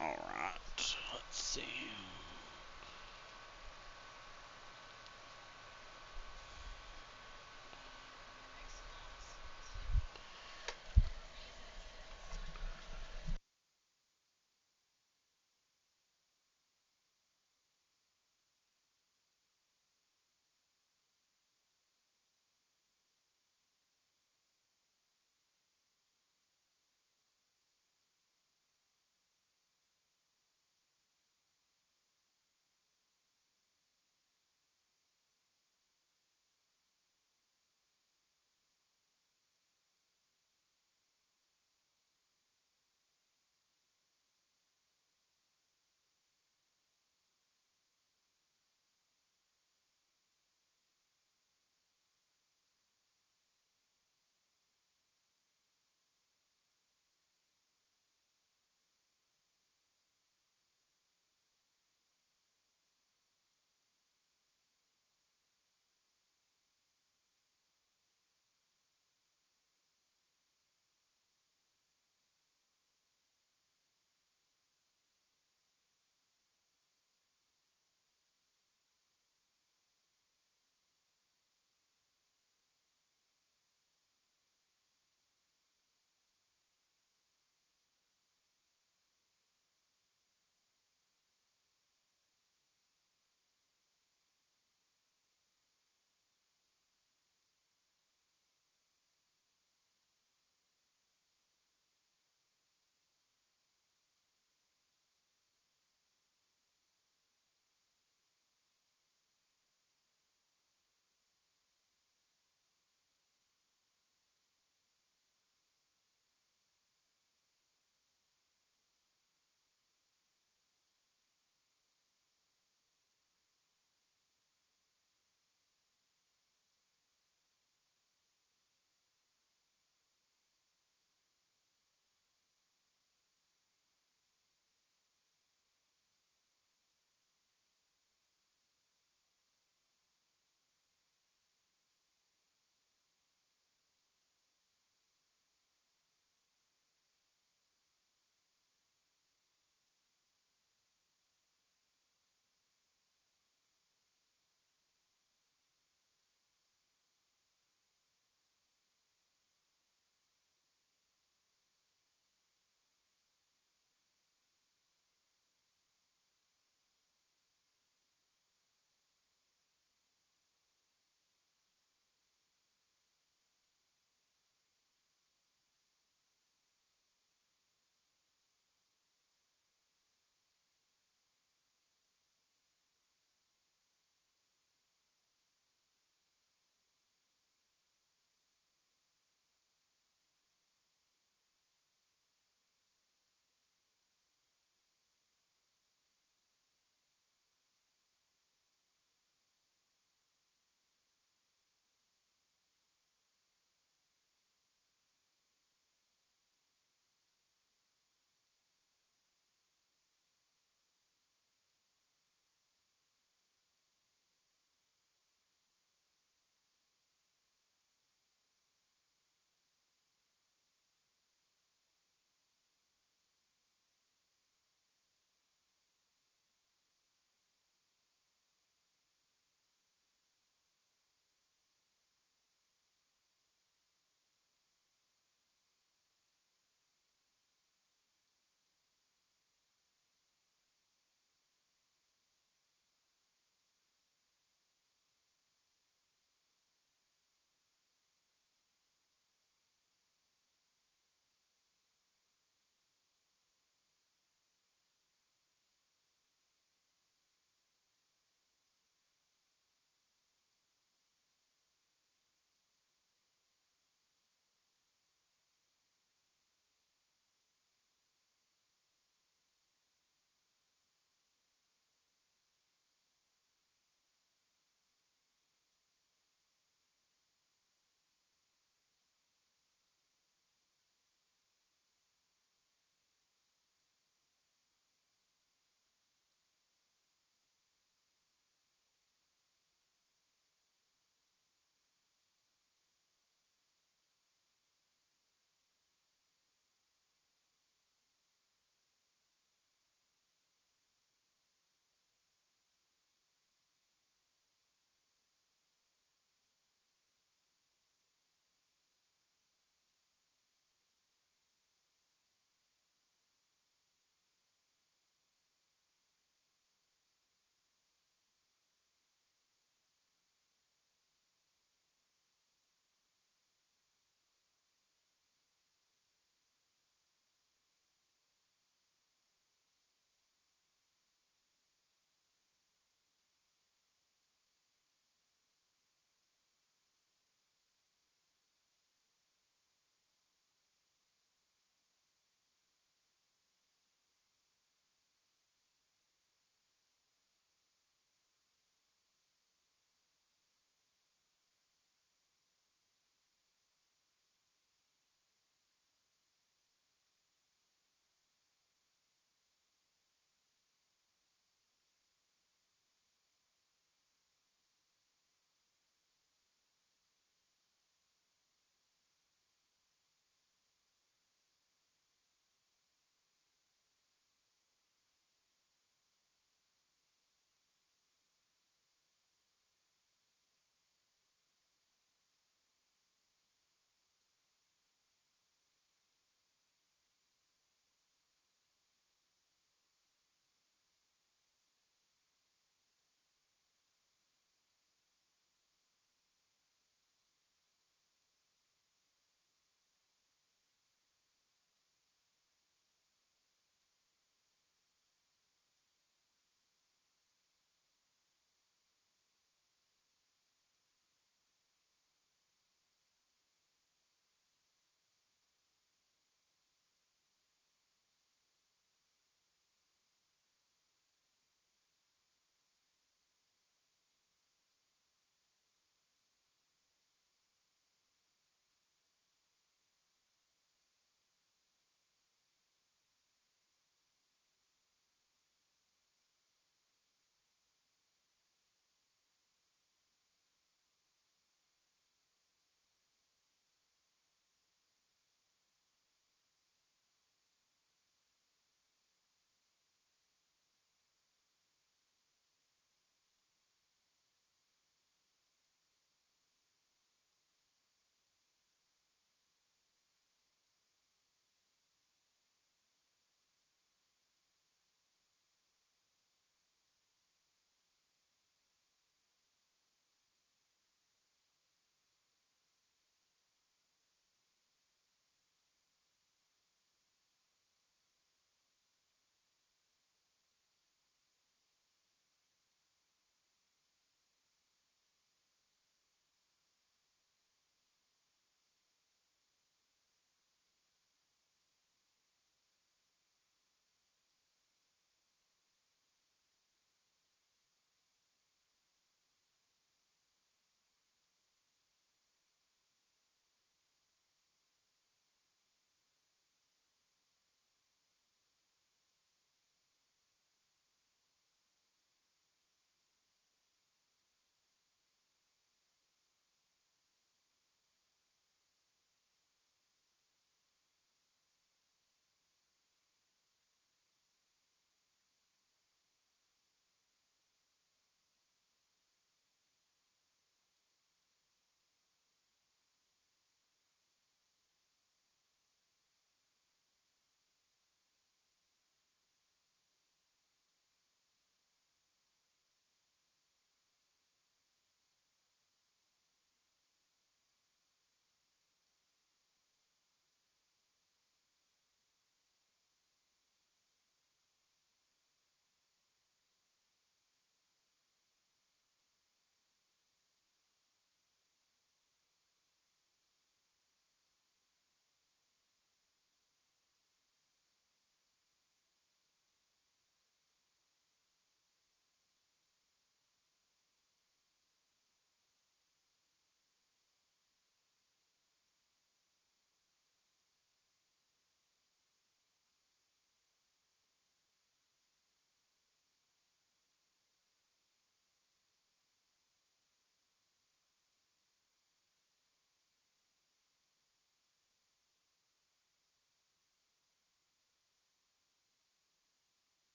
Alright, let's see.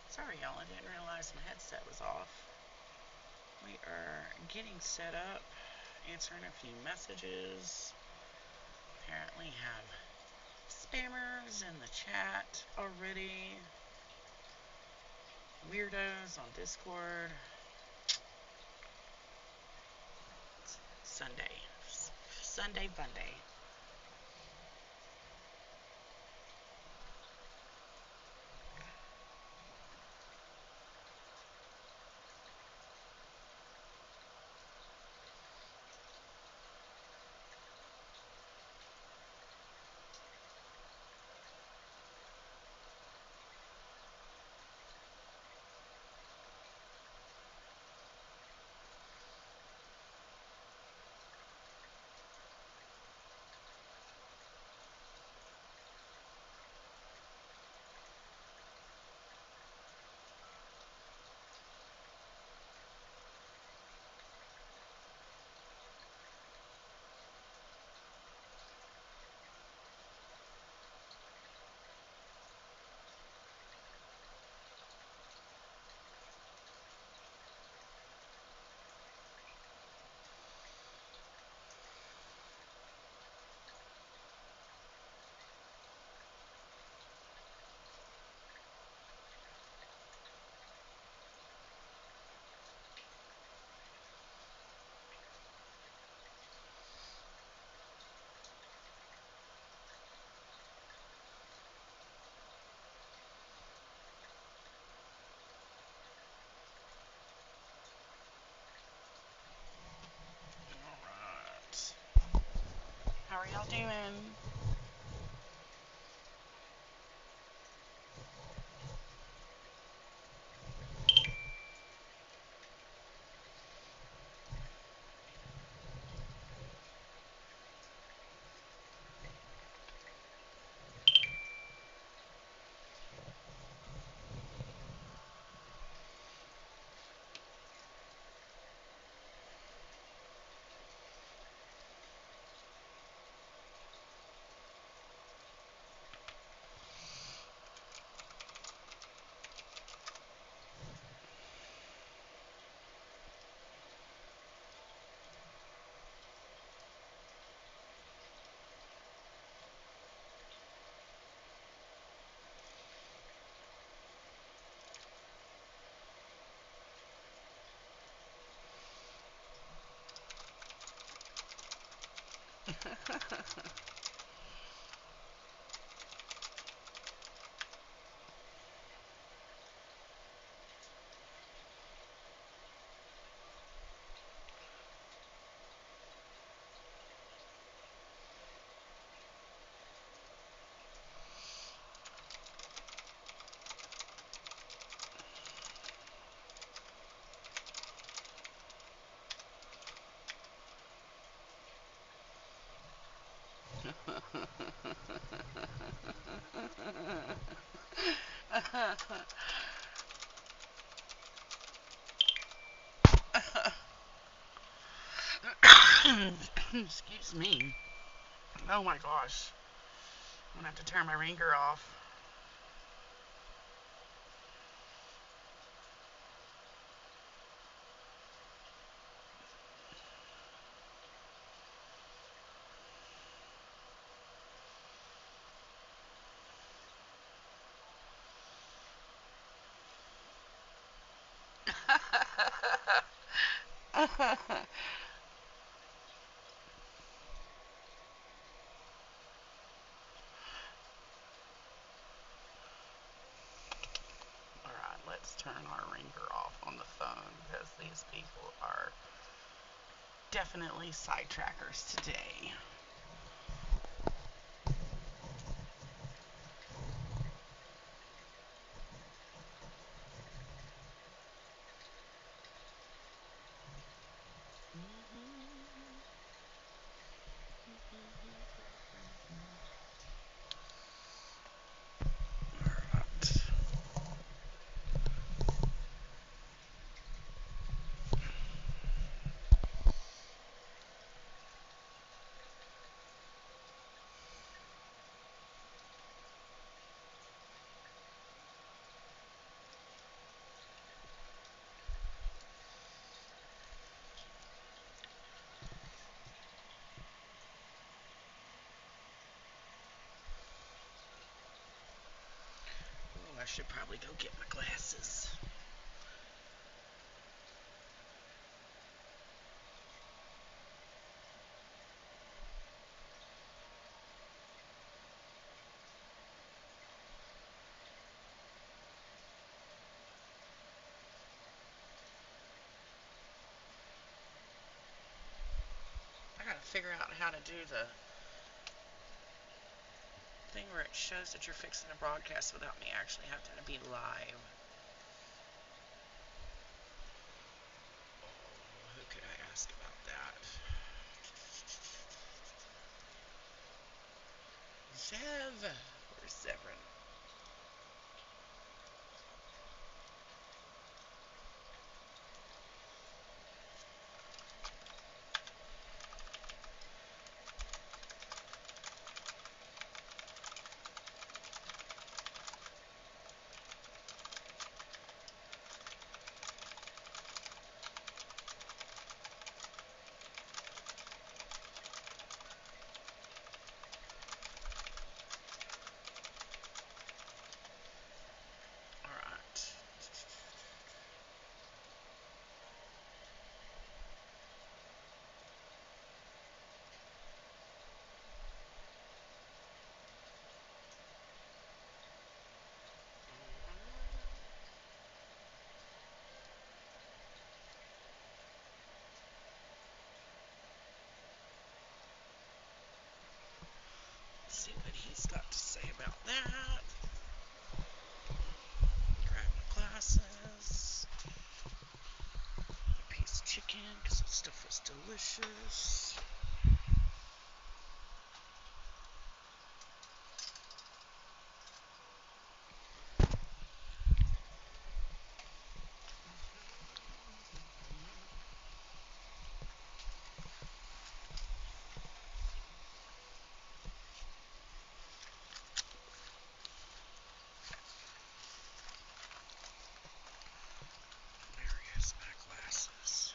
Sorry, y'all, I didn't realize my headset was off. We are getting set up, answering a few messages. Apparently have spammers in the chat already. Weirdos on Discord. Sunday. Sunday fun day. Alright. How are y'all doing? Excuse me. Oh my gosh. I'm gonna have to turn my ringer off. Alright, let's turn our ringer off on the phone because these people are definitely sidetrackers today. should probably go get my glasses. I gotta figure out how to do the thing where it shows that you're fixing a broadcast without me actually having to be live. Oh, who could I ask about that? Zev. Where's Zevran? Alright. Let's see what he's got to say about that. Grab my glasses. A piece of chicken, because that stuff was delicious. There is my glasses.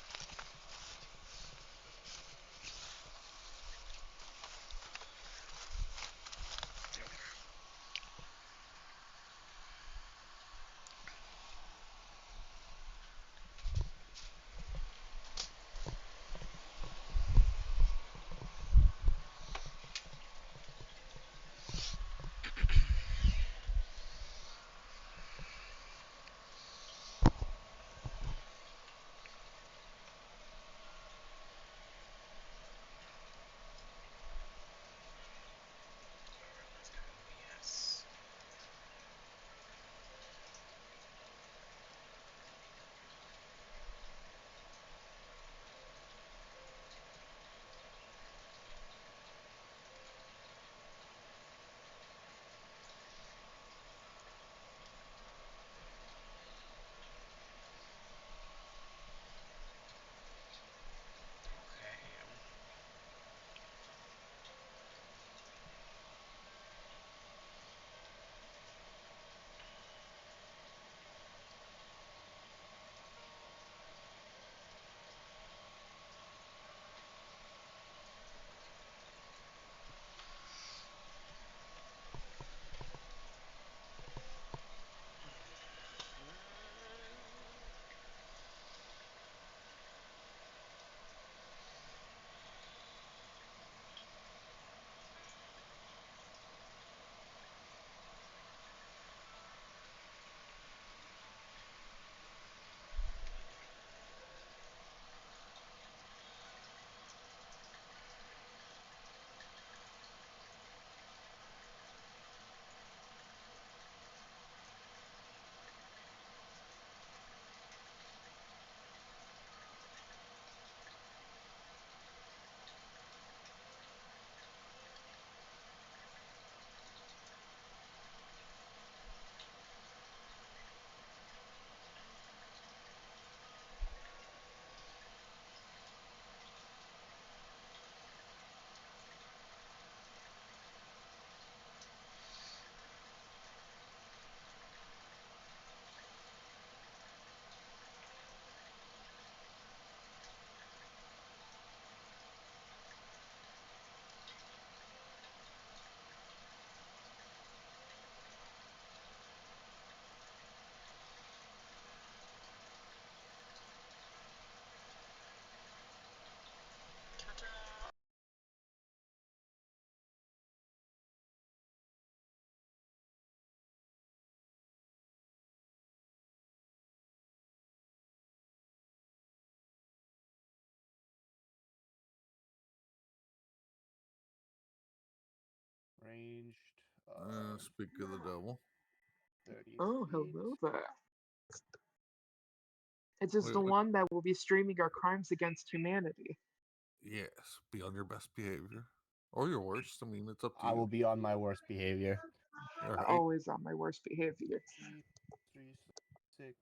ranged. Speak of the devil. 30 Oh, feet. hello there. It is Wait, the what? one that will be streaming our crimes against humanity. Yes, be on your best behavior. Or your worst. I mean, it's up to I you. will be on my worst behavior. All right. Always on my worst behavior. 3, 6.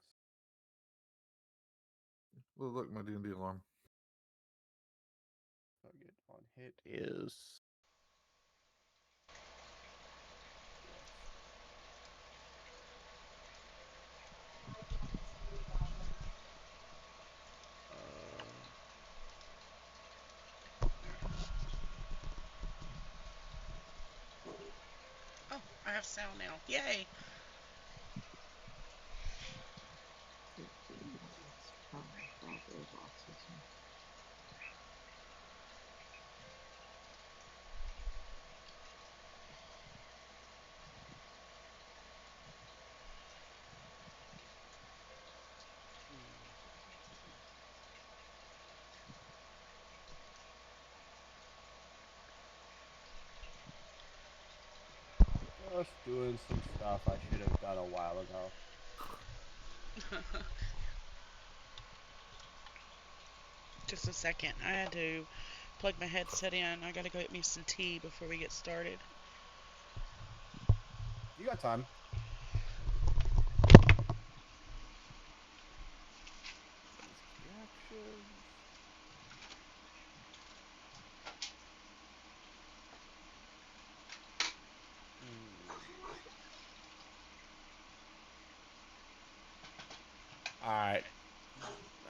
Well, look, my D&D alarm. Target on hit is. Oh, I have sound now. Yay! Just doing some stuff I should have done a while ago. Just a second. I had to plug my headset in. I gotta go get me some tea before we get started. You got time. Reactions. Alright.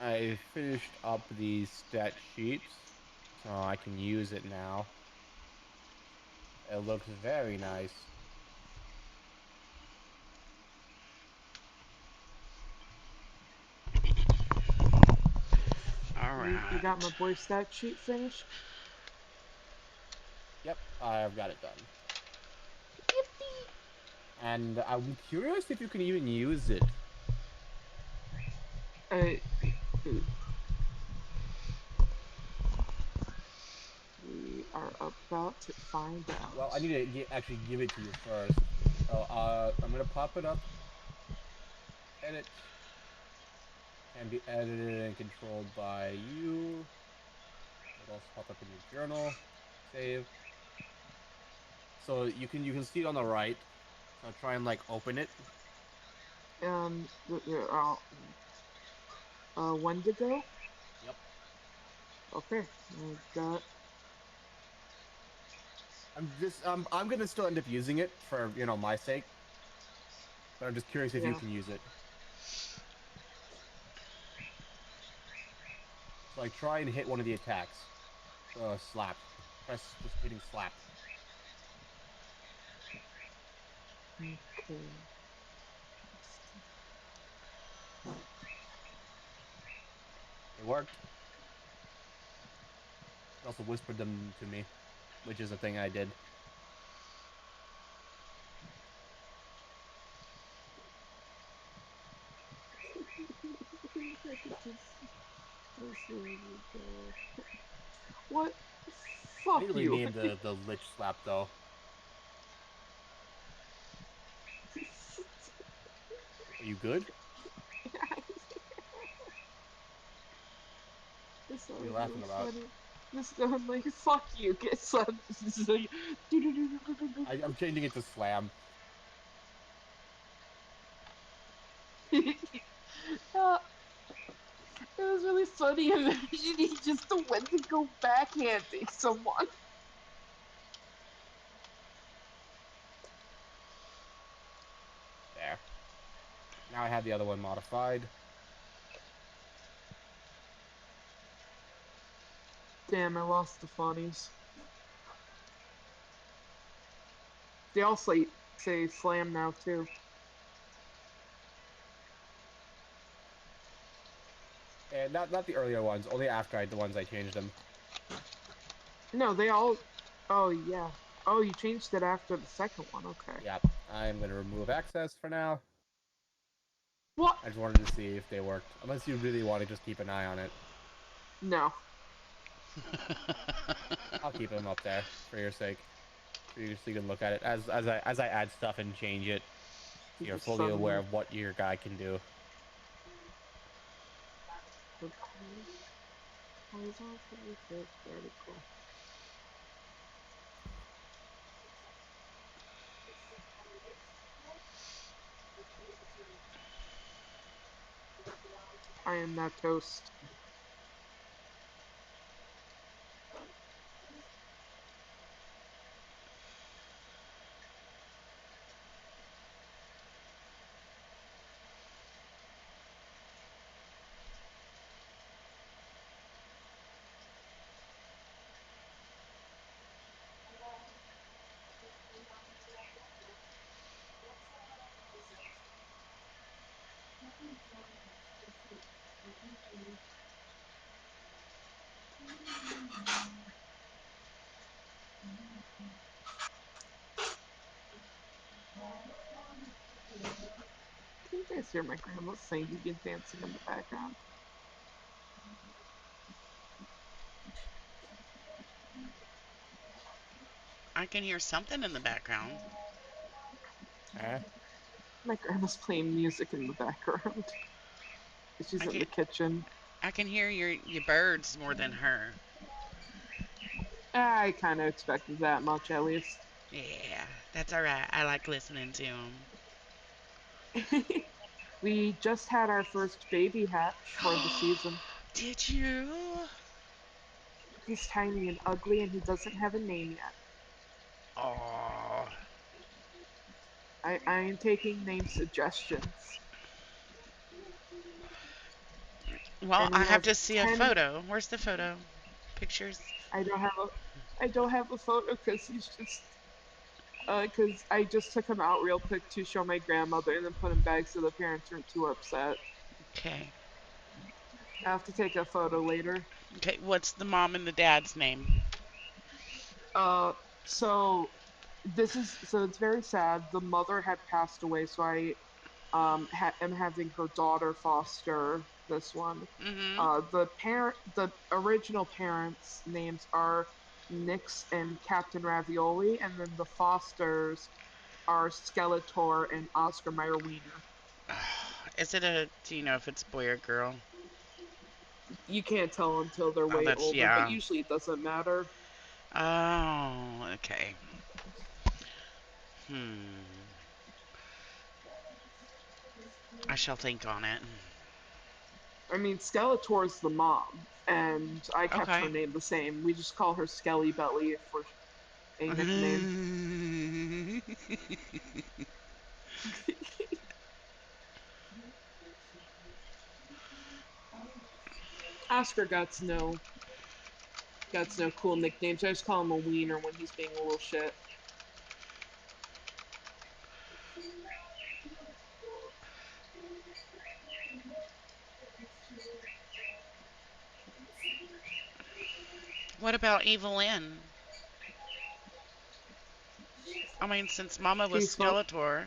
I finished up the stat sheet, so I can use it now. It looks very nice. Alright. You got my boy stat sheet finished? Yep, I've got it done. And I'm curious if you can even use it. We are about to find out. Well, I need to actually give it to you first. So, I'm gonna pop it up. Edit. Can be edited and controlled by you. It'll also pop up in your journal. Save. So you can see it on the right. So I'll try and like open it. Wendigo? Yep. Okay, I got. I'm gonna still end up using it for my sake. But I'm just curious if you can use it. So like try and hit one of the attacks. Slap. Press just hitting slap. Okay. It worked. It also whispered them to me, which is a thing I did. What? I Fuck need to you. rename the lich slap though. Are you good? What are you laughing about? This sounds like fuck you. Get some. I'm changing it to slam. It was really funny imagining just the Wendigo backhanding someone. There. Now I have the other one modified. Damn, I lost the funnies. They all say slam now too. And not the earlier ones, only after the ones I changed them. No, they all. Oh yeah. Oh, you changed it after the second one. Okay. Yep. I'm gonna remove access for now. What? I just wanted to see if they worked. Unless you really want to just keep an eye on it. No. I'll keep them up there for your sake. you can look at it as I add stuff and change it. You're Just fully aware suddenly- of what your guy can do. Horizontally fit vertical. I am that toast. Can you guys hear my grandma singing and dancing in the background? I can hear something in the background. Huh? My grandma's playing music in the background. She's I in can the kitchen. I can hear your birds more than her. I kind of expected that much, at least. Yeah, that's all right. I like listening to them. We just had our first baby hatch for the season. Did you? He's tiny and ugly, and he doesn't have a name yet. Oh, I am taking name suggestions. well, And I he have has to see a 10. photo. Where's the photo? Pictures? I don't have a photo because he's just because I just took him out real quick to show my grandmother and then put him back so the parents weren't too upset. Okay. I have to take a photo later. Okay, what's the mom and the dad's name? So it's very sad. The mother had passed away, so I am having her daughter foster this one. Mm-hmm. The original parents' names are Nix and Captain Ravioli, and then the fosters are Skeletor and Oscar Mayer Wiener. Do you know if it's boy or girl? You can't tell until they're Oh, way that's, older, but yeah. usually it doesn't matter. Oh, okay. Hmm. I shall think on it. I mean, Skeletor's the mom, and I kept her Okay. name the same. We just call her Skelly Belly for a nickname. Oscar got no cool nicknames. I just call him a wiener when he's being a little shit. What about Evelyn? I mean, since Mama Can was you spell Skeletor.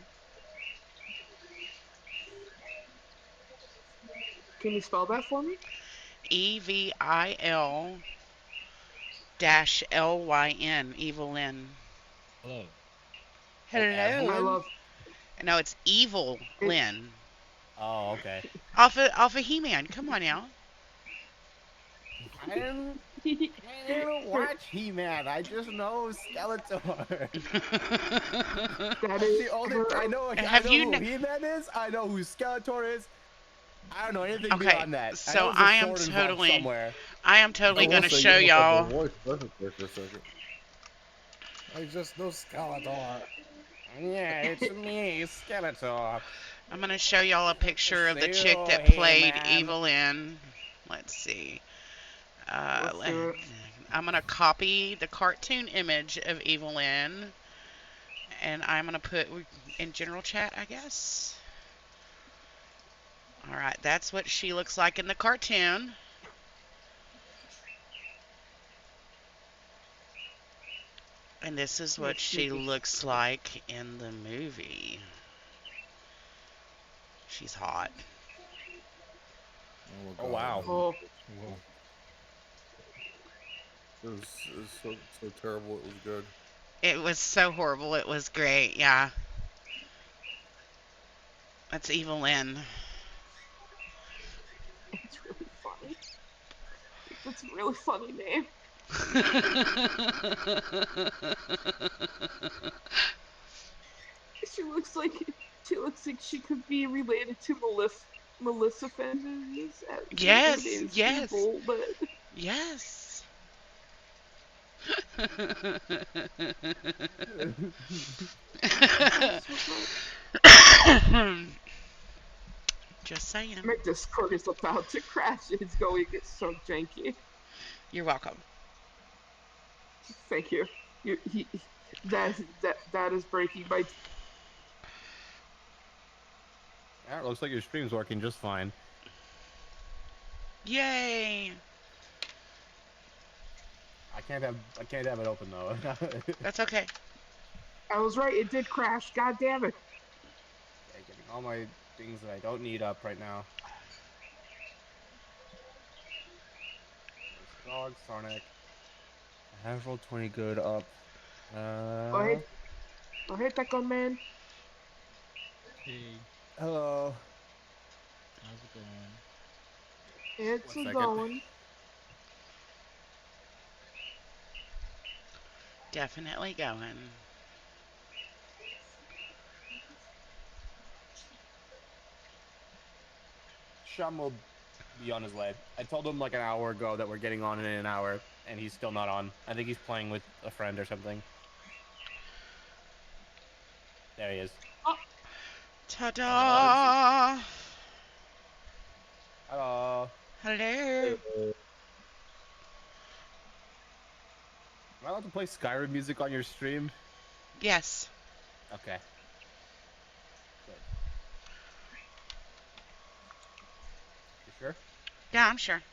Can you spell that for me? EVIL LYN. Evelyn. Hello. Oh, I Hello. Evelyn? love No, it's Evil it. Lynn. Oh, okay. Off of He-Man. Come on now. I didn't, I didn't watch He-Man. I just know Skeletor. That That's is the only. her. I Have know you? who He-Man is. I know who Skeletor is. I don't know anything Okay, beyond that. I so know there's a sword involved somewhere. I am I totally will gonna say show you almost had y'all. the voice perfect there for a second. I just know Skeletor. Yeah, it's me, Skeletor. I'm gonna show y'all a picture of the See chick you, that played He-Man. Evelyn. Let's see. Let's do it. I'm gonna copy the cartoon image of Evelyn, and I'm gonna put in general chat, I guess. All right, that's what she looks like in the cartoon. And this is what she looks like in the movie. She's hot. Oh, my Oh, God, wow. Oh, It was so terrible. It was good. It was so horrible. It was great. Yeah. That's Evil Lynn. It's really funny. That's a really funny name. She looks like she could be related to Melissa Fences. Her Yes, name's yes, Evil, but yes. so funny. Just saying. My Discord is about to crash. It's going so janky. You're welcome. Thank you. That is breaking my. Yeah, it looks like your stream's working just fine. Yay! I can't have it open though. That's okay. I was right. It did crash. God damn it. Okay, getting all my things that I don't need up right now. There's dog, Sarnak. I have rolled 20 good up. Oh hey, Taco Man. Hey, Hello. how's it going? It's 1 second. going. Definitely going. Shum will be on his way. I told him like an hour ago that we're getting on in an hour, and he's still not on. I think he's playing with a friend or something. There he is. Ta-da! Hello. Hello. Am I allowed to play Skyrim music on your stream? Yes. Okay. Good. You sure? Yeah, I'm sure.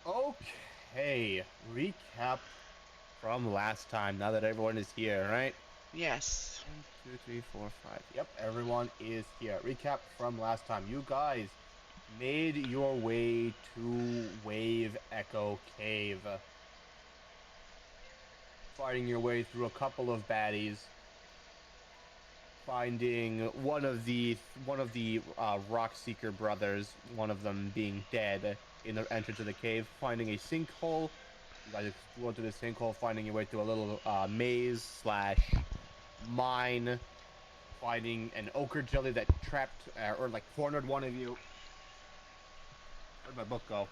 Okay. Recap from last time, now that everyone is here, right? Yes. 1, 2, 3, 4, 5. Yep, everyone is here. Recap from last time. You guys made your way to Wave Echo Cave. Fighting your way through a couple of baddies. Finding one of the Rockseeker brothers, one of them being dead in the entrance of the cave. Finding a sinkhole. You guys explore through the sinkhole, finding your way through a little maze / mine. Finding an ochre jelly that trapped or like cornered one of you. Where'd my book go?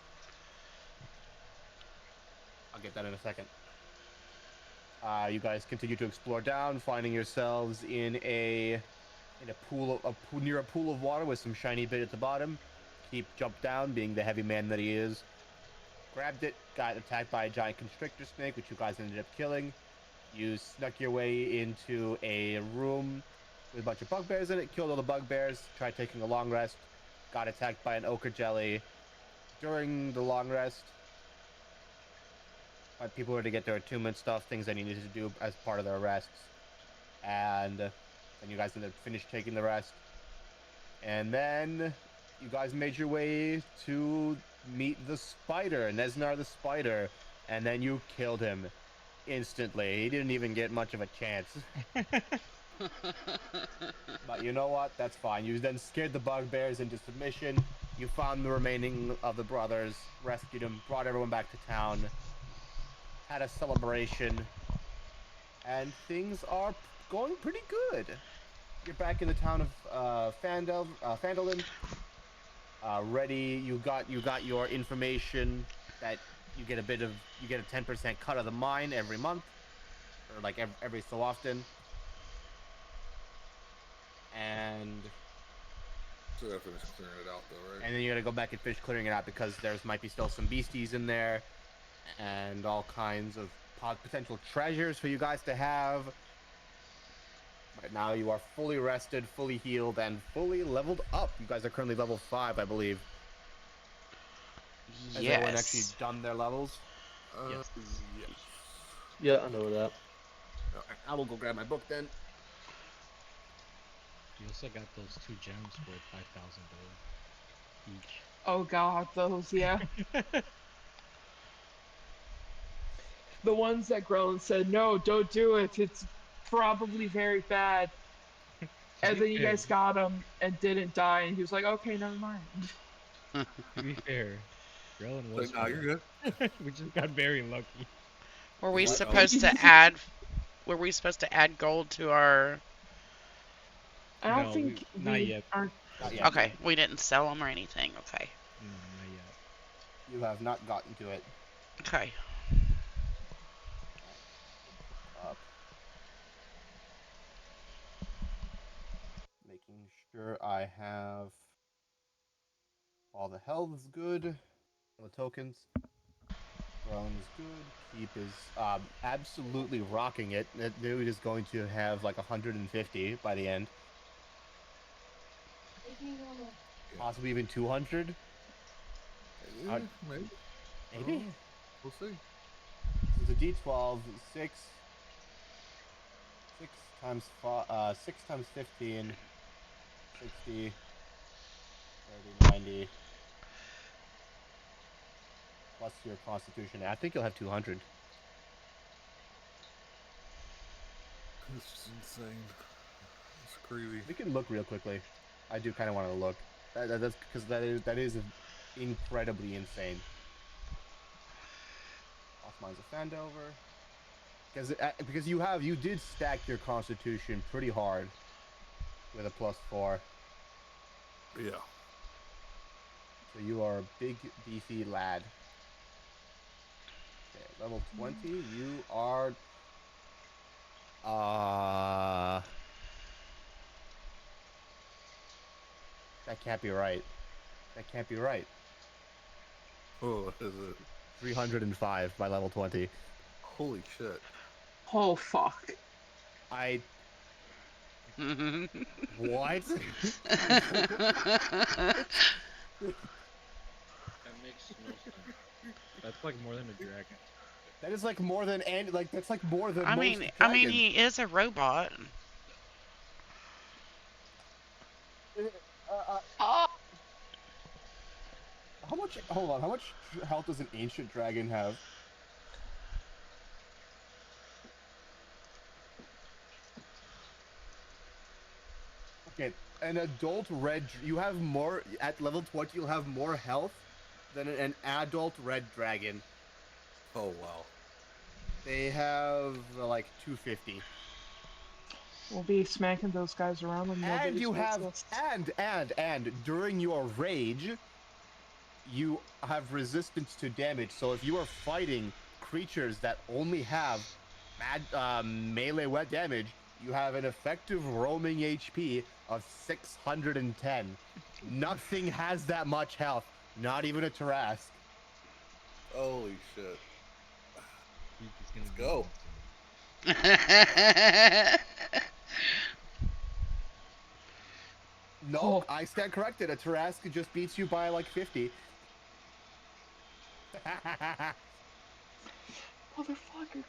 I'll get that in a second. You guys continue to explore down, finding yourselves in a pool near a pool of water with some shiny bit at the bottom. Keep jumped down, being the heavy man that he is. Grabbed it, got attacked by a giant constrictor snake, which you guys ended up killing. You snuck your way into a room with a bunch of bugbears in it, killed all the bugbears, tried taking a long rest, got attacked by an ochre jelly during the long rest. People were to get their attunement stuff, things they needed to do as part of their rests. And then you guys ended up finished taking the rest. And then you guys made your way to meet the spider, Nesnar the spider. And then you killed him instantly. He didn't even get much of a chance. But you know what? That's fine. You then scared the bugbears into submission. You found the remaining of the brothers, rescued them, brought everyone back to town. Had a celebration, and things are going pretty good. You're back in the town of Phandalin. Ready. You got your information that you get a 10% cut of the mine every month, or like every so often. And So you gotta finish clearing it out though, right? and then you gotta go back and finish clearing it out because might be still some beasties in there. And all kinds of potential treasures for you guys to have. Right now, you are fully rested, fully healed, and fully leveled up. You guys are currently level 5, I believe. Has everyone actually Yes. done their levels? Yes. Yes. Yeah, I know that. I will go grab my book then. You also got those 2 gems for 5,000 gold each. Oh god, those, yeah. The ones that Grelin said, no, don't do it. It's probably very bad. And then you guys got him and didn't die, and he was like, okay, never mind. To be fair, Grelin So, was no, you're good. we just got very lucky. Were we What? supposed to add? Were we supposed to add gold to our? I don't No, think not we yet. aren't. Not yet. Okay, we didn't sell them or anything. Okay. No, not yet. You have not gotten to it. Okay. Up. Making sure I have all the health's good. All the tokens. Throne is good. Keep is absolutely rocking it. That dude is going to have like 150 by the end. Possibly even 200. Yeah, maybe. Maybe. We'll see. So it's a D12, 6 times 6 times 15, 60, 30, 90. Plus your constitution. I think you'll have 200. This is insane. It's crazy. We can look real quickly. I do kind of want to look. That's because that is incredibly insane. Offmine's a Fandover. Because you did stack your constitution pretty hard with a +4. Yeah. So you are a big beefy lad. Okay, level 20, you are that can't be right. That can't be right. Oh, what is it? 305 by level 20. Holy shit. Oh, fuck. I Mhm. what? That makes no sense. That's like more than a dragon. That is like more than that's like more than I most mean, dragons. he is a robot. How much? Hold on. How much health does an ancient dragon have? Okay, an adult red. You have more at level 20. You'll have more health than an adult red dragon. Oh, wow. They have like 250. We'll be smacking those guys around when And nobody you smacks have us. and during your rage, you have resistance to damage. So if you are fighting creatures that only have melee wet damage, you have an effective roaming HP of 610. Nothing has that much health, not even a Tarask. Holy shit. Let's go. No, Oh. I stand corrected. A Tarask just beats you by like 50. Motherfucker,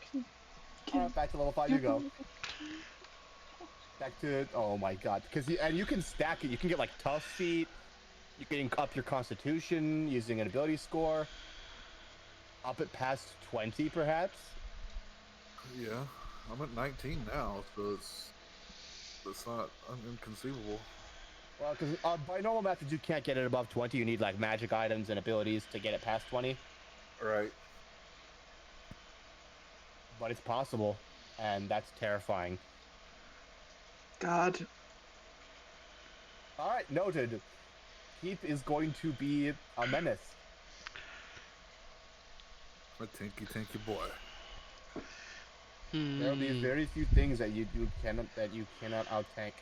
Back to level 5 you go. Back to oh my god, because you can stack it. You can get like tough feet. You can up your constitution using an ability score. Up it past 20, perhaps. Yeah. I'm at 19 now, so it's not inconceivable. Well, because by normal methods you can't get it above 20. You need like magic items and abilities to get it past 20. Right. But it's possible, and that's terrifying. God. All right, noted. Keith is going to be a menace. A tinky boy. There will be very few things that you cannot out-tank.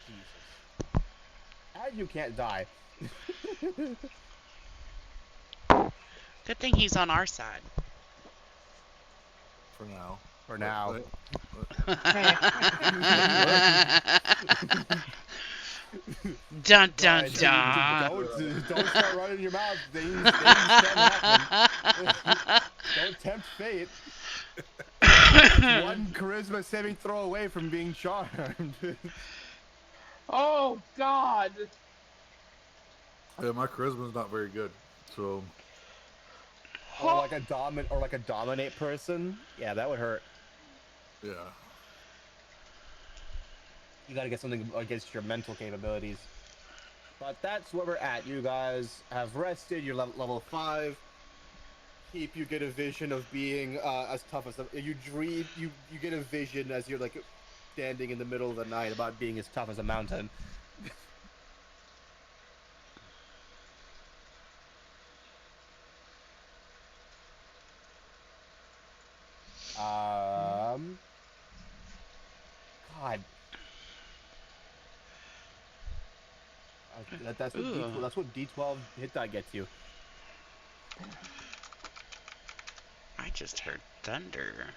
Jesus. And you can't die. Good thing he's on our side. For now. For now. Dun dun But dun. don't start running your mouth. Things can happen. Don't tempt fate. That's one charisma saving throw away from being charmed. Oh God! Yeah, my charisma's not very good, so or like a dominate person. Yeah, that would hurt. yeah. You gotta get something against your mental capabilities. But that's where we're at. You guys have rested. You're level 5. You get a vision of being as tough as you dream. You get a vision as you're like standing in the middle of the night about being as tough as a mountain. God. That's what Ooh. that's what D12 hit die gets you. I just heard thunder.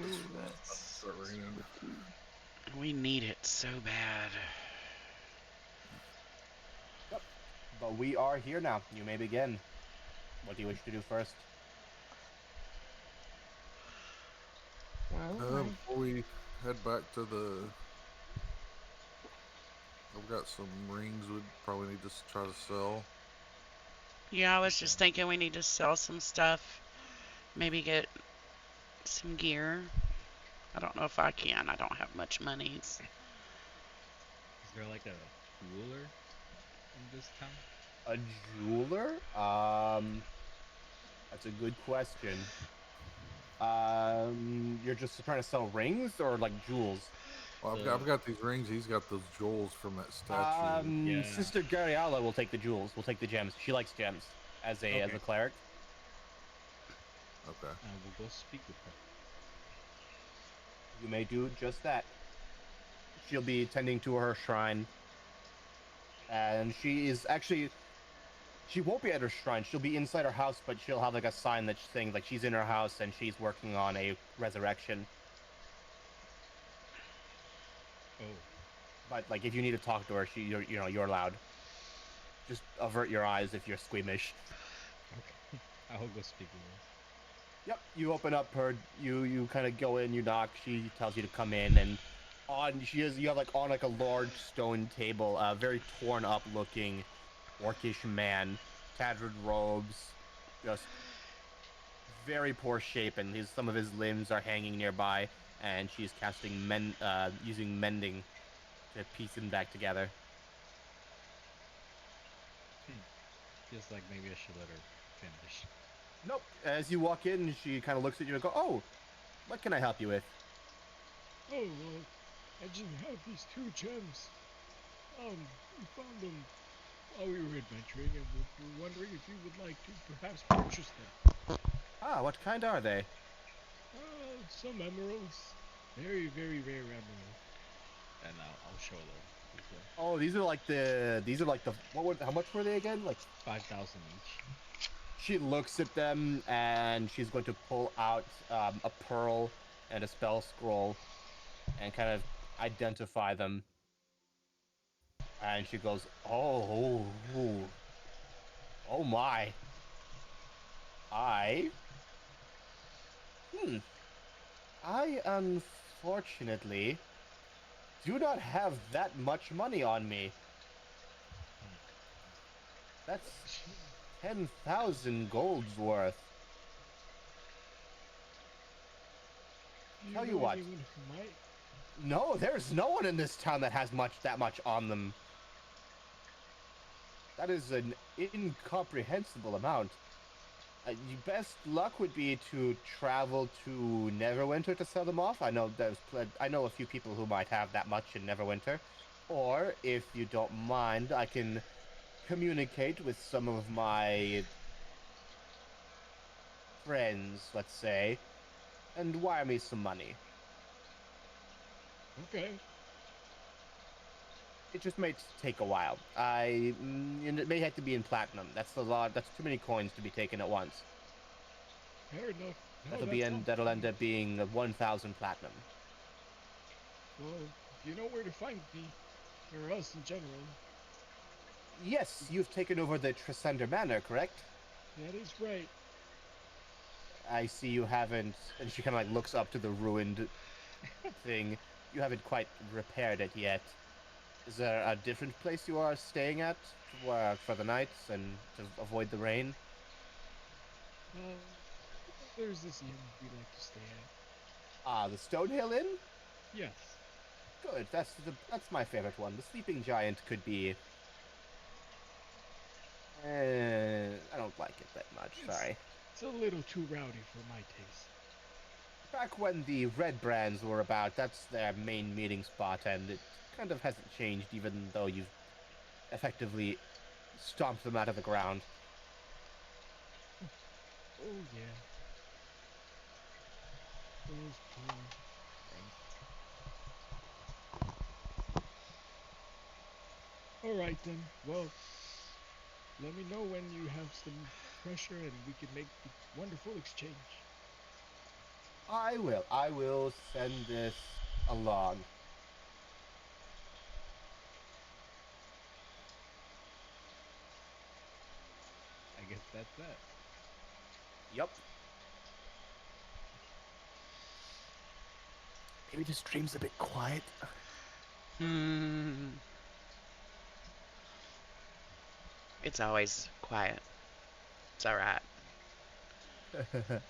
Ooh, that's Start raining. We need it so bad. Yep. But we are here now. You may begin. What do you wish to do first? well. Before we head back to the, I've got some rings we'd probably need to try to sell. Yeah, I was just thinking we need to sell some stuff. Maybe get some gear. I don't know if I can. I don't have much money. Is there like a jeweler in this town? A jeweler? That's a good question. You're just trying to sell rings or like jewels? Well, I've got these rings. He's got those jewels from that statue. Yeah. Sister Gariala will take the jewels. We'll take the gems. She likes gems as a cleric. Okay. We'll go speak with her. You may do just that. She'll be tending to her shrine. And she is actually... She won't be at her shrine. She'll be inside her house, but she'll have like a sign that's saying like she's in her house and she's working on a resurrection. Oh. But like if you need to talk to her, you're allowed. Just avert your eyes if you're squeamish. Okay. I will go speak with her. Yep, you open up her, you kind of go in, you knock, she tells you to come in, and you have like on like a large stone table, a very torn up looking orcish man, tattered robes, just very poor shape, and some of his limbs are hanging nearby, and she's casting using mending to piece him back together. Feels like maybe I should let her finish. Nope. As you walk in, she kind of looks at you and goes, "Oh, what can I help you with?" Oh, well, I just have these 2 gems. We found them while we were adventuring, and we're wondering if you would like to perhaps purchase them. Ah, what kind are they? Some emeralds. Very, very rare emerald. And I'll show them as well. Oh, these are like the how much were they again? Like 5,000 each. she looks at them and she's going to pull out a pearl and a spell scroll and kind of identify them. And she goes, "Oh my. I unfortunately do not have that much money on me. That's 10,000 golds worth." Tell you what. No, there's no one in this town that has that much on them. That is an incomprehensible amount. Your best luck would be to travel to Neverwinter to sell them off. I know a few people who might have that much in Neverwinter. Or, if you don't mind, I can communicate with some of my friends, let's say, and wire me some money. Okay. It just might take a while. And it may have to be in platinum. That's a lot. That's too many coins to be taken at once. Fair enough. No, That'll end up being 1,000 platinum. Well, you know where to find me, or us in general. Yes, you've taken over the Tresender Manor, correct? That is right. I see you haven't. And she kind of like looks up to the ruined thing. You haven't quite repaired it yet. Is there a different place you are staying at for the night and to avoid the rain? There's this inn we like to stay at. Ah, the Stonehill Inn? Yes. Good. That's my favorite one. The Sleeping Giant could be. I don't like it that much. Sorry. It's a little too rowdy for my taste. Back when the Red Brands were about, that's their main meeting spot, and it kind of hasn't changed, even though you've effectively stomped them out of the ground. Oh yeah. Those poor things. Alright then, well, let me know when you have some pressure and we can make a wonderful exchange. I will send this along. I guess that's that. Yep. Maybe the stream's a bit quiet. It's always quiet. It's alright.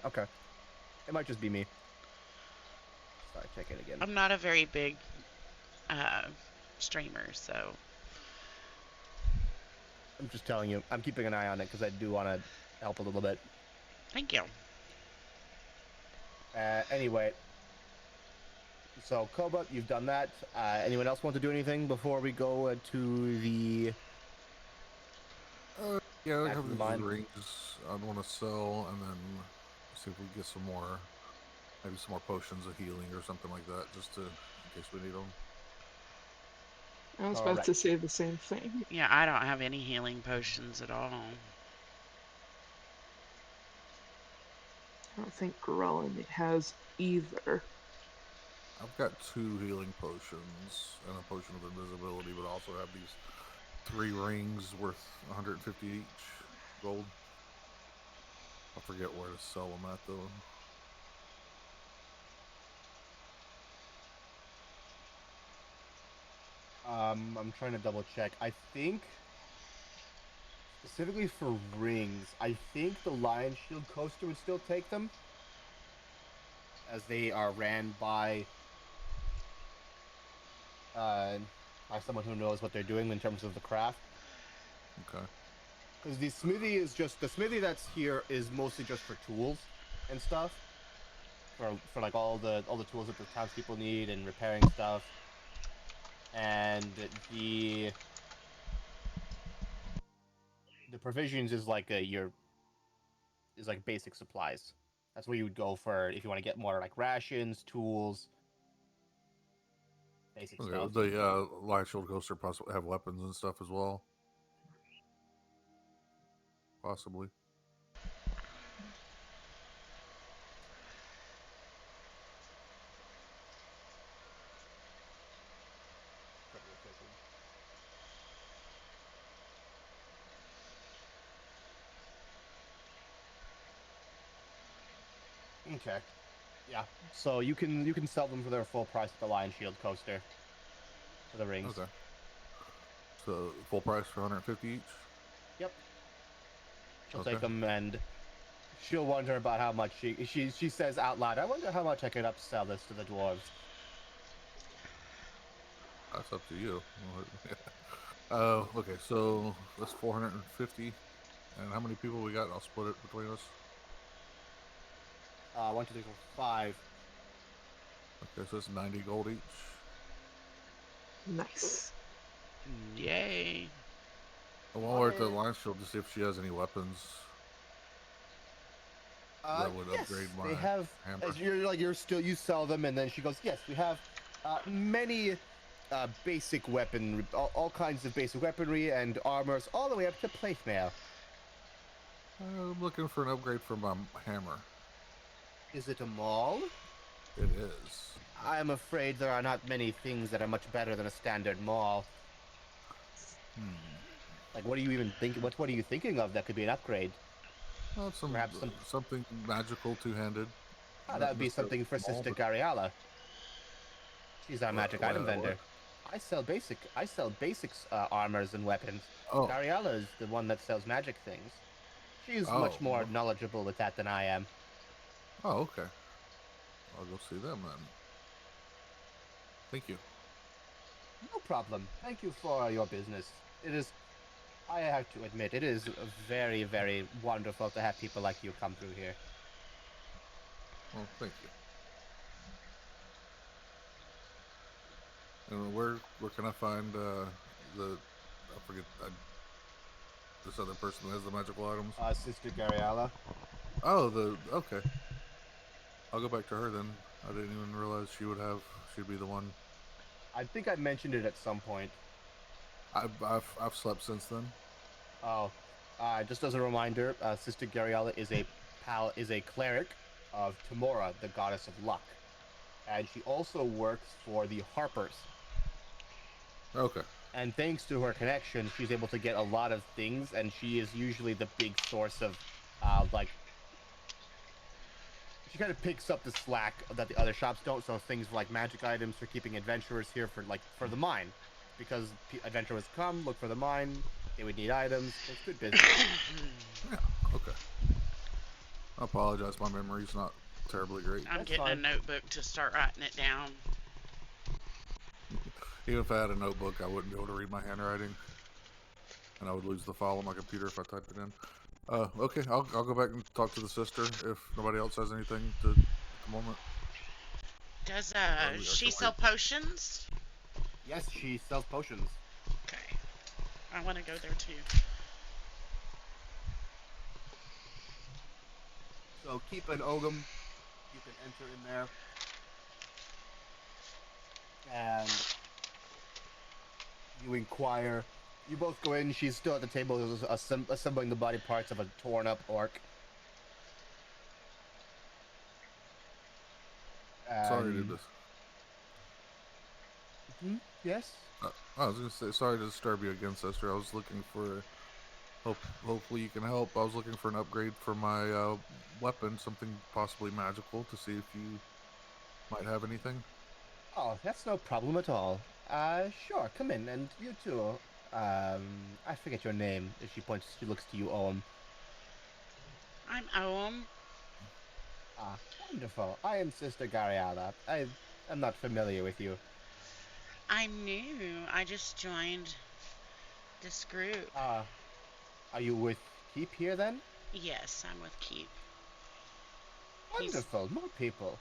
Okay. It might just be me. Sorry, check it again. I'm not a very big streamer, so. I'm just telling you. I'm keeping an eye on it because I do want to help a little bit. Thank you. Anyway. So, Koba, you've done that. Anyone else want to do anything before we go to the... Yeah, I Back have to the these mine. rings I'd want to sell, and then see if we can get some more, maybe some more potions of healing or something like that, just to, in case we need them. I was All about right. to say the same thing. Yeah, I don't have any healing potions at all. I don't think Gorellin has either. I've got 2 healing potions and a potion of invisibility, but I also have these 3 rings worth 150 each gold. I forget where to sell them at though. I'm trying to double check. I think, specifically for rings, I think the Lion Shield Coaster would still take them, as they are ran by someone who knows what they're doing in terms of the craft. Okay. Because the smithy that's here is mostly just for tools and stuff, for like all the tools that the townspeople need and repairing stuff, and the provisions is like basic supplies. That's where you would go for if you want to get more like rations, tools, basic stuff. The Lion Shield Coaster possibly have weapons and stuff as well. Possibly. Okay. Yeah. So you can sell them for their full price at the Lion Shield Coaster. For the rings. Okay. So full price for 150 each? Yep. She'll Okay. take them, and she'll wonder about how much she says out loud, I wonder how much I could upsell this to the dwarves. That's up to you. Okay, so that's 450. And how many people we got? I'll split it between us. 1, 2, 3, 4, 5. Okay, so it's 90 gold each. Nice. Yay. And while we're at the Lion Shield, to see if she has any weapons that would Yes, upgrade my they have. hammer. As you sell them, and then she goes, yes, we have many basic weapon, all kinds of basic weaponry and armors, all the way up to plate mail. I'm looking for an upgrade for my hammer. Is it a mall? It is. I'm afraid there are not many things that are much better than a standard mall. Like, what are you even thinking? What are you thinking of that could be an upgrade? Well, Perhaps something magical, two-handed. that would be something for Sister Gariala. She's our magic item vendor. I sell basics armors and weapons. Oh. Gariala is the one that sells magic things. She's much more knowledgeable with that than I am. Oh, okay. I'll go see them then. Thank you. No problem. Thank you for your business. It is, I have to admit, it is very, very wonderful to have people like you come through here. Well, thank you. And where can I find this other person that has the magical items? Sister Gariala. Oh, okay. I'll go back to her then. I didn't even realize she'd be the one. I think I mentioned it at some point. I've slept since then. Oh, just as a reminder, Sister Gariala is a cleric of Tamora, the goddess of luck, and she also works for the Harpers. Okay. And thanks to her connection, she's able to get a lot of things, and she is usually the big source of, she kind of picks up the slack that the other shops don't. So things like magic items for keeping adventurers here for the mine, because adventurers come look for the mine, they would need items. It's good business. Yeah. Okay. I apologize. My memory's not terribly great. I'm getting a notebook to start writing it down. Even if I had a notebook, I wouldn't be able to read my handwriting, and I would lose the file on my computer if I typed it in. Okay, I'll go back and talk to the sister if nobody else has anything at the moment. Does she sell potions? Yes, she sells potions. Okay. I want to go there too. So keep an Ogum. You can enter in there. And you inquire. You both go in. She's still at the table assembling the body parts of a torn up orc. Sorry to this. Yes? I was going to say, sorry to disturb you again, sister. I was looking for... Hopefully you can help. I was looking for an upgrade for my weapon, something possibly magical, to see if you might have anything. Oh, that's no problem at all. Sure, come in, and you too. I forget your name. She looks to you, Owen. I'm Owen. Ah, wonderful. I am Sister Gariala. I am not familiar with you. I'm new. I just joined this group. Are you with Keep here then? Yes, I'm with Keep. Wonderful, more people.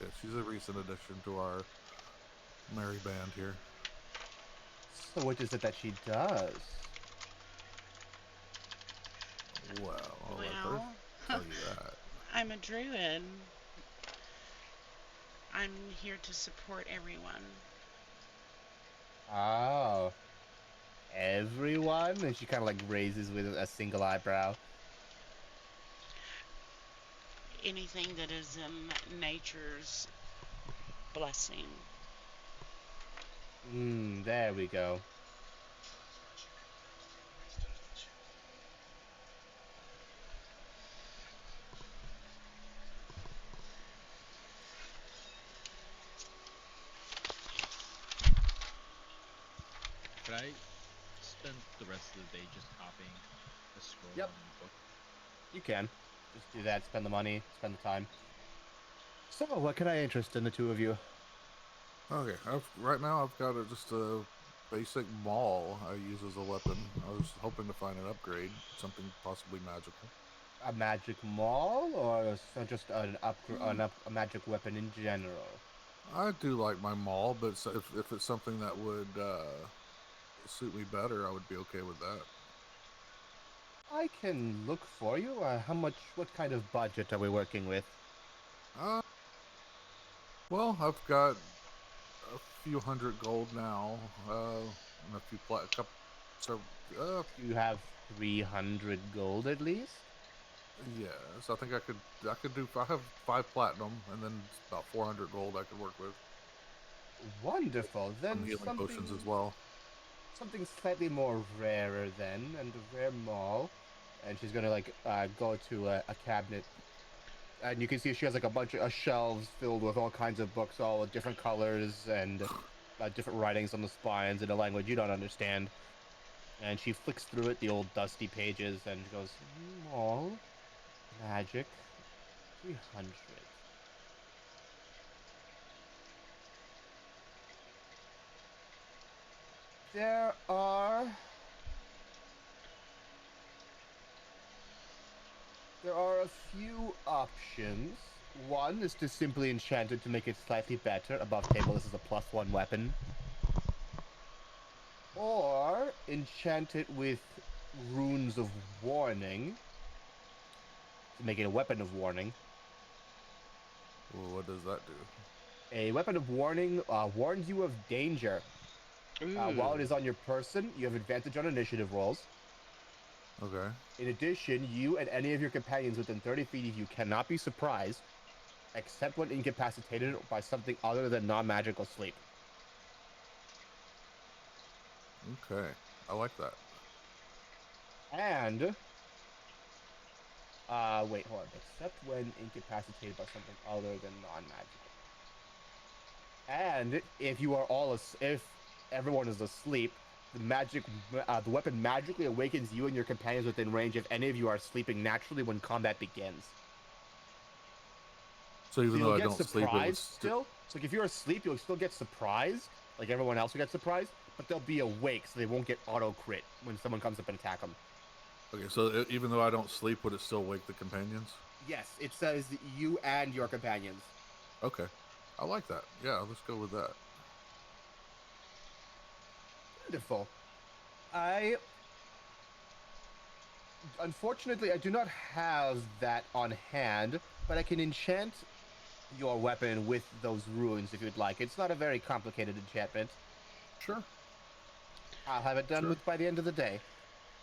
Yeah, she's a recent addition to our merry band here. So what is it that she does? Well, I'll let her tell you that. I'm a druid. I'm here to support everyone. Oh. Everyone? And she kind of like raises with a single eyebrow. Anything that is in nature's blessing. There we go. Could I spend the rest of the day just copying a scroll Yep. on the book? You can. Just do that, spend the money, spend the time. So, what can I interest in the two of you? Okay, right now I've got just a basic maul I use as a weapon. I was hoping to find an upgrade, something possibly magical. A magic maul, or just a magic weapon in general? I do like my maul, but if it's something that would suit me better, I would be okay with that. I can look for you. What kind of budget are we working with? Well, I've got a few hundred gold now, and a few a couple, so You have 300 gold at least? yes, I think I could do. I have 5 platinum, and then about 400 gold I could work with. Wonderful. Some Then healing potions as well. something slightly more rarer then, and a rare maul. And she's gonna like go to a cabinet, and you can see she has like a bunch of shelves filled with all kinds of books, all with different colors and different writings on the spines in a language you don't understand. And she flicks through it, the old dusty pages, and goes, "Maul, magic, 300. There are a few options. One is to simply enchant it to make it slightly better. Above table, this is a +1 weapon. Or enchant it with runes of warning to make it a weapon of warning. Well, what does that do? A weapon of warning warns you of danger. While it is on your person, you have advantage on initiative rolls. Okay. In addition, you and any of your companions within 30 feet of you cannot be surprised, except when incapacitated by something other than non-magical sleep. Okay. I like that. And, wait, hold on. Except when incapacitated by something other than non-magical. And if you are if everyone is asleep, the weapon magically awakens you and your companions within range if any of you are sleeping naturally when combat begins. So even though I don't sleep, it would still. So like if you're asleep, you'll still get surprised, like everyone else will get surprised, but they'll be awake, so they won't get auto crit when someone comes up and attack them. Okay, so even though I don't sleep, would it still wake the companions? Yes, it says you and your companions. Okay, I like that. Yeah, let's go with that. Wonderful. Unfortunately, I do not have that on hand, but I can enchant your weapon with those runes if you'd like. It's not a very complicated enchantment. Sure. I'll have it done by the end of the day.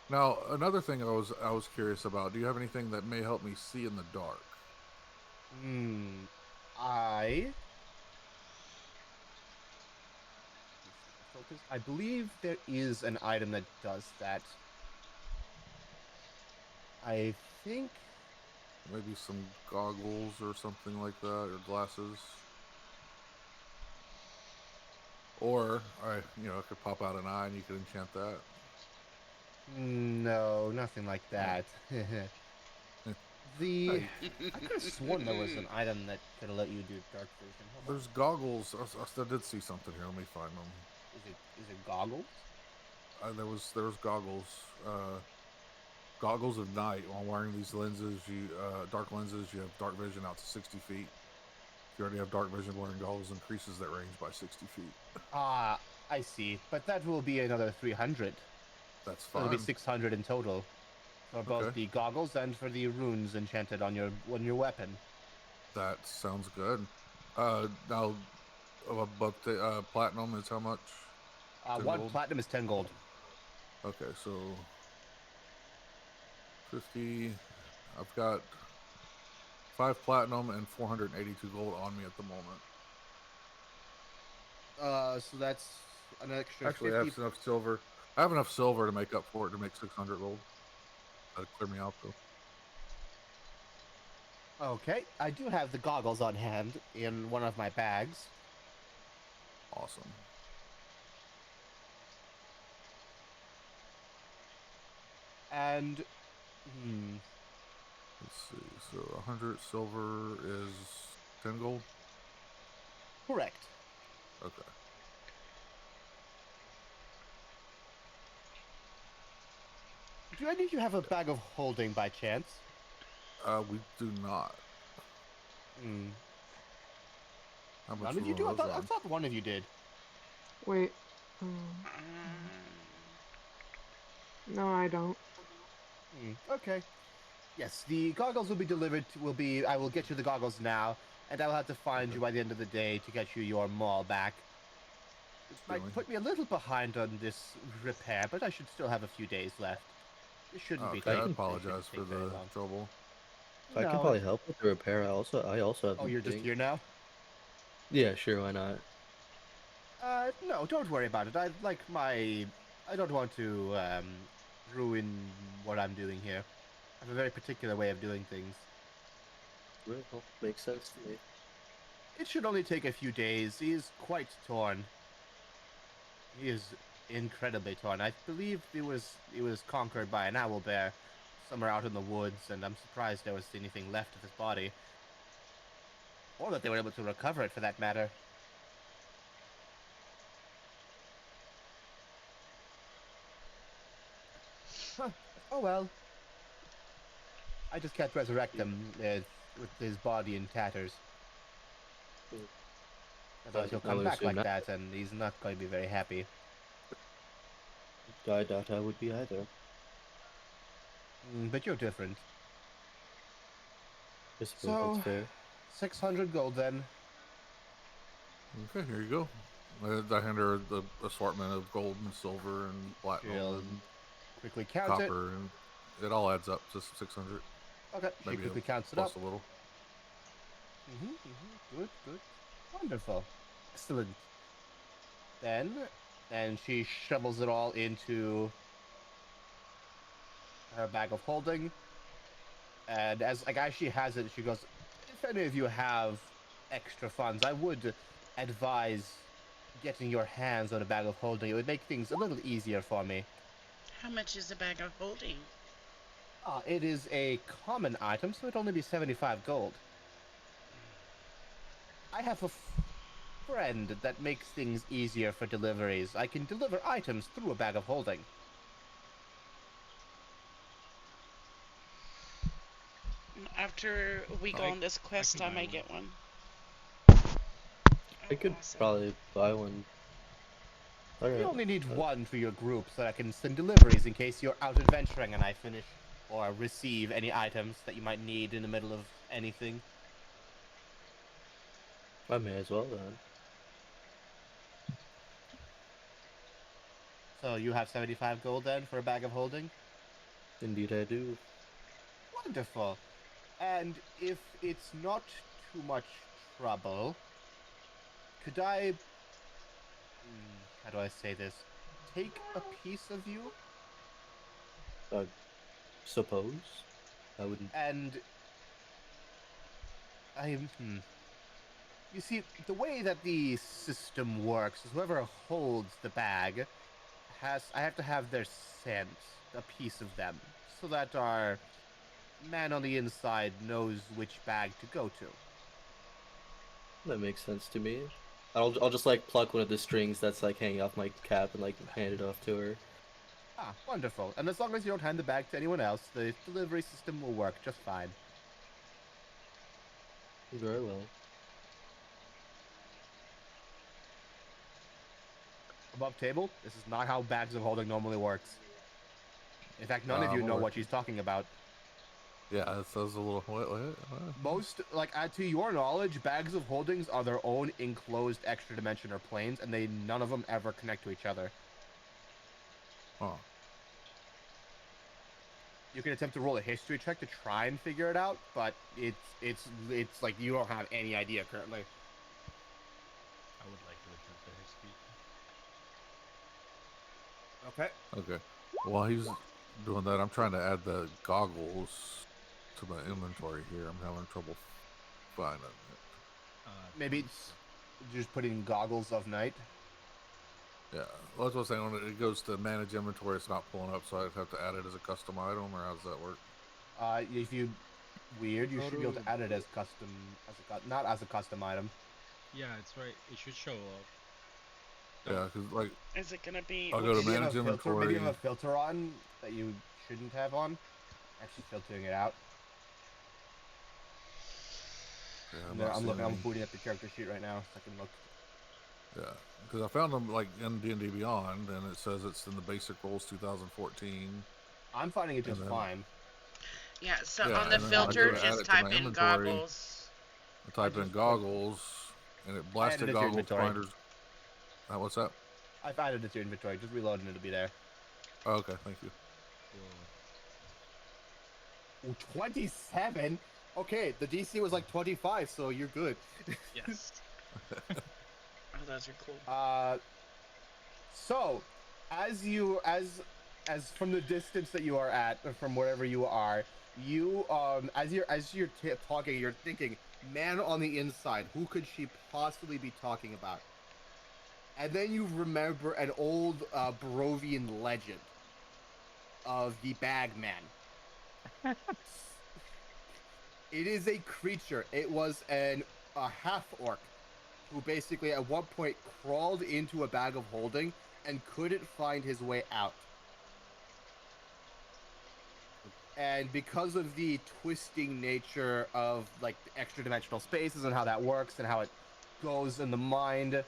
Now, another thing I was curious about. Do you have anything that may help me see in the dark? I believe there is an item that does that. I think maybe some goggles or something like that, or glasses. Or I could pop out an eye and you could enchant that. No, nothing like that. I could have sworn there was an item that could let you do dark vision. There's goggles. I did see something here. Let me find them. Is it goggles? There was goggles. Goggles of night. While wearing these lenses, dark lenses, you have dark vision out to 60 feet. If you already have dark vision, wearing goggles increases that range by 60 feet. I see. But that will be another 300. That's fine. It'll be 600 in total. For both the goggles and for the runes enchanted on your weapon. That sounds good. Now, above the platinum is how much? 1 gold? Platinum is 10 gold. Okay, so 50. I've got 5 platinum and 482 gold on me at the moment. So that's an extra. Actually, 50... I have enough silver. I have enough silver to make up for it, to make 600 gold. That'll clear me out, though. Okay, I do have the goggles on hand in one of my bags. Awesome. And, let's see. So 100 silver is 10 gold? Correct. Okay. Do any of you have a bag of holding by chance? We do not. How much none of you do? I thought one of you did. Wait. No, I don't. Okay. Yes, the goggles will be delivered. I will get you the goggles now, and I will have to find you by the end of the day to get you your maul back. Might feeling. put me a little behind on this repair, but I should still have a few days left. It shouldn't be. Okay, I It shouldn't apologize for take very the long. trouble. I can No. probably help with the repair. I also have Oh, the you're just thing. here now? Yeah, sure, why not? No, don't worry about it. I don't want to ruin what I'm doing here. I have a very particular way of doing things. Well, makes sense to me. It should only take a few days. He is quite torn. He is incredibly torn. I believe he was conquered by an owl bear somewhere out in the woods, and I'm surprised there was anything left of his body. Or that they were able to recover it, for that matter. Huh. Oh well. I just can't resurrect him with his body in tatters. Hmm. Otherwise he'll I come would back assume like not. that, and he's not going to be very happy. I doubt I would be either. But you're different. I suppose So, that's fair. 600 gold then. Okay, here you go. I hand her the assortment of gold and silver and platinum She'll and quickly count it. copper, and it all adds up to 600. Okay, she Maybe quickly counts it up. plus a little. Good, good. Wonderful. Excellent. Then she shovels it all into her bag of holding. And as she has it, she goes, if any of you have extra funds, I would advise getting your hands on a bag of holding. It would make things a little easier for me. How much is a bag of holding? It is a common item, so it'd only be 75 gold. I have a friend that makes things easier for deliveries. I can deliver items through a bag of holding. After we go on this quest, I buy may one. get one. I could awesome. probably buy one. Alright. You only need one for your group, so I can send deliveries in case you're out adventuring and I finish or receive any items that you might need in the middle of anything. I may as well then. So you have 75 gold then for a bag of holding? Indeed I do. Wonderful. And if it's not too much trouble, could I... how do I say this? Take a piece of you? Suppose? I wouldn't. And... You see, the way that the system works is whoever holds the bag I have to have their scent, a piece of them, so that our man on the inside knows which bag to go to. That makes sense to me. I'll just like pluck one of the strings that's like hanging off my cap and like hand it off to her. Ah, wonderful. And as long as you don't hand the bag to anyone else, the delivery system will work just fine. Very well. Above table, this is not how bags of holding normally works. In fact, none of you I'm know aware. what she's talking about. Yeah, it says a little. What? Most, to your knowledge, bags of holdings are their own enclosed extra dimension or planes, and none of them ever connect to each other. Oh. You can attempt to roll a history check to try and figure it out, but it's like you don't have any idea currently. I would like to attempt the history. Okay. Okay. While he's doing that, I'm trying to add the goggles to my inventory here. I'm having trouble finding it. Maybe it's just putting goggles of night. Yeah, well, that's what I was saying. When it goes to manage inventory, it's not pulling up, so I'd have to add it as a custom item, or how does that work? If you should be able to add it as custom, not as a custom item. Yeah, it's right. It should show up. Yeah, because like Is it gonna be? I'll go to Maybe you have manage a filter, inventory. maybe you have a filter on that you shouldn't have on. Actually, filtering it out. Yeah, I'm booting up the character sheet right now, so I can look. Yeah, because I found them like in D&D Beyond, and it says it's in the basic rules 2014. I'm finding it just fine. Yeah. So Yeah, on the and then I filter, go to add just it to type my in inventory. goggles. I typed in goggles, and it blasted added it to your goggles inventory. binders. What's that? I've added it to your inventory. Just reload and it'll be there. Oh, okay, thank you. Cool. Ooh, 27? Okay, the DC was like 25, so you're good. Yes. Oh, those are cool. So, as you as from the distance that you are at, or from wherever you are, you as you're talking, you're thinking, man on the inside, who could she possibly be talking about? And then you remember an old Barovian legend of the Bagman. It is a creature. It was a half orc who basically at one point crawled into a bag of holding and couldn't find his way out. And because of the twisting nature of like the extra dimensional spaces and how that works and how it goes in the mind,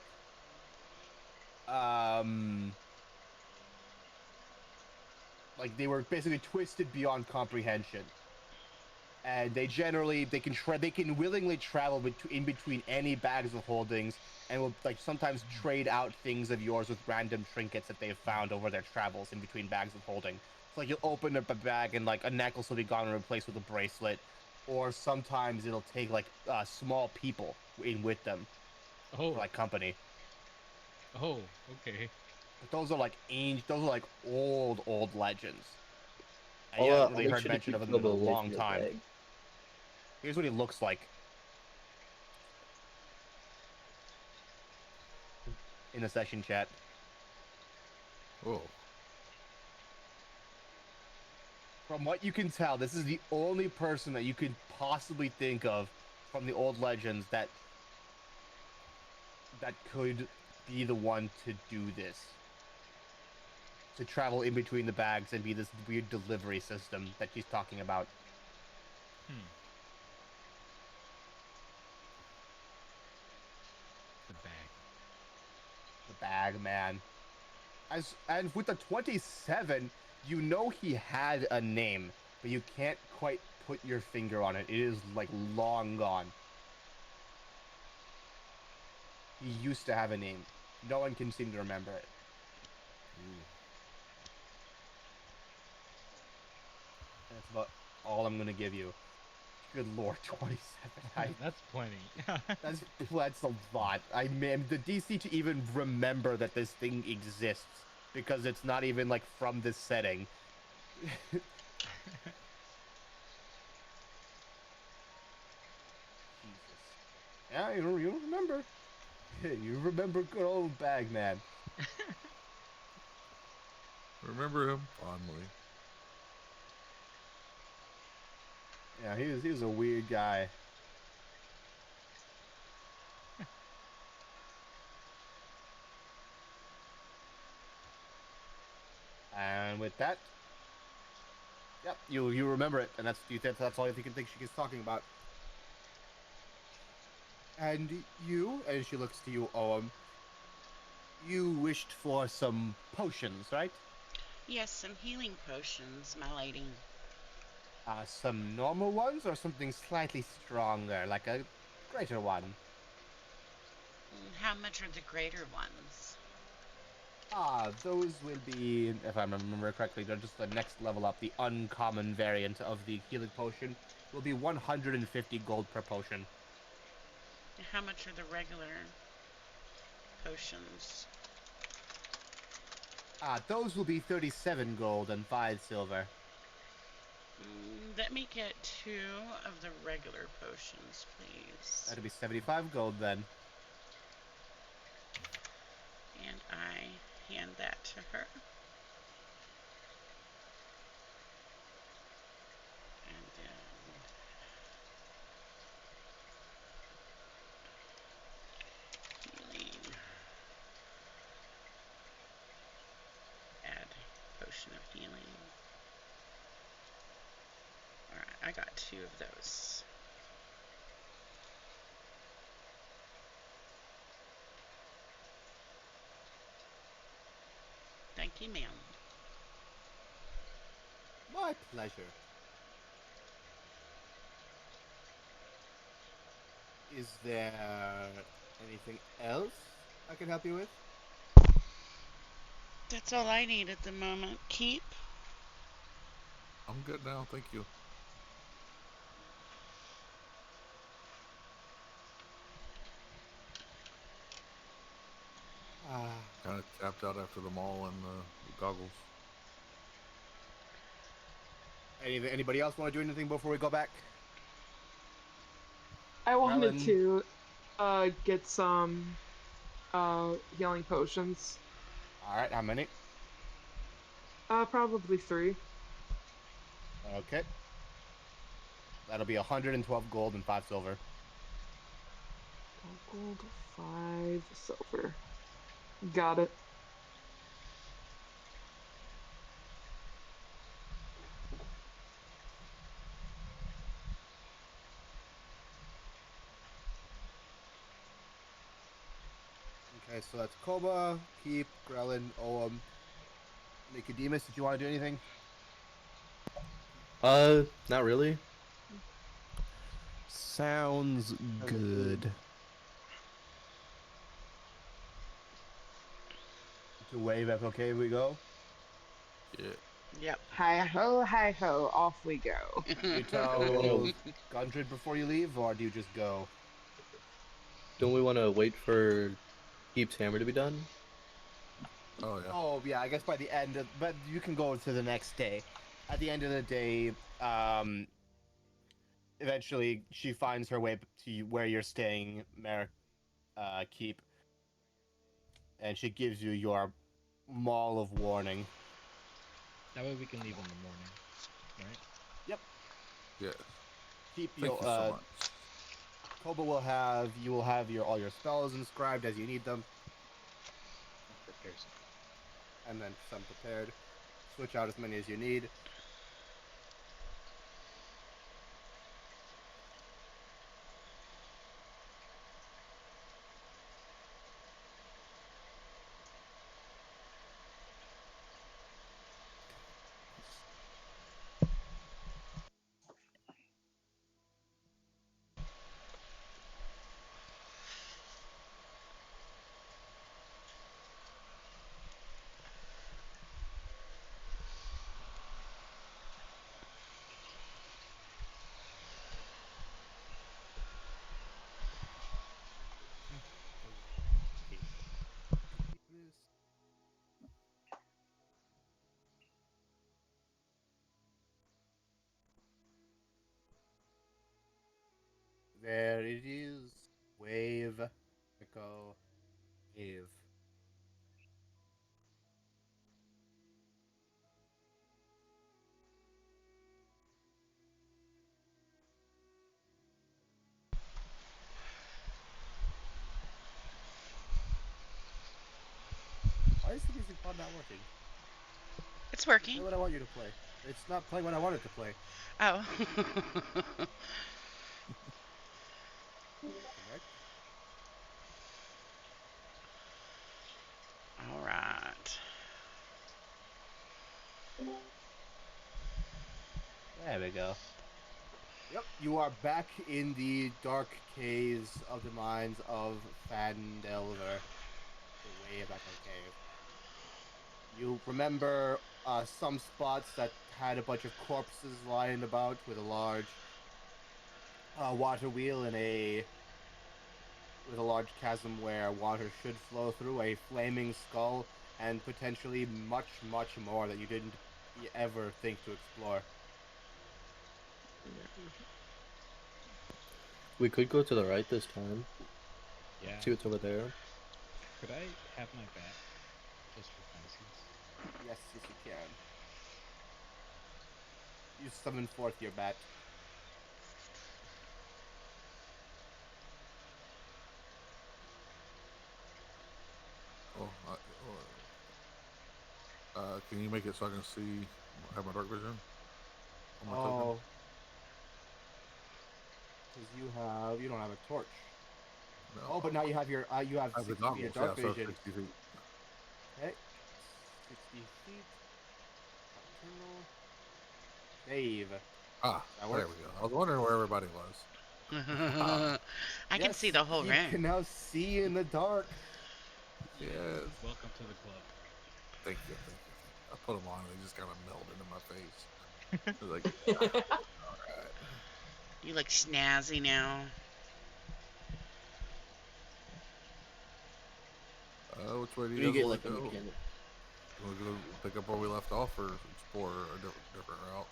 like they were basically twisted beyond comprehension. And they can willingly travel in between any bags of holdings, and will like sometimes trade out things of yours with random trinkets that they have found over their travels in between bags of holding. So like you'll open up a bag and like a necklace will be gone and replaced with a bracelet, or sometimes it'll take like small people in with them Oh, for like company. oh, okay. But those are like old legends. And I'll, you haven't I'll really make heard sure to mention keep of them in a Bilbo away long from the time. bag. Here's what he looks like in the session chat. Oh, From what you can tell, this is the only person that you could possibly think of from the old legends that could be the one to do this. To travel in between the bags and be this weird delivery system that she's talking about. The bag. The bag man. And with the 27, you know he had a name, but you can't quite put your finger on it. It is like long gone. He used to have a name. No one can seem to remember it. And that's about all I'm gonna give you. Good lord, 27. That's plenty. That's a lot. I mean, the DC to even remember that this thing exists because it's not even like from this setting. Jesus. Yeah, you remember. You remember good old Bagman. remember him fondly. Yeah, he was a weird guy. And with that, yep, you remember it, and that's all you can think she's talking about. And you, and she looks to you, Owen. You wished for some potions, right? Yes, some healing potions, my lady. Some normal ones, or something slightly stronger, like a greater one? How much are the greater ones? Those will be, if I remember correctly, they're just the next level up. The uncommon variant of the healing potion will be 150 gold per potion. How much are the regular potions? Those will be 37 gold and 5 silver. Let me get 2 of the regular potions, please. That'll be 75 gold then. And I hand that to her. And then healing. Add potion of healing. Alright, I got 2 of those. Thank you, ma'am. My pleasure. Is there anything else I can help you with? That's all I need at the moment. Keep. I'm good now, thank you. Kind of tapped out after the mall and the goggles. Anybody else want to do anything before we go back? I wanted Krellin? to get some healing potions. All right, how many? Probably 3. Okay. That'll be 112 gold and 5 silver. 12 gold, 5 silver. Got it. Okay, so that's Koba, Keep, Grellin, Oam. Nicodemus, did you want to do anything? Not really. Sounds good. To wave FOK we go. Yeah. Yep. Hi ho, off we go. You tell Gundred before you leave, or do you just go? Don't we want to wait for Keep's hammer to be done? Oh yeah. Oh yeah, I guess by the end of, but you can go to the next day. At the end of the day, eventually she finds her way to where you're staying, Keep, and she gives you your maul of warning. That way we can leave in the morning, right? Yeah. Keep Thank you so much. Koba will have all your spells inscribed as you need them, Prepare some. and then some prepared. Switch out as many as you need. There it is. Wave, echo, wave. Why is the music pod not working? It's Play working. what I want you to play. It's not playing what I want it to play. Oh. Correct? All right. There we go. Yep, you are back in the dark caves of the mines of Phandelver. The way back of the cave. You remember some spots that had a bunch of corpses lying about with a large water wheel and with a large chasm where water should flow through, a flaming skull, and potentially much, much more that you didn't ever think to explore. We could go to the right this time. Yeah. See what's over there. Could I have my bat? Just for funsies. Yes, you can. You summon forth your bat. Can you make it so I can see? Have my dark vision? On my token? Oh. Because you don't have a torch. No, Oh, but now you have your, you have I have the 60 feet goggles. of dark Yeah, so vision. 60 feet. Okay. 60 feet. Nocturnal. Dave. Ah, That there works? we go. I was wondering where everybody was. I can see the whole you room. can now see in the dark. Yes. Welcome to the club. Thank you. I put them on and they just kind of meld into my face. They're like, alright. You look snazzy now. Which way do You you guys get want like to a go? mechanic. Want to go pick up where we left off or explore a different route?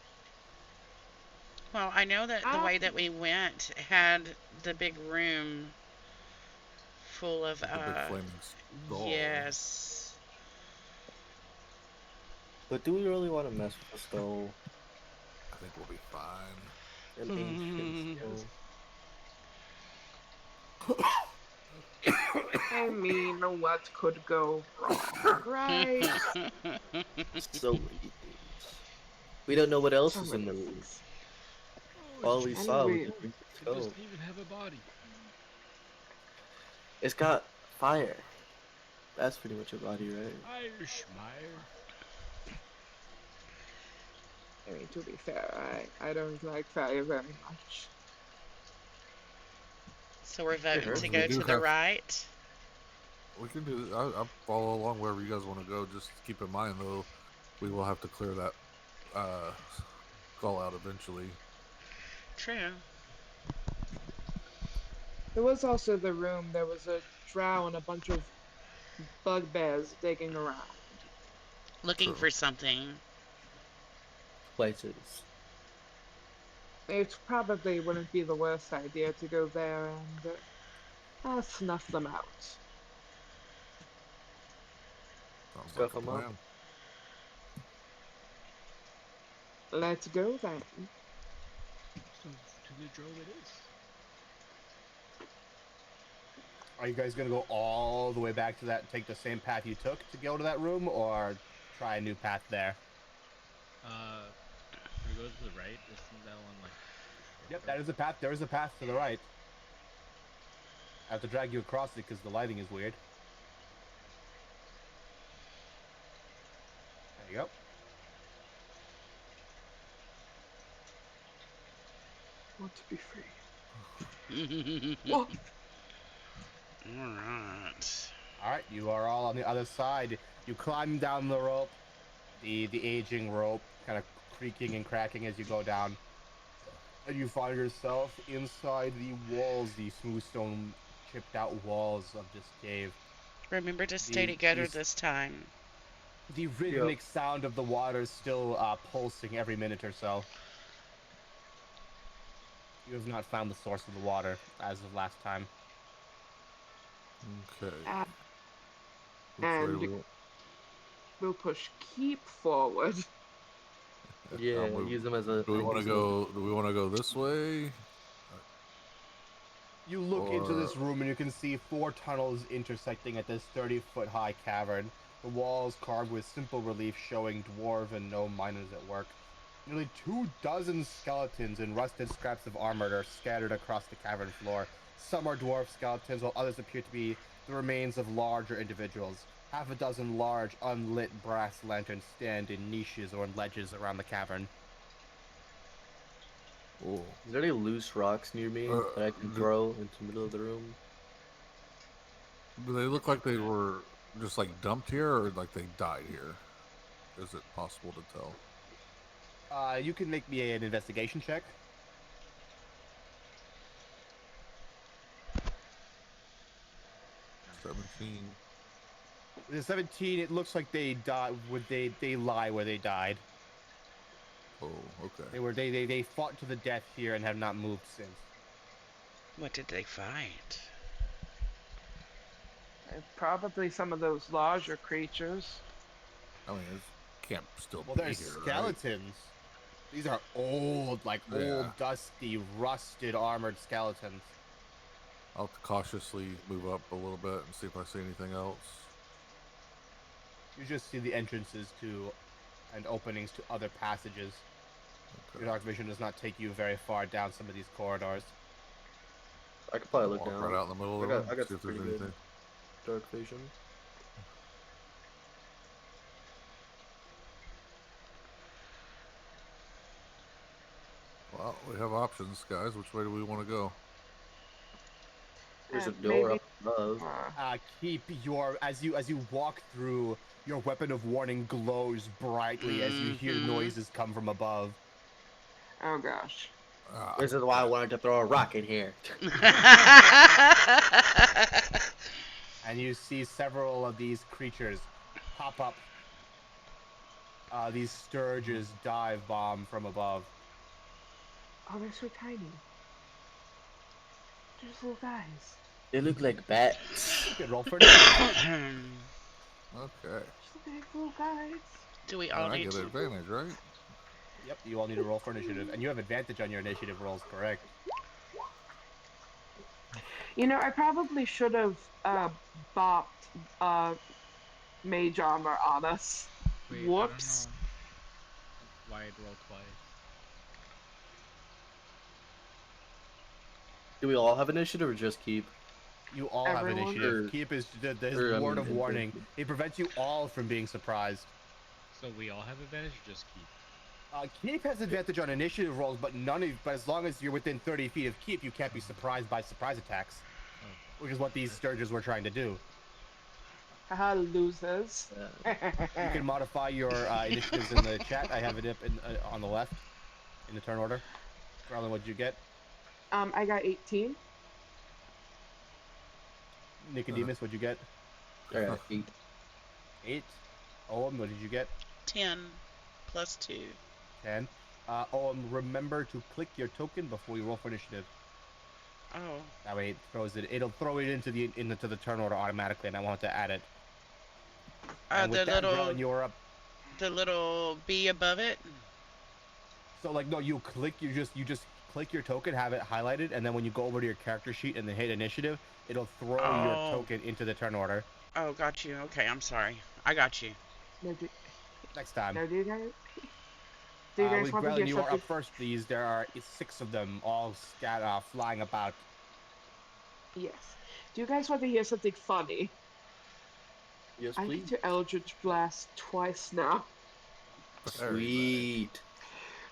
Well, I know that the way that we went had the big room full of With the big flaming skull. yes. But do we really want to mess with the skull? I think we'll be fine. An ancient skull. I mean, what could go wrong, right? So many things. We don't know what else So is in many the room. things. Oh, All we it's saw was Anyway, a big it skull. doesn't even have a body. It's got fire. That's pretty much a body, right? Schmeier. I mean, to be fair, I don't like fire very much. So we're voting heard to we go do to the have- right. We can do. I'll follow along wherever you guys want to go. Just keep in mind, though, we will have to clear that skull out eventually. True. There was also the room. There was a drow and a bunch of bugbears digging around. Looking True. for something. Places. It probably wouldn't be the worst idea to go there and snuff them out. Sounds Stuff like a 'em up. plan. Let's go then. So to the drove it is. Are you guys gonna go all the way back to that, take the same path you took to go to that room, or try a new path there? We go to the right. Isn't that one like? Yep, that is a path. There is a path to the right. I have to drag you across it because the lighting is weird. There you go. Want to be free. Whoa. Alright. Alright, you are all on the other side. You climb down the rope, the aging rope, kind of creaking and cracking as you go down. And you find yourself inside the walls, the smooth stone chipped out walls of this cave. Remember to stay together this time. The rhythmic sound of the water still pulsing every minute or so. You have not found the source of the water as of last time. Okay. Ah. Which way And do we- we'll push keep forward. Yeah, we- use them as a. Do we want to go? Do we want to go this way? You look into Or- this room and you can see 4 tunnels intersecting at this 30-foot high cavern. The walls carved with simple relief showing dwarf and gnome miners at work. Nearly 24 skeletons and rusted scraps of armor are scattered across the cavern floor. Some are dwarf skeletons, while others appear to be the remains of larger individuals. 6 large, unlit brass lanterns stand in niches or ledges around the cavern. Oh, is there any loose rocks near me that I can throw into the middle of the room? Do they look like they were just like dumped here, or like they died here? Is it possible to tell? You can make me an investigation check. 17. With a 17, it looks like they died. They lie where they died. Oh, okay. They fought to the death here and have not moved since. What did they fight? Probably some of those larger creatures. I mean, it can't still Well, be they're here, right? skeletons. These are old, Yeah. old, dusty, rusted, armored skeletons. I'll cautiously move up a little bit and see if I see anything else. You just see the entrances to and openings to other passages. Okay. Your dark vision does not take you very far down some of these corridors. I could probably look Walk down. right out in the middle of I them, got see if some there's pretty good anything. dark vision. Well, we have options, guys. Which way do we want to go? There's a And door maybe- up above. Keep your as you walk through, your weapon of warning glows brightly as you hear Mhm. noises come from above. oh gosh. Ah, This is why I wanted to throw a rock in here. And you see several of these creatures pop up. These Sturges dive bomb from above. Oh, they're so tiny. They're just little guys. They look like bats. You can roll for initiative. okay. Just big little guys. Do we And all I need get to? advantage, right? Yep, you all need to roll for initiative, and you have advantage on your initiative rolls, correct? You know, I probably should have bopped mage armor on us. Wait, Whoops. I don't know why I'd roll twice. Do we all have initiative or just keep? You all Everyone? have initiative. Or- Keep his or, I word mean, of warning. advantage. It prevents you all from being surprised. So we all have advantage or just keep? Keep has advantage on initiative rolls, but but as long as you're within 30 feet of Keep, you can't be surprised by surprise attacks, which is what these Sturges were trying to do. Haha, losers. You can modify your initiatives in the chat. I have it up on the left in the turn order. Carlin, what did you get? I got 18. Nicodemus, what'd you get? Alright, 8. 8. Owen, what did you get? 10 plus 2. 10. Owen, remember to click your token before you roll for initiative. Oh. That way it throws it. It'll throw it into the turn order automatically, and I won't have to add it. And with The that, little Grellin, you're up. the little B above it. So like no, you just click your token, have it highlighted, and then when you go over to your character sheet and then hit initiative, it'll throw your Oh. token into the turn order. Oh, got you. Okay, I'm sorry. I got you. No, do, Next time. no, do you guys? Do you guys With want to Grellin, hear you are something? up first. There are 6 of them, all flying about. Yes. Do you guys want to hear something funny? Yes, I please. get to Eldritch Blast twice now. Very nice. Sweet.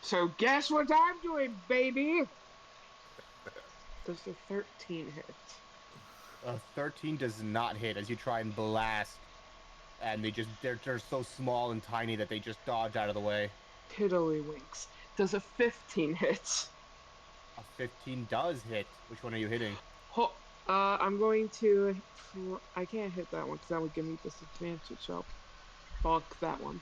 So guess what I'm doing, baby? Does the 13 hit? 13 does not hit as you try and blast, and they're so small and tiny that they just dodge out of the way. Tiddlywinks. Does a 15 hit? A 15 does hit. Which one are you hitting? I'm going to. I can't hit that one because that would give me disadvantage. So, bonk that one.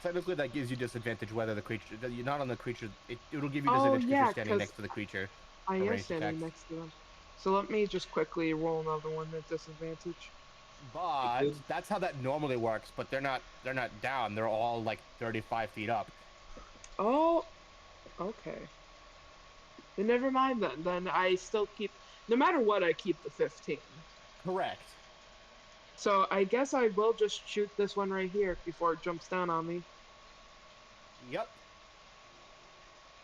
Technically, that gives you disadvantage whether the creature. You're not on the creature. It'll give you Oh, disadvantage because yeah, you're standing 'cause next to the creature. I For am ranged standing attacks. next to them. So let me just quickly roll another one at disadvantage. But Good. that's how that normally works. But they're not down. They're all like 35 feet up. Oh, okay. Then never mind then. Then I still keep. No matter what, I keep the 15. Correct. So I guess I will just shoot this one right here before it jumps down on me. Yep.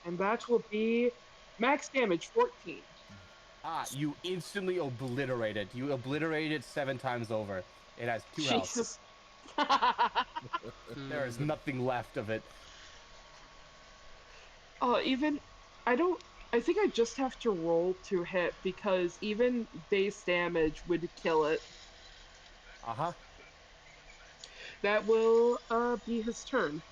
And that will be max damage 14. You instantly obliterate it. You obliterate it 7 times over. It has 2 health. Jesus. There is nothing left of it. Oh, even I think I just have to roll to hit because even base damage would kill it. Uh-huh. That will be his turn.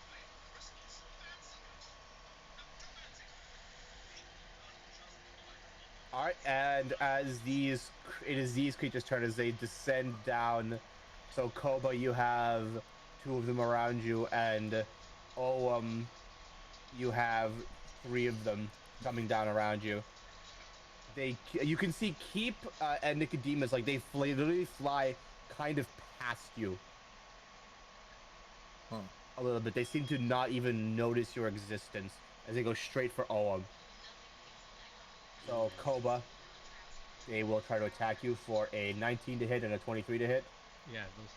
Alright, and it is these creatures' turn as they descend down. So Koba, you have 2 of them around you, and Oum, you have 3 of them coming down around you. You can see Keep and Nicodemus, like they literally fly kind of past you. Huh. A little bit. They seem to not even notice your existence as they go straight for Oum. So Koba, they will try to attack you for a 19 to hit and a 23 to hit. Yeah, those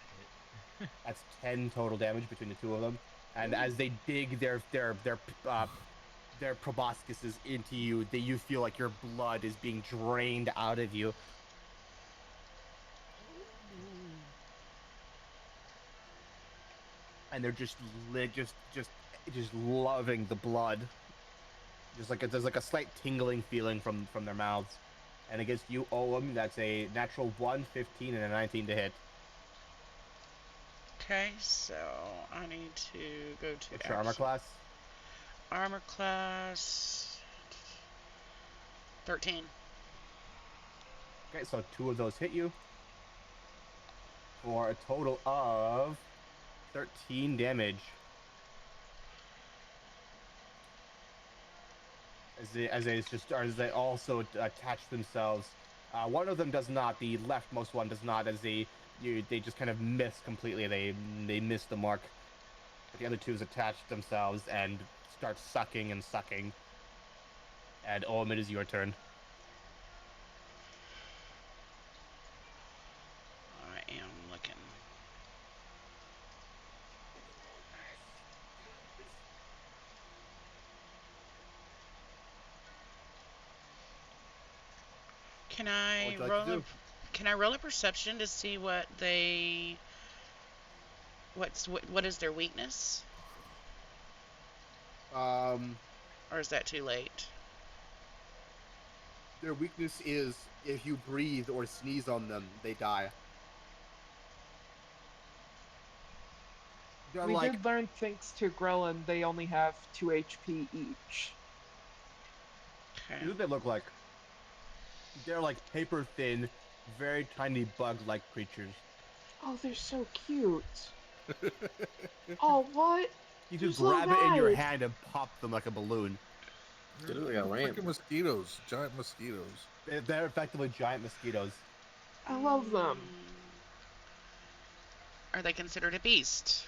hit. That's 10 total damage between the 2 of them. And as they dig their proboscises into you, you feel like your blood is being drained out of you. And they're just loving the blood. There's like a slight tingling feeling from their mouths. And against you, Olam, that's a natural 1, 15, and a 19 to hit. Okay, so I need to go to What's your armor action. class? Armor class 13. Okay, so 2 of those hit you. For a total of 13 damage. As they also attach themselves. One of them does not. The leftmost one does not. As they just kind of miss completely. They miss the mark. But the other two attach themselves and start sucking and sucking. And Olam, it is your turn. I am looking. Can What I would you like roll to a do? Can I roll a perception to see what is their weakness? Or is that too late? Their weakness is if you breathe or sneeze on them, they die. They're We did learn, thanks to Grelin, they only have 2 HP each. Okay. What do they look like? They're like paper thin, very tiny bug-like creatures. Oh, they're so cute. Oh, what? You They're could so grab it in your nice. hand and pop them like a balloon. They look like a Freaking ram. mosquitoes, giant mosquitoes. They're effectively giant mosquitoes. I love them. Are they considered a beast?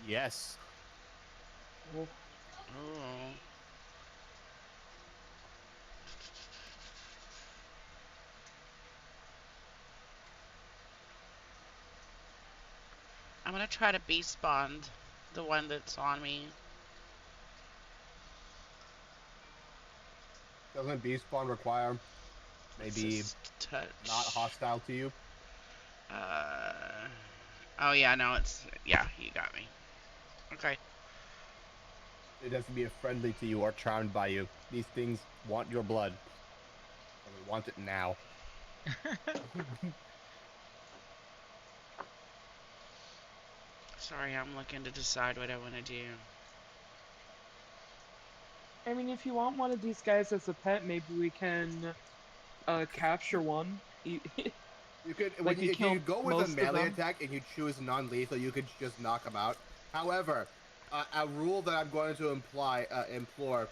Yes. Oh. I'm gonna try to beast bond the one that's on me. Doesn't beast spawn require maybe touch. not hostile to you? Oh yeah, no, yeah, you got me. Okay. It has to be friendly to you or charmed by you. These things want your blood. And they want it now. Sorry, I'm looking to decide what I want to do. I mean, if you want one of these guys as a pet, maybe we can capture one. You could, Like we if you killed go with a most of melee them. attack and you choose non-lethal, you could just knock them out. However, a rule that I'm going to implore,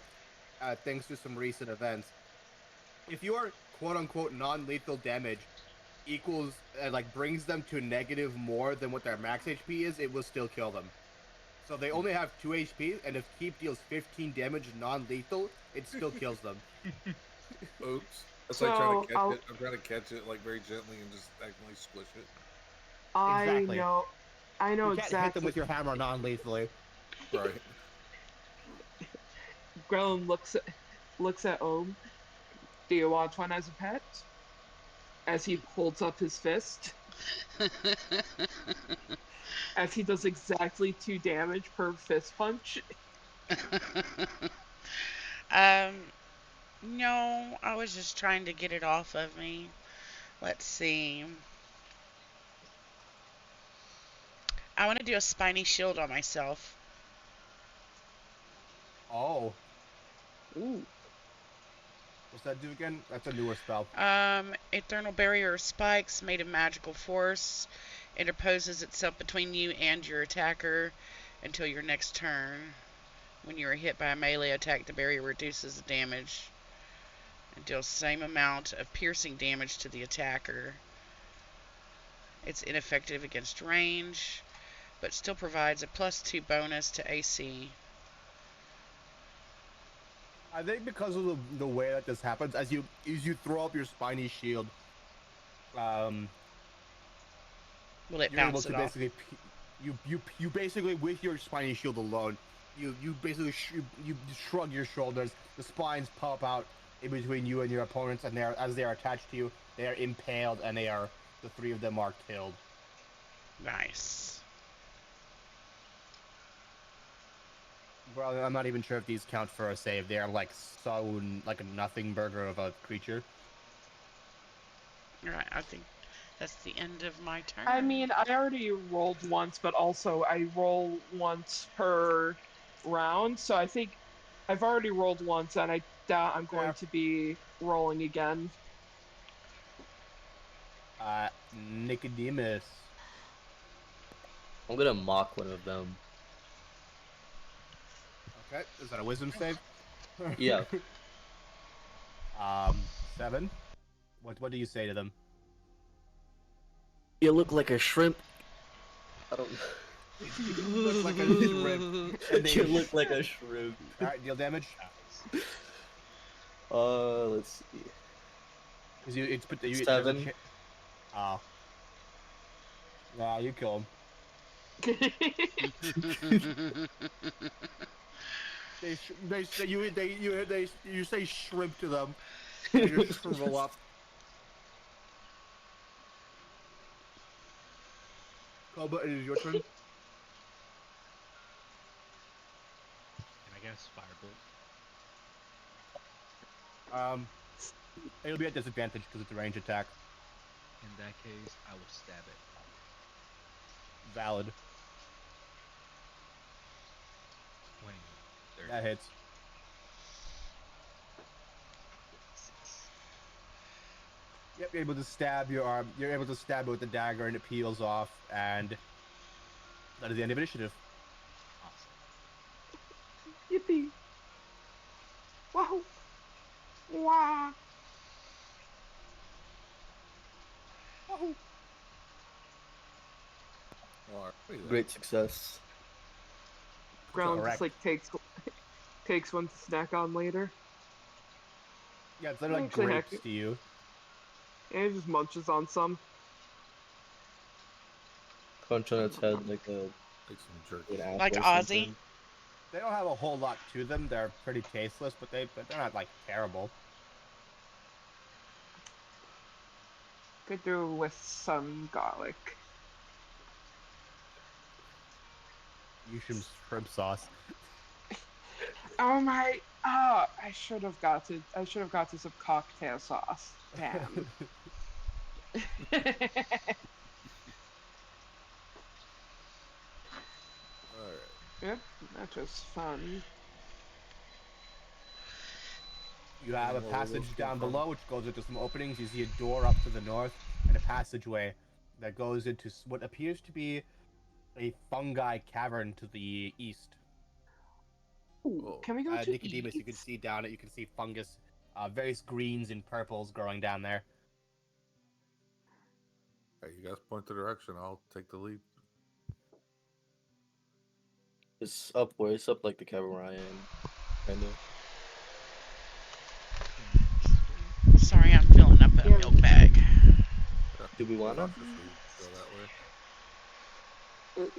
thanks to some recent events, if your quote-unquote non-lethal damage equals, brings them to negative more than what their max HP is, it will still kill them. So they only have 2 HP, and if Keep deals 15 damage non-lethal, it still kills them. Oops. That's So, like trying to catch it. I'm trying to catch it like very gently and just accidentally squish it. Exactly. I know You can't exactly. hit them with your hammer non-lethally. Right. Grelin looks at Om. Do you want one as a pet? As he holds up his fist. As he does exactly 2 damage per fist punch. No, I was just trying to get it off of me. Let's see. I want to do a spiny shield on myself. Oh. Ooh. What's that do again? That's a newer spell. Eternal barrier of spikes made of magical force interposes itself between you and your attacker until your next turn. When you are hit by a melee attack, the barrier reduces the damage and deals the same amount of piercing damage to the attacker. It's ineffective against range, but still provides a +2 bonus to AC. I think because of the way that this happens, as you throw up your spiny shield, Will it you're able bounce to it off? basically you basically with your spiny shield alone, you basically you shrug your shoulders. The spines pop out in between you and your opponents, and as they are attached to you, they are impaled, and the 3 of them are killed. Nice. Well, I'm not even sure if these count for a save. They are like so like a nothing burger of a creature. Alright, I think that's the end of my turn. I mean, I already rolled once, but also I roll once per round, so I think I've already rolled once, and I doubt I'm going Fair. to be rolling again. Nicodemus. I'm gonna mock one of them. Okay, is that a wisdom save? Yeah. 7. What do you say to them? You look like a shrimp. I don't. You look like a shrimp. And they You look like a shrimp. Alright, deal damage. Let's see. Cause it's put you. 7. Oh. Nah, you kill him. They say you say shrimp to them. They just shrivel up. Koba, it is your turn. And I guess firebolt. It'll be at disadvantage because it's a range attack. In that case, I will stab it. Valid. 20. 30. That hits. 6. Yep, you're able to stab your arm. You're able to stab it with the dagger, and it peels off. And that is the end of initiative. Awesome. Yippee! Wow! Wow! Wahoo! Alright. Great success. Ground Correct. just like takes one to snack on later. Yeah, it's like Actually, grapes heck- to you. And it just munches on some. Crunch on its head like a Take some jerky. an apple Like or Ozzy? something. They don't have a whole lot to them. They're pretty tasteless, but they're not like terrible. Could do with some garlic. Yushim's shrimp sauce. Oh my! Oh, I should have got to some cocktail sauce. Damn. Alright. Yep, that was fun. You have a And where will passage those come down from? below, which goes into some openings. You see a door up to the north, and a passageway that goes into what appears to be a fungi cavern to the east. Ooh, Oh, can we go to Nicodemus, you can east? see down it. You can see fungus, various greens and purples growing down there. Hey, you guys point the direction. I'll take the lead. It's upwards, up like the cavern where I am. Kinda. Sorry, I'm filling up that Yeah. milk bag. Do we wanna? Just go that way.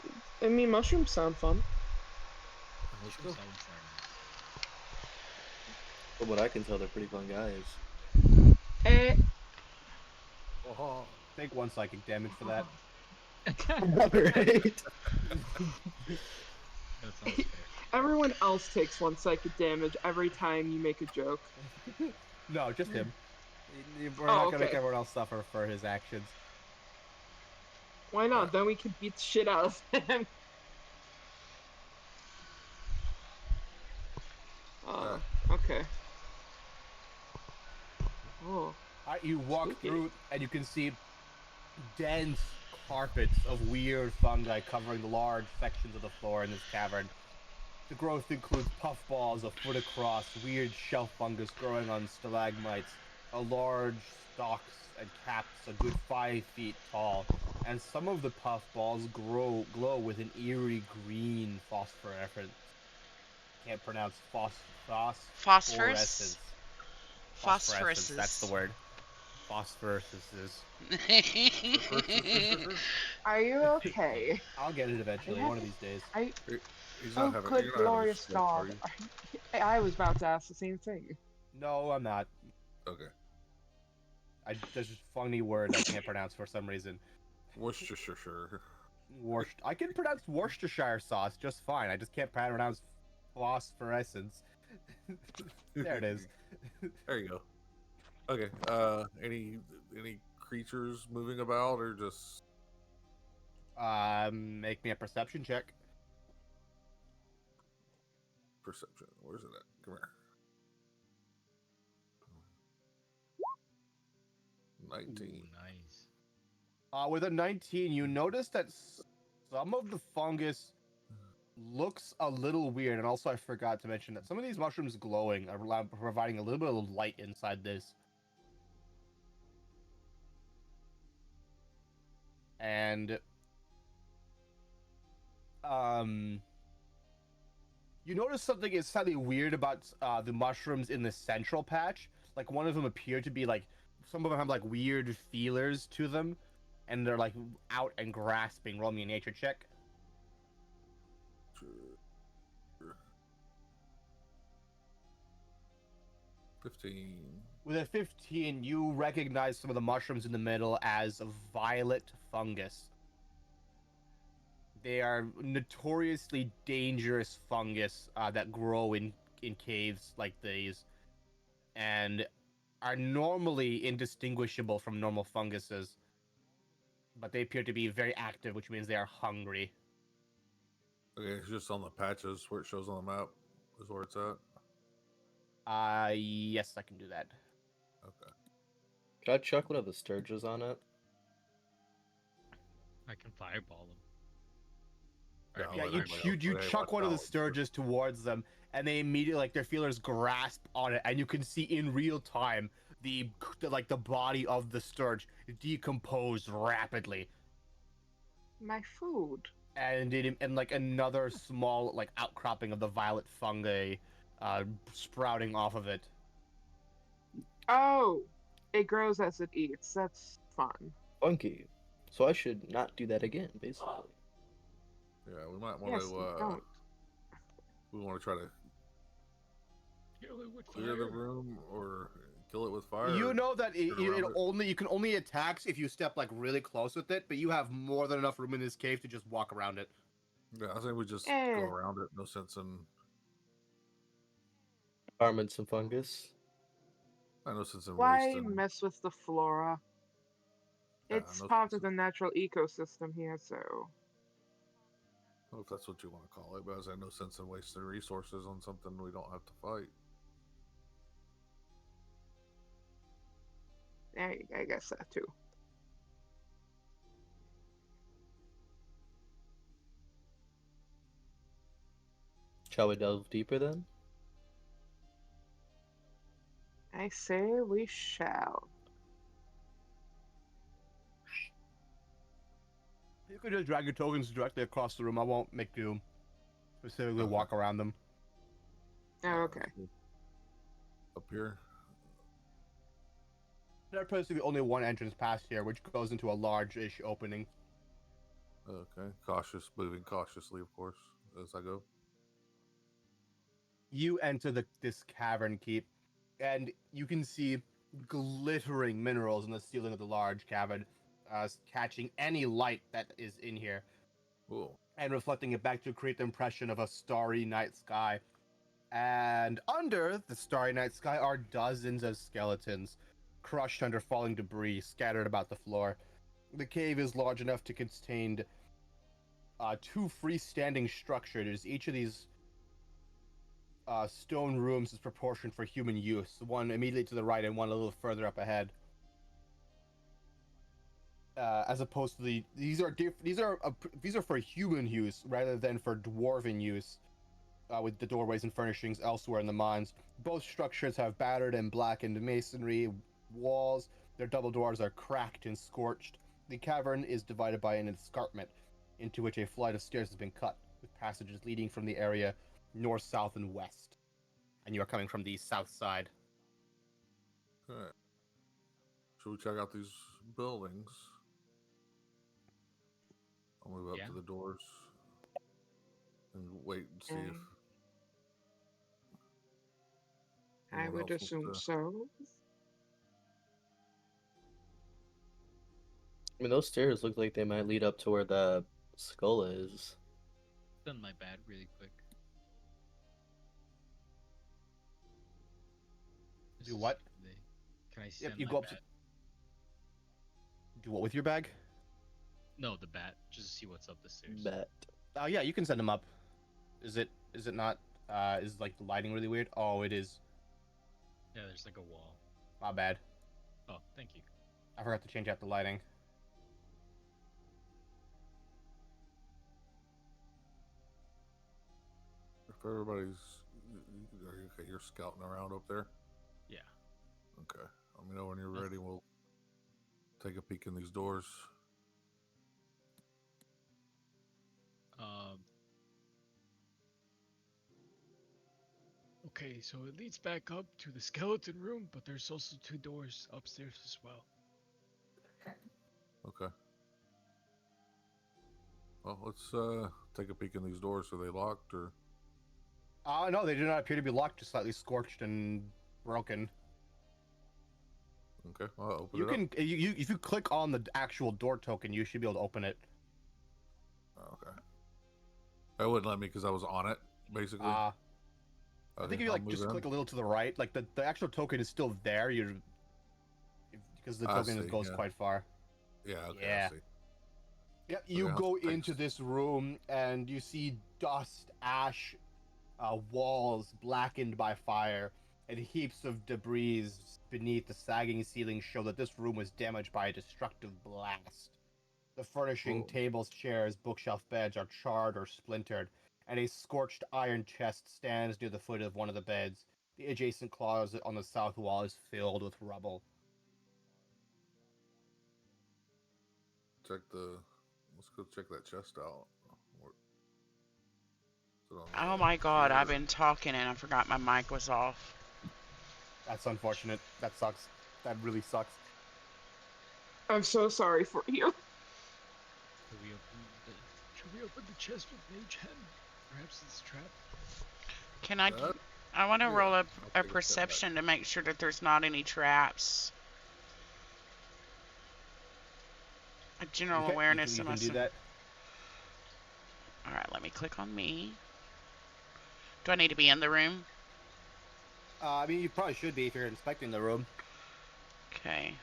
I mean, mushrooms sound fun. Let's Should go. sound fun. From what I can tell, they're pretty fun guys. Eh. Oh, Take 1 psychic damage for that. Right? That sounds fair. Everyone else takes 1 psychic damage every time you make a joke. No, just him. We're Oh, not gonna make okay. everyone else suffer for his actions. Why not? Then we can beat the shit out of him. Okay. Oh. You walk Spooky. through, and you can see dense carpets of weird fungi covering large sections of the floor in this cavern. The growth includes puffballs a foot across, weird shelf fungus growing on stalagmites, a large stalks and caps a good 5 feet tall, and some of the puffballs glow with an eerie green phosphorescence. Can't pronounce Phosphorus? Phosphorescence, that's the word. Phosphorescences. Are you okay? I'll get it eventually, one of these days. he's Oh, not having. good You're not having a glorious stroke, are God. you? I was about to ask the same thing. No, I'm not. Okay. There's just a funny word I can't pronounce for some reason. Worcestershire. I can pronounce Worcestershire sauce just fine. I just can't pronounce phosphorescence. There it is. There you go. Okay. Any creatures moving about or just Make me a perception check. perception? Where's it at? Come here. 19. Ooh, nice. With a 19, you notice that some of the fungus looks a little weird, and also I forgot to mention that some of these mushrooms glowing are providing a little bit of light inside this. And you notice something is slightly weird about the mushrooms in the central patch. Like one of them appear to be like some of them have like weird feelers to them, and they're like out and grasping. Roll me a nature check. Sure. 15. With a 15, you recognize some of the mushrooms in the middle as violet fungus. They are notoriously dangerous fungus that grow in caves like these, and are normally indistinguishable from normal funguses. But they appear to be very active, which means they are hungry. Okay, it's just on the patches where it shows on the map is where it's at. Yes, I can do that. Okay. Can I chuck one of the sturges on it? I can fireball them. Yeah, Or Yeah, let you everybody else- you let chuck one of the everyone else- sturges towards them, and they immediately like their feelers grasp on it, and you can see in real time the body of the sturge decompose rapidly, My food. and like another small like outcropping of the violet fungi, sprouting off of it. Oh, it grows as it eats. That's fun. Funky. So I should not do that again, basically. Yeah, we might want Yes, to. don't. We want to try to Kill it with clear the fire. room or kill it with fire. You or know that get around it. you can only attack if you step like really close with it, but you have more than enough room in this cave to just walk around it. Yeah, I think we just Eh. go around it. No sense in. Farming some fungus. No sense in Why wasting. mess with the flora? Yeah, It's no part sense of the natural ecosystem here, so. Well, if that's what you want to call it, but I say no sense in wasting resources on something we don't have to fight. I guess that too. Shall we delve deeper then? I say we shall. You can just drag your tokens directly across the room. I won't make you specifically Okay. walk around them. Oh, okay. Up here. There appears to be only one entrance past here, which goes into a large-ish opening. Okay. Moving cautiously, of course, as I go. You enter this cavern keep, and you can see glittering minerals in the ceiling of the large cavern, catching any light that is in here Cool. and reflecting it back to create the impression of a starry night sky. And under the starry night sky are dozens of skeletons, crushed under falling debris scattered about the floor. The cave is large enough to contain two freestanding structures. Each of these stone rooms is proportioned for human use. One immediately to the right and one a little further up ahead. As opposed to these are for human use rather than for dwarven use. With the doorways and furnishings elsewhere in the mines, both structures have battered and blackened masonry walls. Their double doors are cracked and scorched. The cavern is divided by an escarpment, into which a flight of stairs has been cut, with passages leading from the area north, south, and west. And you are coming from the south side. Okay. Should we check out these buildings? I'll move up Yeah. to the doors and wait and see if. I anyone would else wants assume to- so. I mean, those stairs look like they might lead up to where the skull is. Done my bad really quick. Do what? Can I send you my go up bat? Do what with your bag? No, the bat. Just to see what's up the stairs. Bet. Oh yeah, you can send them up. Is it not is like the lighting really weird? Oh, it is. Yeah, there's like a wall. My bad. Oh, thank you. I forgot to change out the lighting. If everybody's okay, you're scouting around up there. Yeah. Okay, let me know when you're ready. We'll take a peek in these doors. Okay, so it leads back up to the skeleton room, but there's also 2 doors upstairs as well. Okay. Well, let's take a peek in these doors. Are they locked or? No, they do not appear to be locked, just slightly scorched and broken. Okay, well, I'll open You it can, up. if you click on the actual door token, you should be able to open it. Okay. That wouldn't let me because I was on it, basically. I Okay, think if you I'll like move just in. click a little to the right, like the actual token is still there. Because the I token see, goes yeah. quite far. Yeah. Okay. Yeah. I see. Yep, you Okay, go thanks. into this room and you see dust, ash, walls blackened by fire, and heaps of debris beneath the sagging ceiling show that this room was damaged by a destructive blast. The furnishing, Whoa. tables, chairs, bookshelf beds are charred or splintered, and a scorched iron chest stands near the foot of one of the beds. The adjacent closet on the south wall is filled with rubble. Let's go check that chest out. Is it on the Oh my god, floor? I've been talking and I forgot my mic was off. That's unfortunate. That sucks. That really sucks. I'm so sorry for you. Should we open the chest with Mage Hand? Perhaps it's trapped. Can I? That? I want to Yeah, roll up I'll a take a step back. perception to make sure that there's not any traps. A general Okay, awareness. you can do that. Alright, let me click on me. Do I need to be in the room? I mean, you probably should be if you're inspecting the room. Okay.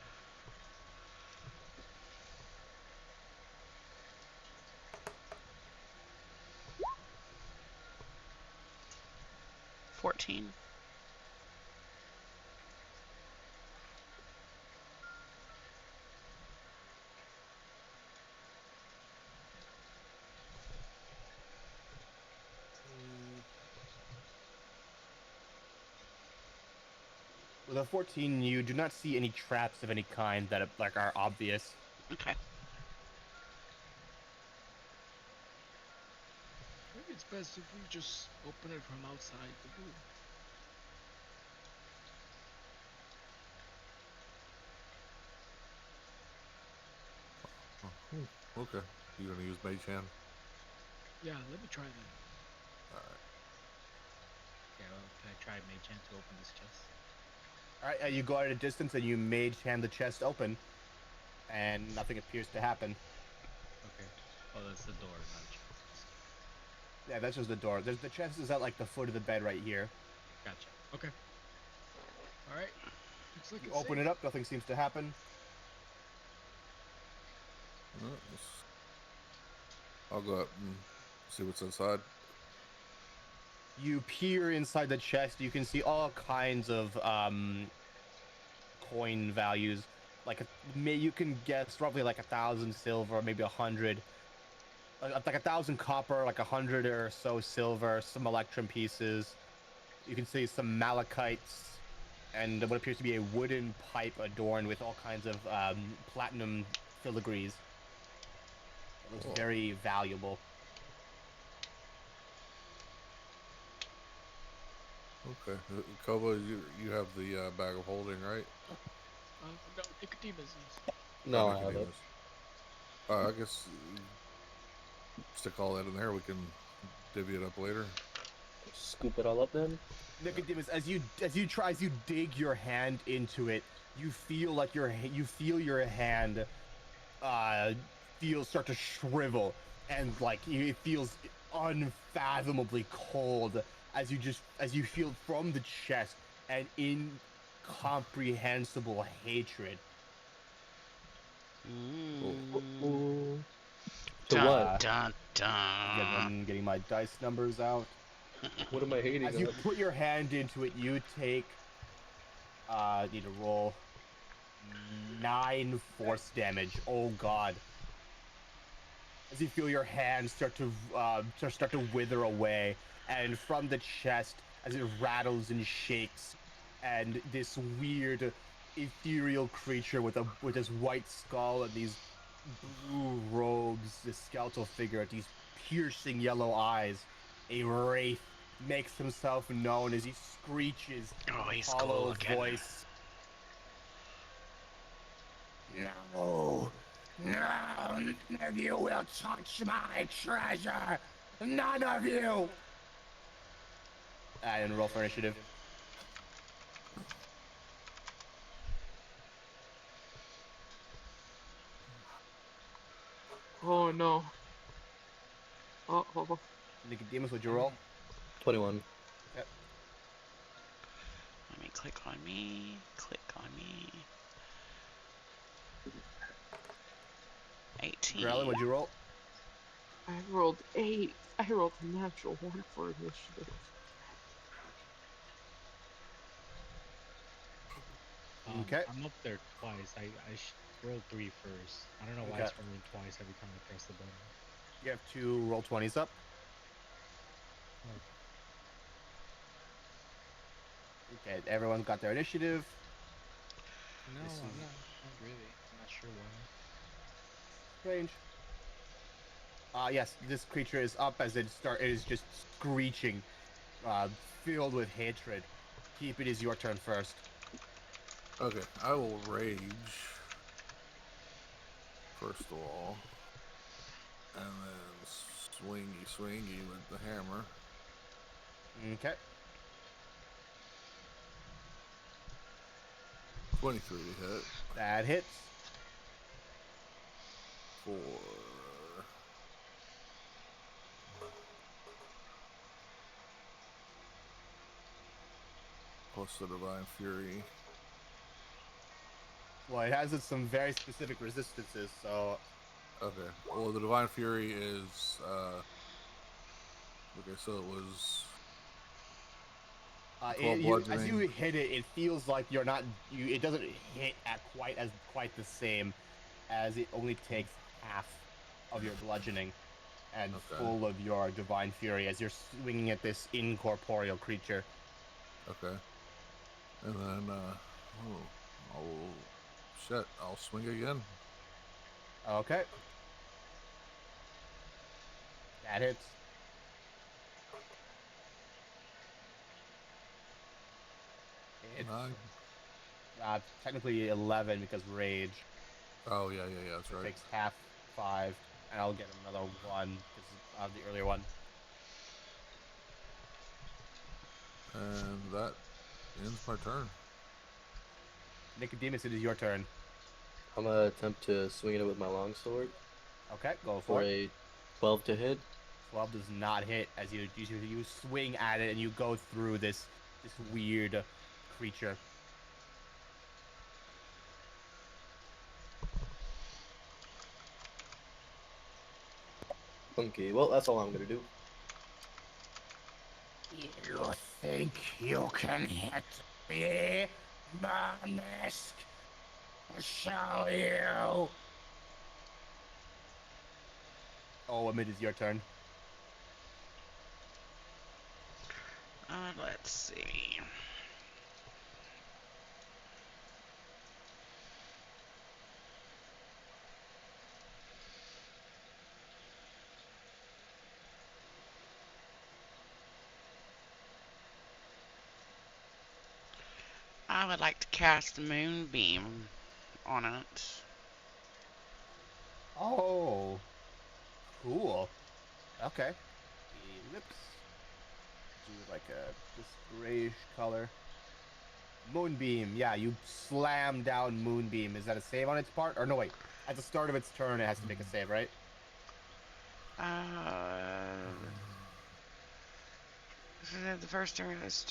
$14. With a 14, you do not see any traps of any kind that are obvious. Okay. Maybe it's best if we just open it from outside the room. Oh, okay. You gonna use Mage Hand? Yeah, let me try that. Alright. Yeah, well, can I try Mage Hand to open this chest? Alright, you go at a distance and you mage hand the chest open, and nothing appears to happen. Okay. Oh, that's the door, not a chest. Yeah, that's just the door. The chest is at like the foot of the bed right here. Gotcha. Okay. Alright. Looks like You it's open safe. it up, nothing seems to happen. I'll go up and see what's inside. You peer inside the chest, you can see all kinds of coin values. You can guess roughly like 1,000 silver, maybe 100. Like 1,000 copper, like 100 or so silver, some electrum pieces. You can see some malachites, and what appears to be a wooden pipe adorned with all kinds of platinum filigrees. It looks Cool. very valuable. Okay. Koba, you have the bag of holding, right? No, Nicodemus is. No, Oh, I have it. Nicodemus. I guess stick all that in there. We can divvy it up later. Scoop it all up then. Nicodemus, as you dig your hand into it, you feel like your hand start to shrivel, and like it feels unfathomably cold as you feel from the chest and incomprehensible hatred. Mm. To Dun, what? dun, dun. I'm getting my dice numbers out. What am I hating As you on? put your hand into it, you take. Need to roll 9 force damage. Oh god. As you feel your hand start to wither away, and from the chest, as it rattles and shakes, and this weird, ethereal creature with this white skull and these blue robes, this skeletal figure, these piercing yellow eyes, a wraith, makes himself known as he screeches Oh, he's hollow cool looking. voice. No, none of you will touch my treasure. None of you. And roll for initiative. Oh no. Uh-oh. Nicodemus, would you roll? 21. Yep. Let me click on me. Click on me. 18. Growlin, would you roll? I rolled 8. I rolled a natural 1 for initiative. Okay. I'm up there twice. I rolled 3 first. I don't know why Okay. it's rolling twice every time I press the button. You have 2 roll 20s up. Okay, everyone's got their initiative. No, This I'm is- not really. I'm not sure why. Strange. Yes, this creature is up as it is just screeching, filled with hatred. Keep it is your turn first. Okay, I will rage. First of all. And then swingy with the hammer. Okay. 23 to hit. That hits. 4. Plus the Divine Fury. Well, it has some very specific resistances, so Okay. Well, the Divine Fury is, okay, so it was 12 as bludgeoning. you hit it, it feels like you're not. It doesn't hit at quite the same, as it only takes half of your bludgeoning, and Okay. full of your divine fury as you're swinging at this incorporeal creature. Okay. And then, I'll swing again. Okay. That hits. It's 9. technically 11 because rage. Oh, yeah, that's So it right. takes half 5, and I'll get another 1 because of the earlier one. And that ends my turn. Nicodemus, it is your turn. I'm gonna attempt to swing it with my longsword Okay, go for for it. a 12 to hit. 12 does not hit as you swing at it and you go through this weird creature. Okay, well, that's all I'm gonna do. You think you can hit me, Manisk? Shall you? Oh, it is your turn. Let's see. I would like to cast a moonbeam on it. Oh, cool. Okay. Ellipse. Do like this grayish color. Moonbeam. Yeah, you slam down Moonbeam. Is that a save on its part? Or no, wait. At the start of its turn, it has to make a save, right? The first turn is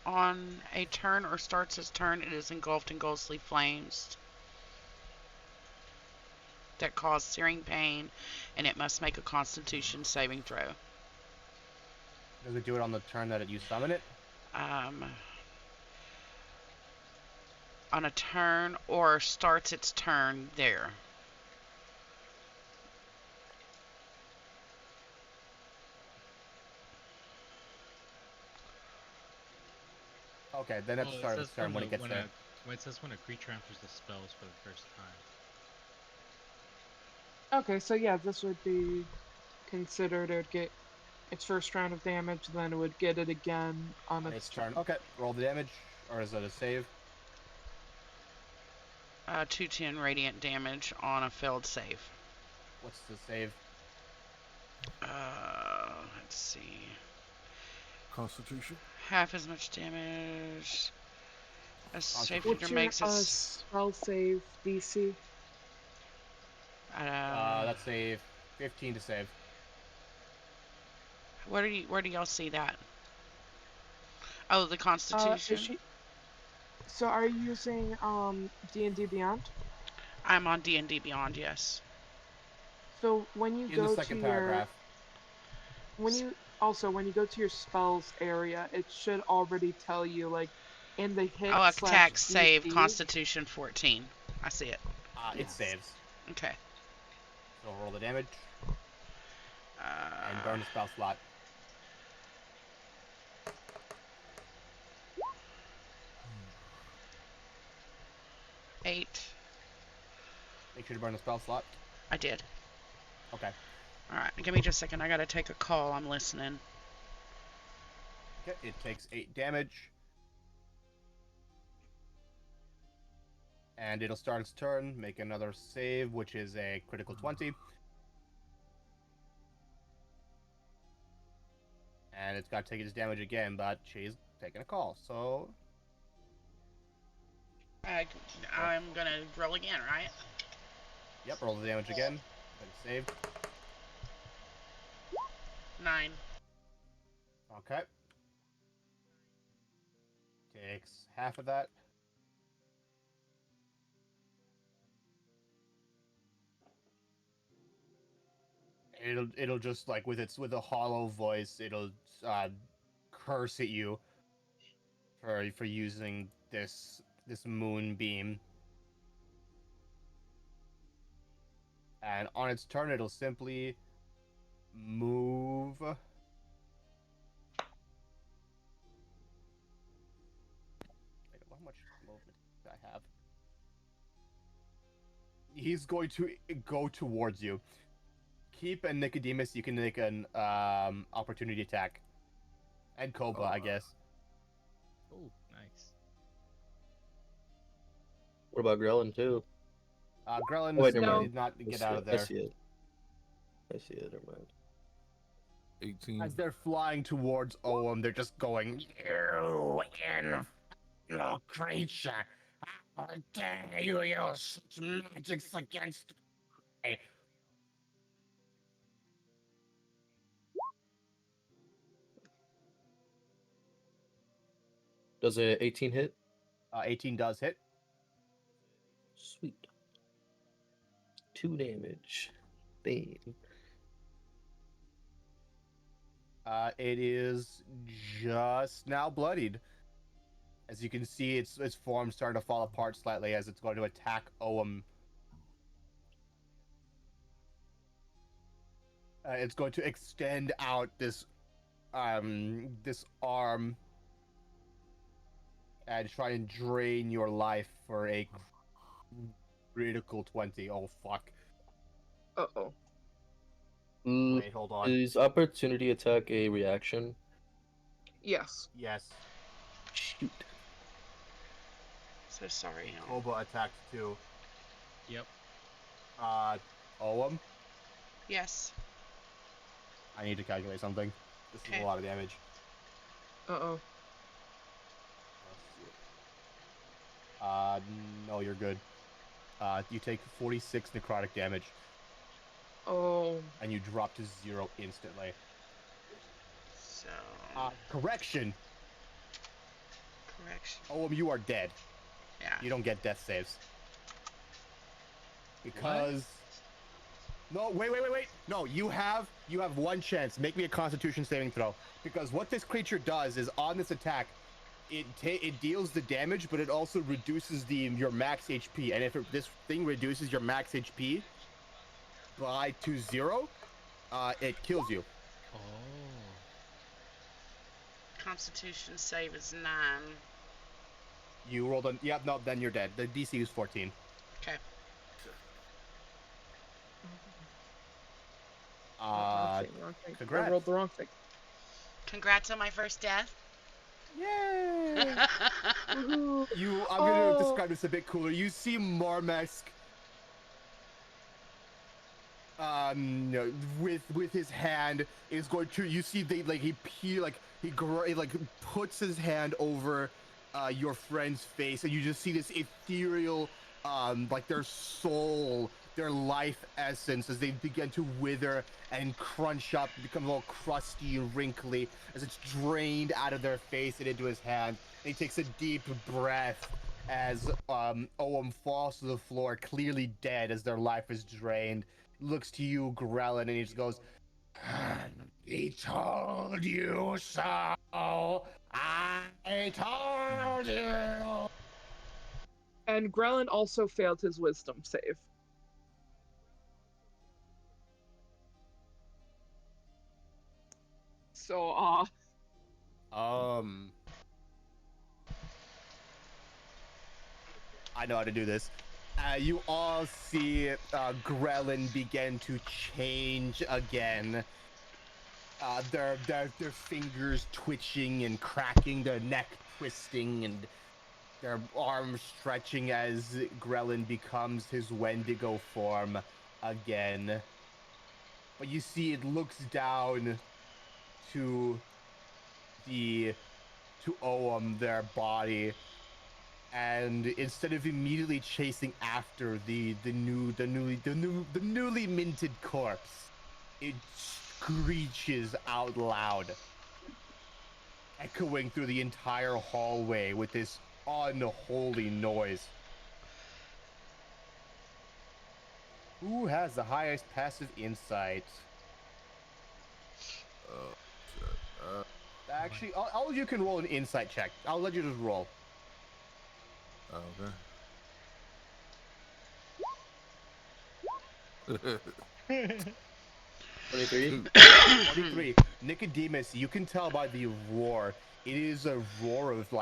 On a turn or starts its turn, it is engulfed in ghostly flames that cause searing pain, and it must make a Constitution saving throw. Does it do it on the turn that you summon it? On a turn or starts its turn there. Okay, then at the start of its turn when it gets there. When it says when a creature enters the spells for the first time. Okay, so yeah, this would be considered. It would get its first round of damage, then it would get it again on On its its turn. turn. Okay, roll the damage, or is it a save? 210 radiant damage on a failed save. What's the save? Let's see. Constitution. Half as much damage. A shapeshifter What's your makes its. spell save DC? That's a 15 to save. Where do y'all see that? Oh, the Constitution. So are you using D&D Beyond? I'm on D&D Beyond, yes. So when you In go the second to paragraph. when you go to your spells area, it should already tell you like in the hit Oh, attack, /DC, save, Constitution 14. I see it. It Yes. saves. Okay. So roll the damage and burn the spell slot. Eight. Make sure to burn the spell slot. I did. Okay. Alright, give me just a second. I gotta take a call. I'm listening. Okay, it takes 8 damage. And it'll start its turn, make another save, which is a critical 20. And it's got to take its damage again, but she's taking a call, so... I'm gonna roll again, right? Yep, roll the damage again. Then save. 9. Okay. Takes half of that. It'll just like with a hollow voice, it'll curse at you for using this moonbeam. And on its turn, it'll simply move. Wait, how much movement do I have? He's going to go towards you. Keep and Nicodemus, you can make an opportunity attack. And Cobra, I guess. Oh, nice. What about Grellin too? Grellin Oh, wait, never No. mind. did not I get see out it. of there. I see it. Never mind. 18. As they're flying towards Owen, they're just going, "You infernal creature! How dare you use such magics against me?" Does a 18 hit? 18 does hit. Sweet. 2 damage. Bane. It is just now bloodied. As you can see, its form starting to fall apart slightly as it's going to attack Owen. It's going to extend out this arm and try and drain your life for a critical 20. Oh fuck! Uh-oh. Wait, hold on. Is opportunity attack a reaction? Yes. Yes, Shoot. So sorry. Cobra attacked too. Yep. Owen, Yes. I need to calculate something. This is Okay. a lot of damage. Uh-oh. No, you're good. You take 46 necrotic damage, Oh. and you drop to 0 instantly. So. Correction! Correction. You are dead. Yeah. You don't get death saves. Because... No, wait. No, you have one chance. Make me a Constitution saving throw. Because what this creature does is on this attack, it deals the damage, but it also reduces your max HP. And if this thing reduces your max HP to 0, it kills you. Oh. Constitution save is 9. You rolled a... Yep, no, then you're dead. The DC is 14. Okay. Wrong thing. Congrats. I rolled the wrong thing. Congrats on my first death. Yay! Woohoo. I'm gonna describe this a bit cooler. You see Marmesk, with his hand is going to. You see he puts his hand over your friend's face, and you just see this ethereal, their soul, their life essence, as they begin to wither and crunch up, become all crusty and wrinkly as it's drained out of their face and into his hand. And he takes a deep breath as Oam falls to the floor, clearly dead as their life is drained. Looks to you, Grellin, and he just goes, "He told you so. I told you." And Grellin also failed his wisdom save. So, I know how to do this. You all see Grellin begin to change again. Their fingers twitching and cracking, their neck twisting, and their arms stretching as Grellin becomes his Wendigo form again. But you see it looks down to Oam, their body, and instead of immediately chasing after the newly minted corpse, it screeches out loud, echoing through the entire hallway with this unholy noise. Who has the highest passive insight? Actually, you can roll an insight check. I'll let you just roll. Okay. 23. 23. Nicodemus, you can tell by the roar. It is a roar of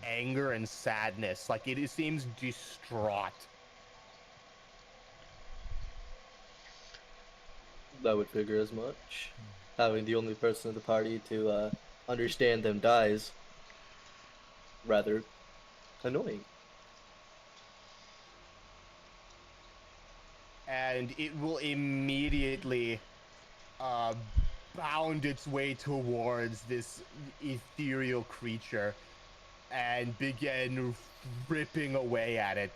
anger and sadness. It seems distraught. I would figure as much. Having the only person in the party to understand them dies. Rather annoying. And it will immediately bound its way towards this ethereal creature and begin ripping away at it.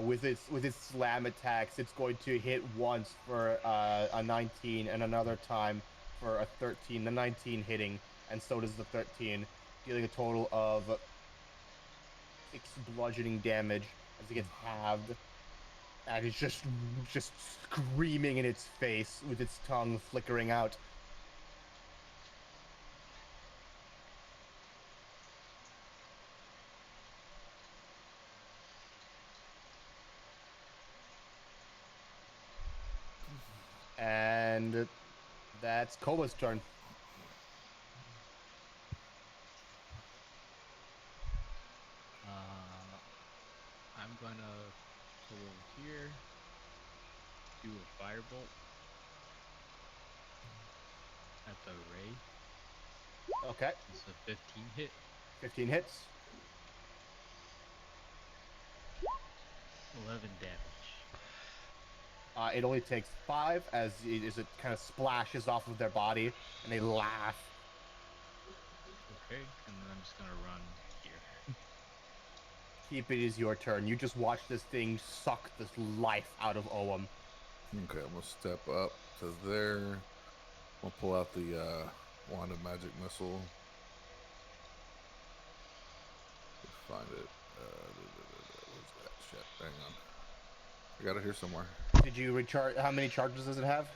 With its slam attacks, it's going to hit once for a 19 and another time for a 13. The 19 hitting, and so does the 13, dealing a total of 6 bludgeoning damage as it gets halved. And it's just screaming in its face with its tongue flickering out. And that's Koba's turn. I'm gonna go over here, do a firebolt at the ray. Okay. It's a 15 hit. 15 hits. 11 damage. It only takes 5 as it kind of splashes off of their body, and they laugh. Okay, and then I'm just gonna run here. Keep it is your turn. You just watch this thing suck this life out of Oam. Okay, I'm gonna step up to there. We'll pull out the Wand of Magic Missile. Find it. Where's that shit? Hang on. I got it here somewhere. Did you recharge? How many charges does it have?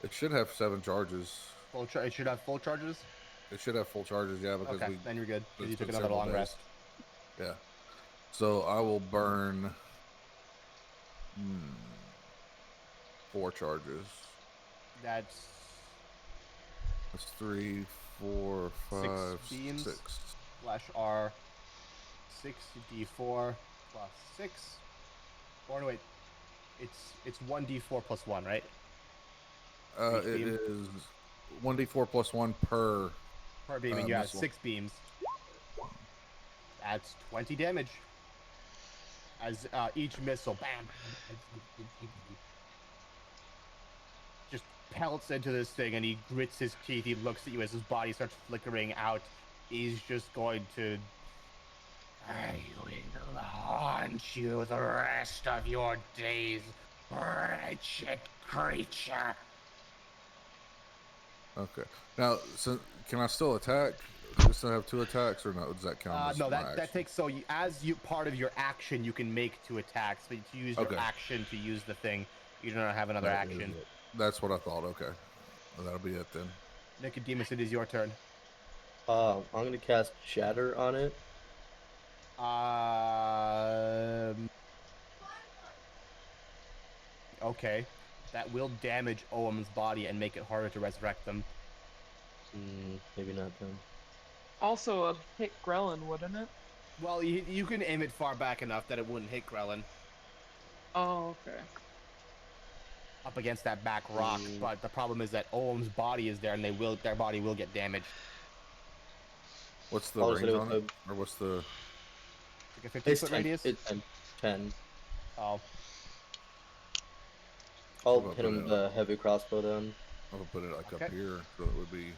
It should have 7 charges. It should have full charges. It should have full charges, yeah, because Okay, then you're good. 'Cause it's you took been another several long days. rest. Yeah. So I will burn 4 charges. That's That's 3, 4, 5, beams. 6. slash R 6d4 plus 6. Or no, wait, it's 1d4 plus 1, right? It beam? is 1d4 plus 1 per. Per beam, and you have missile. 6 beams. That's 20 damage. As each missile, bam, just pelts into this thing, and he grits his teeth. He looks at you as his body starts flickering out. He's just going to. I will haunt you the rest of your days, wretched creature. Okay. Now, so can I still attack? Do I still have 2 attacks, or no? Does that count? As No, my that action? takes so you, as you part of your action, you can make 2 attacks, but to use your Okay. action to use the thing, you do not have another That is action. it. That's what I thought. Okay. Well, that'll be it then. Nicodemus, it is your turn. I'm gonna cast Shatter on it. Okay. That will damage Oam's body and make it harder to resurrect them. Maybe not then. Also, a hit Grelin, wouldn't it? Well, you can aim it far back enough that it wouldn't hit Grelin Oh, okay. up against that back rock, but the problem is that Oam's body is there, and their body will get damaged. What's the I'll range hit it on with it? Or what's the? Like a 15-foot radius? It's 10. Oh, I'll I'll hit put him it with a heavy crossbow then. I'm gonna put it like Okay. up here, so it would be.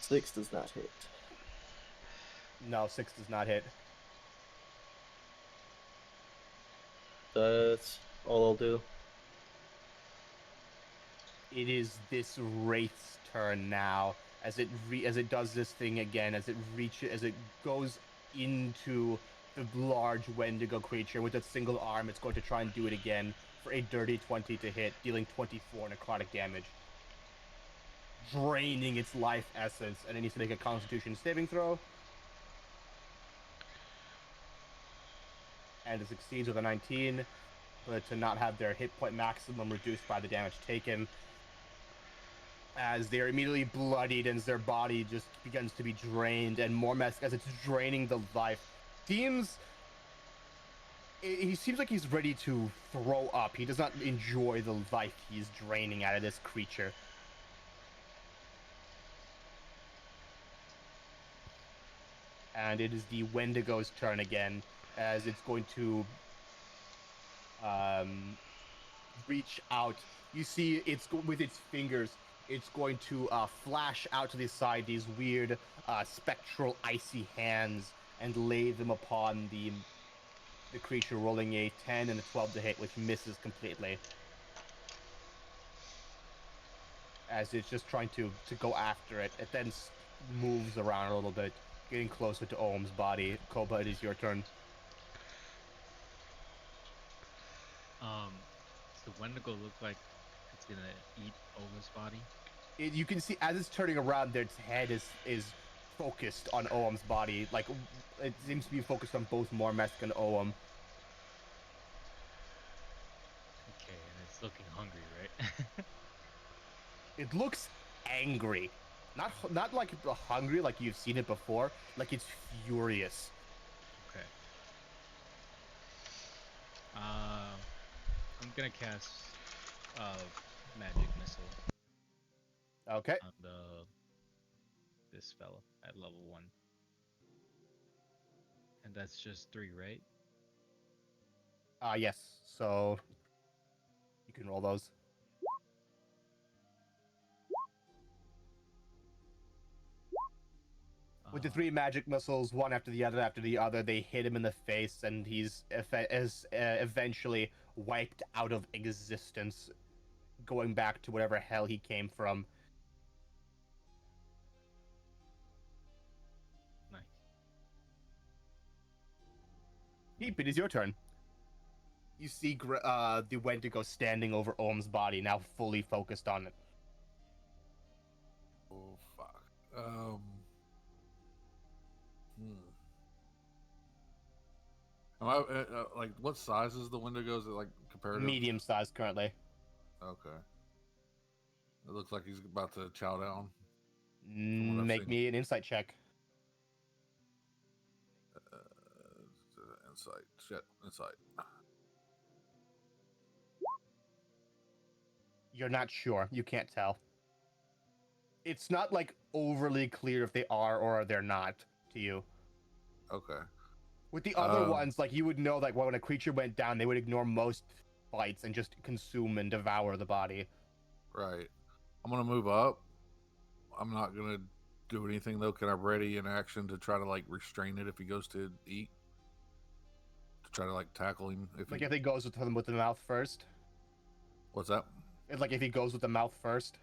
6 does not hit. no, 6 does not hit. That's all I'll do. It is this wraith's turn now, as it does this thing again, as it goes into the large Wendigo creature with its single arm. It's going to try and do it again for a dirty 20 to hit, dealing 24 necrotic damage, draining its life essence, and it needs to make a Constitution saving throw. And it succeeds with a 19, but to not have their hit point maximum reduced by the damage taken, as they're immediately bloodied and their body just begins to be drained, and Mormesk, as it's draining the life, he seems like he's ready to throw up. He does not enjoy the life he's draining out of this creature. And it is the Wendigo's turn again, as it's going to reach out. You see, with its fingers, it's going to flash out to the side these weird spectral icy hands and lay them upon the creature, rolling a 10 and a 12 to hit, which misses completely. As it's just trying to go after it. It then moves around a little bit, getting closer to Oam's body. Koba, it is your turn. Does the Wendigo look like it's gonna eat Oma's body? You can see as it's turning around, its head is focused on Oam's body. Like, it seems to be focused on both Mormesk and Oam. Okay, and it's looking hungry, right? It looks angry. Not like hungry like you've seen it before. Like it's furious. Okay. I'm gonna cast magic missile Okay. on this fella at level 1. And that's just 3, right? Yes. So you can roll those. With the 3 magic missiles, one after the other, they hit him in the face, and he's eventually wiped out of existence, going back to whatever hell he came from. Keep, it is your turn. You see the Wendigo standing over Ohm's body, now fully focused on it. Oh fuck. Am I like what size is the Wendigo? Is it like comparative? Medium sized currently. Okay. It looks like he's about to chow down. from what I've Make seen. me an insight check. Insight. Shit. Insight. You're not sure. You can't tell. It's not like overly clear if they are or they're not to you. Okay. With the other ones, like you would know, like when a creature went down, they would ignore most bites and just consume and devour the body. Right. I'm gonna move up. I'm not gonna do anything though. Can I ready an action to try to like restrain it if he goes to eat? To try to like tackle him if Like he... if he goes with the mouth first. What's that? It's like if he goes with the mouth first.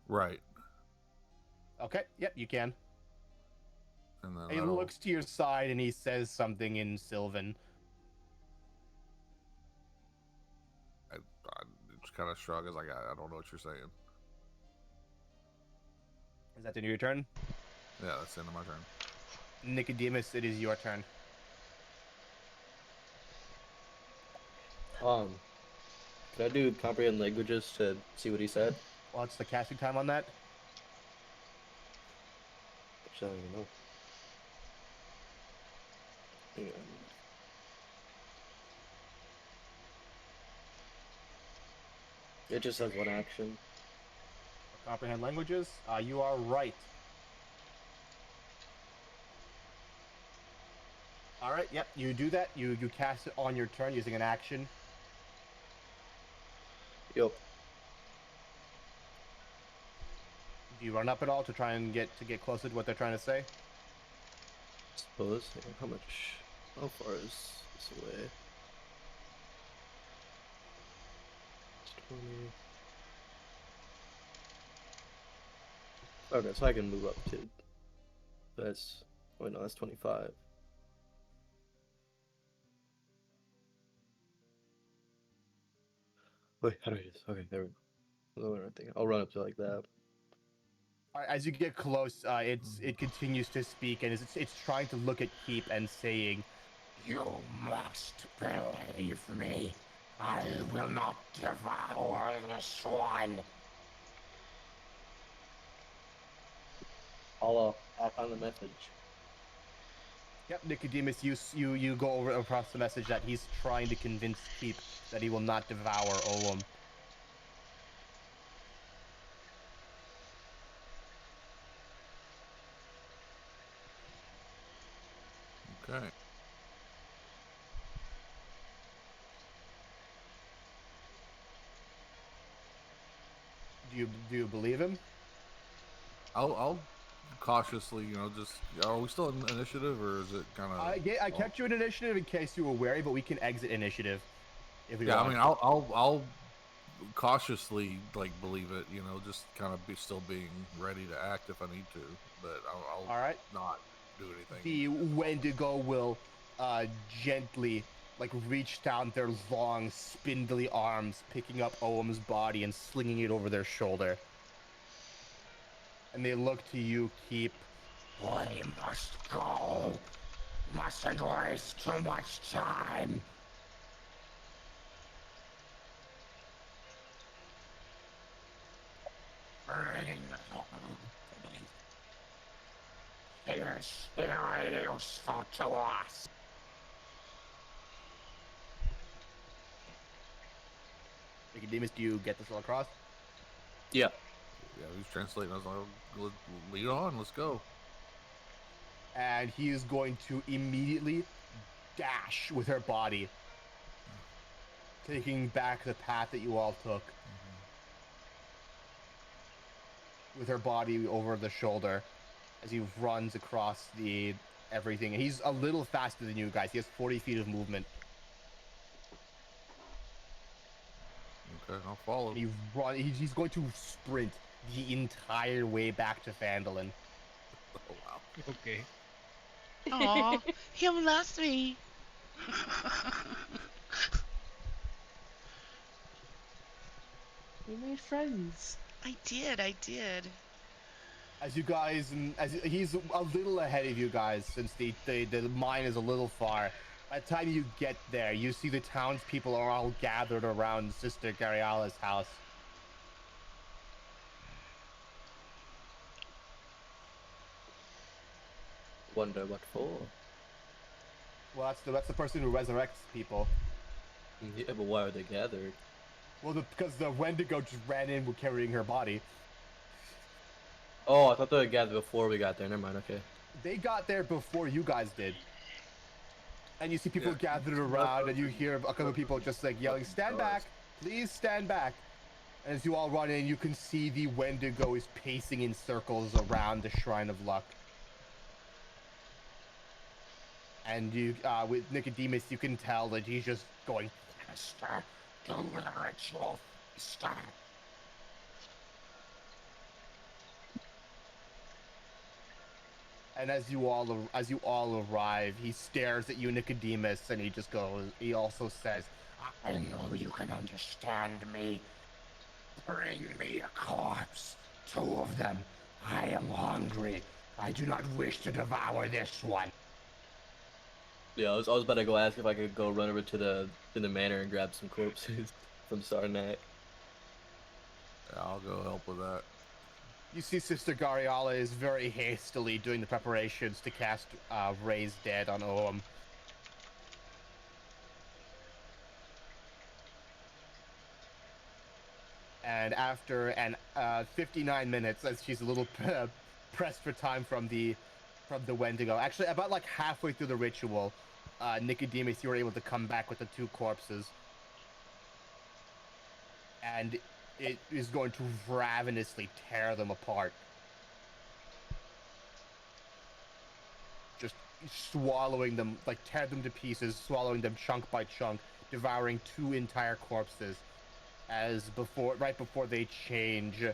Right. Okay. Yep, you can. And then He that'll- looks to your side and he says something in Sylvan. I just kind of shrug as like I don't know what you're saying. Is that the end of your turn? Yeah, that's the end of my turn. Nicodemus, it is your turn. Can I do comprehend languages to see what he said? What's the casting time on that? Which I don't even know. It just has one action. Comprehend languages? You are right. Alright, yep, you do that. You cast it on your turn using an action. Yup. Do you run up at all to try and get closer to what they're trying to say? Suppose. Yeah, how far is this away? It's 20. Okay, so I can move up to. That's. Wait, no, that's 25. Wait, how do I do this? Okay, there we go. I think I'll run up to like that. All right, as you get close, it continues to speak and it's trying to look at Keep and saying, "You must believe me. I will not devour this one." I'll find the message. Yep, Nicodemus, you go over across the message that he's trying to convince Keep that he will not devour Olam. Okay. Do you believe him? I'll cautiously, just. Are we still in initiative or is it kind of? I kept you in initiative in case you were wary, but we can exit initiative if we Yeah, want. I mean, I'll cautiously like believe it. Just kind of be still being ready to act if I need to, but I'll All right. not do anything. The Wendigo will gently reach down their long, spindly arms, picking up Oam's body and slinging it over their shoulder. And they look to you, Keep. We must go. Mustn't waste too much time. He is still useful to us. Nicodemus, do you get this all across? Yeah. Yeah, he's translating. I was like, lead on, let's go. And he is going to immediately dash with her body, taking back the path that you all took. With her body over the shoulder as he runs across everything. And he's a little faster than you guys. He has 40 feet of movement. Okay, I'll follow. And he's going to sprint the entire way back to Phandalin. Oh, wow. Okay. Aw, he lost me. We made friends. I did. As you guys, he's a little ahead of you guys, since the mine is a little far. By the time you get there, you see the townspeople are all gathered around Sister Gariala's house. Wonder what for? Well, that's the person who resurrects people. Yeah, but why are they gathered? Well, because the Wendigo just ran in with carrying her body. Oh, I thought they were gathered before we got there. Never mind. Okay. They got there before you guys did. And you see people Yeah. gathered around, and you hear a couple of people just like yelling, "Stand back! Please stand back!" And as you all run in, you can see the Wendigo is pacing in circles around the Shrine of Luck. And you, with Nicodemus, you can tell that he's just going, Mister, do the ritual. Stop. and as you all arrive, he stares at you, Nicodemus, and he also says, I know you can understand me. Bring me a corpse. 2 of them. I am hungry. I do not wish to devour this one. Yeah, I was about to go ask if I could go run over to the manor and grab some corpses from Sarnak. Yeah, I'll go help with that. you see Sister Gariala is very hastily doing the preparations to cast Raise Dead on Oam. And after 59 minutes, as she's a little pressed for time from the Wendigo, actually about like halfway through the ritual, Nicodemus, you were able to come back with the 2 corpses, and it is going to ravenously tear them apart, just swallowing them, like tear them to pieces, swallowing them chunk by chunk, devouring 2 entire corpses. Right before they change.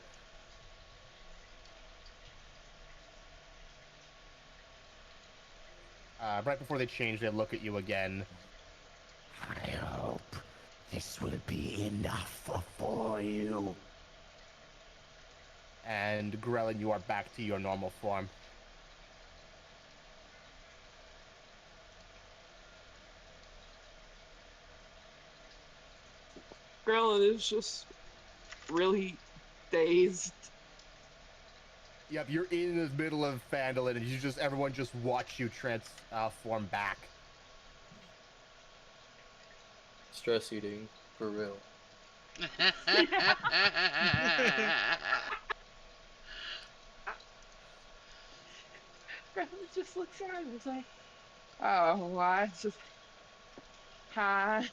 Right before they change, they look at you again. I hope this will be enough for you. And Grellin, you are back to your normal form. Grellin is just really dazed. Yep, you're in the middle of Phandalin, and everyone just watch you transform back. Stress eating, for real. Grellin just looks around and is like, oh, what? Just, hi.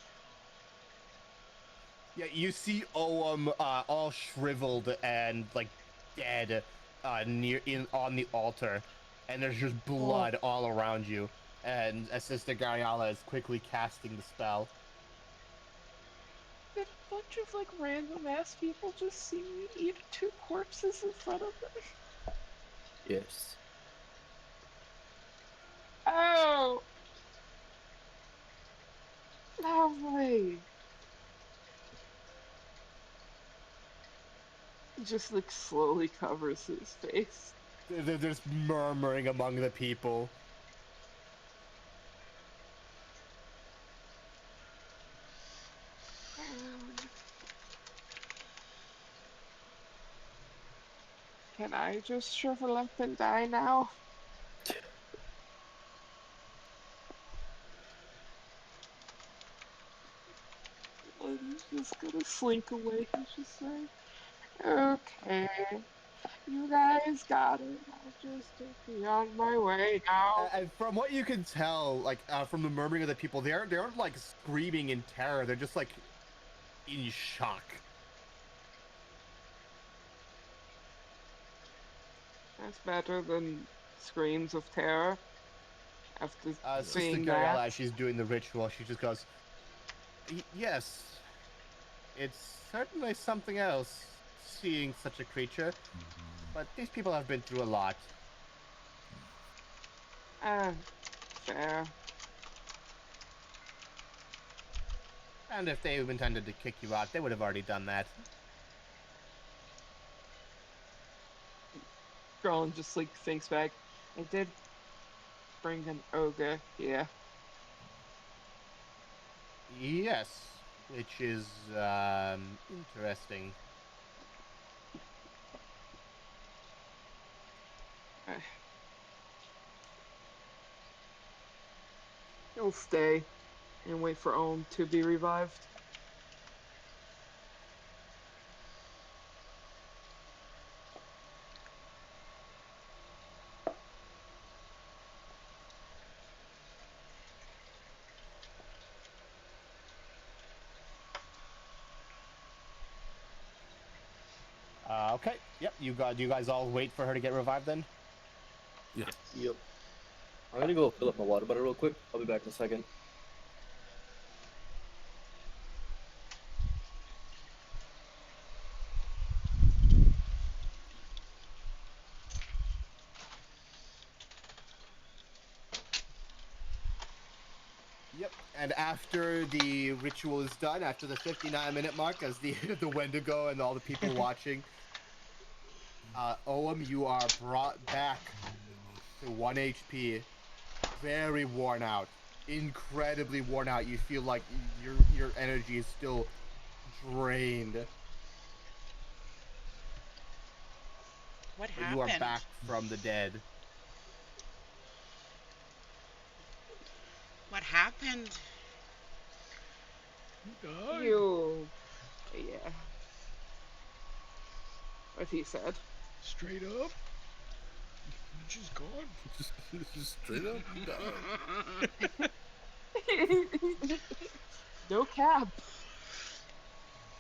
Yeah, you see Oam all shriveled and like dead on the altar, and there's just blood all around you. And Sister Gariala is quickly casting the spell. Did a bunch of like random ass people just see me eat 2 corpses in front of them? Yes. Oh! Lovely! He just like slowly covers his face. They're just murmuring among the people. Can I just shrivel up and die now? And he's just gonna slink away. He's just like, okay, you guys got it. I'll just be on my way now. And from what you can tell, like from the murmuring of the people, they aren't like screaming in terror. They're just like in shock. That's better than screams of terror. After Sister seeing Gariala, that, as she's doing the ritual, she just goes, yes, it's certainly something else, seeing such a creature, but these people have been through a lot. fair. And if they intended to kick you out, they would have already done that. Garland just like thinks back. I did bring an ogre here. Yes, which is interesting. He'll stay and wait for Ohm to be revived. Okay. Yep. You guys all wait for her to get revived then? Yeah. Yep. I'm gonna go fill up my water bottle real quick. I'll be back in a second. Yep. And after the ritual is done, after the 59-minute mark, as the the Wendigo and all the people watching, Oam, you are brought back to 1 HP, very worn out, incredibly worn out. You feel like your energy is still drained. What But happened? you are back from the dead. What happened? Who died? You. Yeah. What he said. Straight up? She's gone. Just straight up, you died. No cap.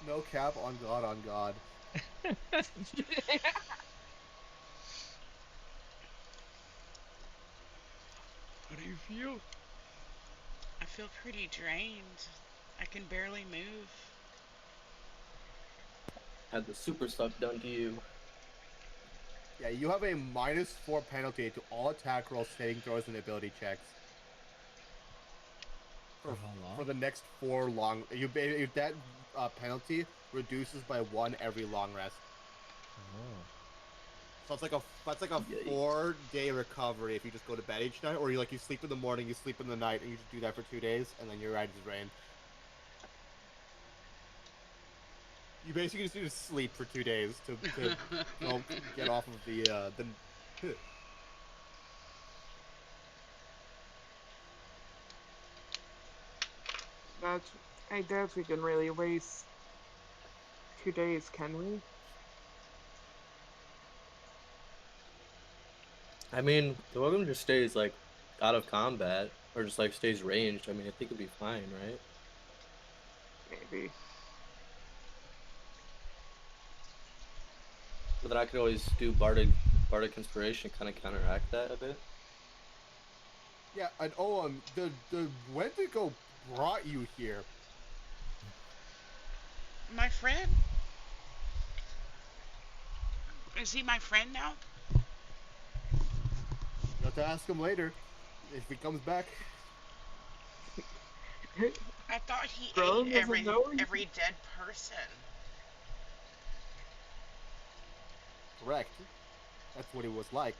No cap, on God, on God. How do you feel? I feel pretty drained. I can barely move. Had the super stuff done to you. Yeah, you have a -4 penalty to all attack rolls, saving throws, and ability checks. For how long? For the next 4 long... If that penalty reduces by 1 every long rest. Oh. So it's like a Yikes. 4-day recovery if you just go to bed each night, or you sleep in the morning, you sleep in the night, and you just do that for 2 days, and then your ride is drained. You basically just need to sleep for 2 days to get off of the That's. I doubt we can really waste 2 days, can we? I mean, the Welcome just stays like out of combat or just like stays ranged. I mean, I think it'd be fine, right? Maybe. But then I could always do Bardic Inspiration, kind of counteract that a bit. Yeah, and the Wendigo brought you here. My friend? Is he my friend now? You have to ask him later if he comes back. I thought he Bro, ate doesn't know you- every dead person. Correct. That's what he was like.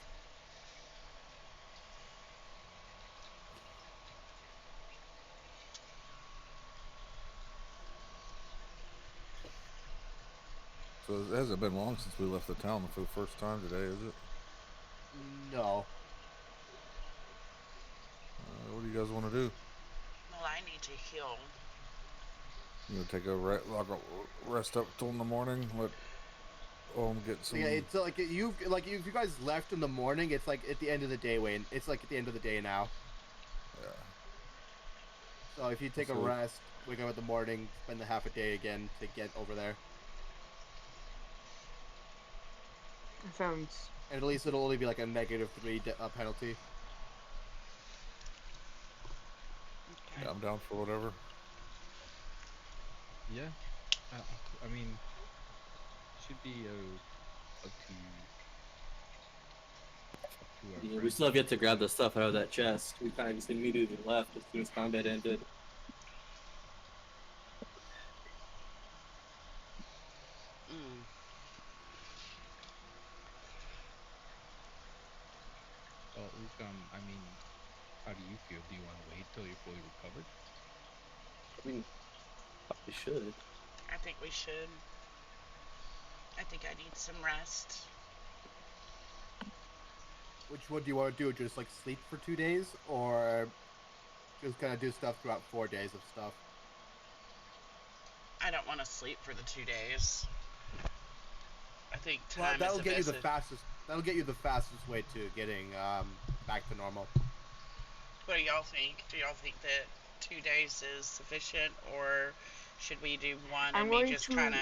So it hasn't been long since we left the town for the first time today, is it? No. What do you guys want to do? Well, I need to heal. You gonna take a rest up till in the morning? Let get some. Yeah, it's like if you guys left in the morning, it's like at the end of the day, Wayne. It's like at the end of the day now. Yeah. So if you take a So- rest, wake up in the morning, spend the half a day again to get over there, Sounds. and at least it'll only be like a -3 penalty. Yeah, I'm down for whatever. Yeah. I mean, should be up to our Yeah, we friends. still have yet to grab the stuff out of that chest. We kind of just immediately left as soon as combat ended. Luke, I mean, how do you feel? Do you want to wait till you're fully recovered? I mean, probably should. I think we should. I think I need some rest. Which one do you want to do? Just like sleep for 2 days, or just kind of do stuff throughout 4 days of stuff? I don't want to sleep for the 2 days. I think Well, time that'll is get you the evasive. fastest. That'll get you the fastest way to getting back to normal. What do y'all think? Do y'all think that 2 days is sufficient, or should we do one I'm and me going just to- kind of...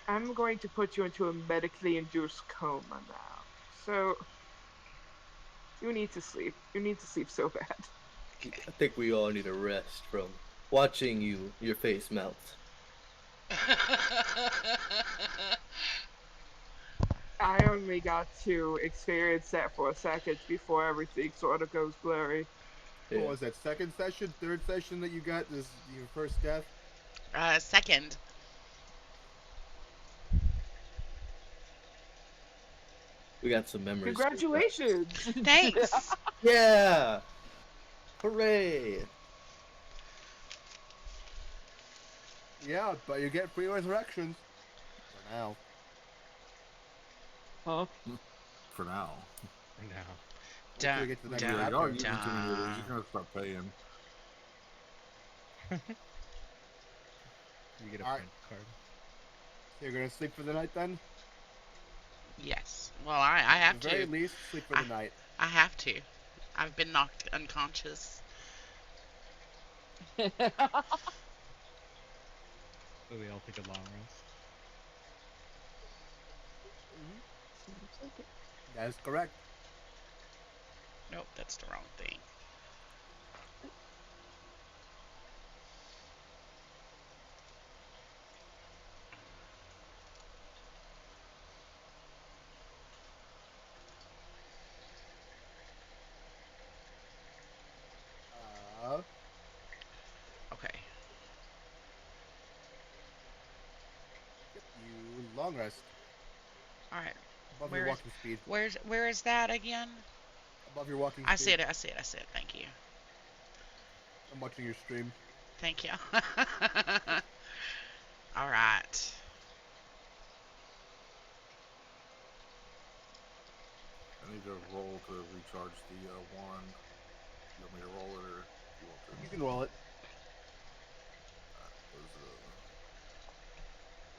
I'm going to put you into a medically induced coma now. So you need to sleep. You need to sleep so bad. I think we all need a rest from watching your face melt. I only got to experience that for a second before everything sort of goes blurry. Yeah. What was that, second session, third session that you got? This your first death? Second. We got some memories. Congratulations! Thanks. Yeah! Hooray! Yeah, but you get free resurrections. For now. Huh? For now. For now. Until we get to the next You're like, chapter. oh, you continue to lose. You're gonna start paying. You get a Alright. print card. So you're gonna sleep for the night then? Yes. Well, I have At the very to. least, sleep for the night. I have to. I've been knocked unconscious. So we all take a long rest. That is correct. Nope, that's the wrong thing. Okay. Yep, you long rest. All right. Above Where your is- walking speed. Where is that again? Above your walking I speed. see it. I see it. I see it. Thank you. I'm watching your stream. Thank you. All right. I need to roll to recharge the wand. You want me to roll it, or you want to? You can roll it. That was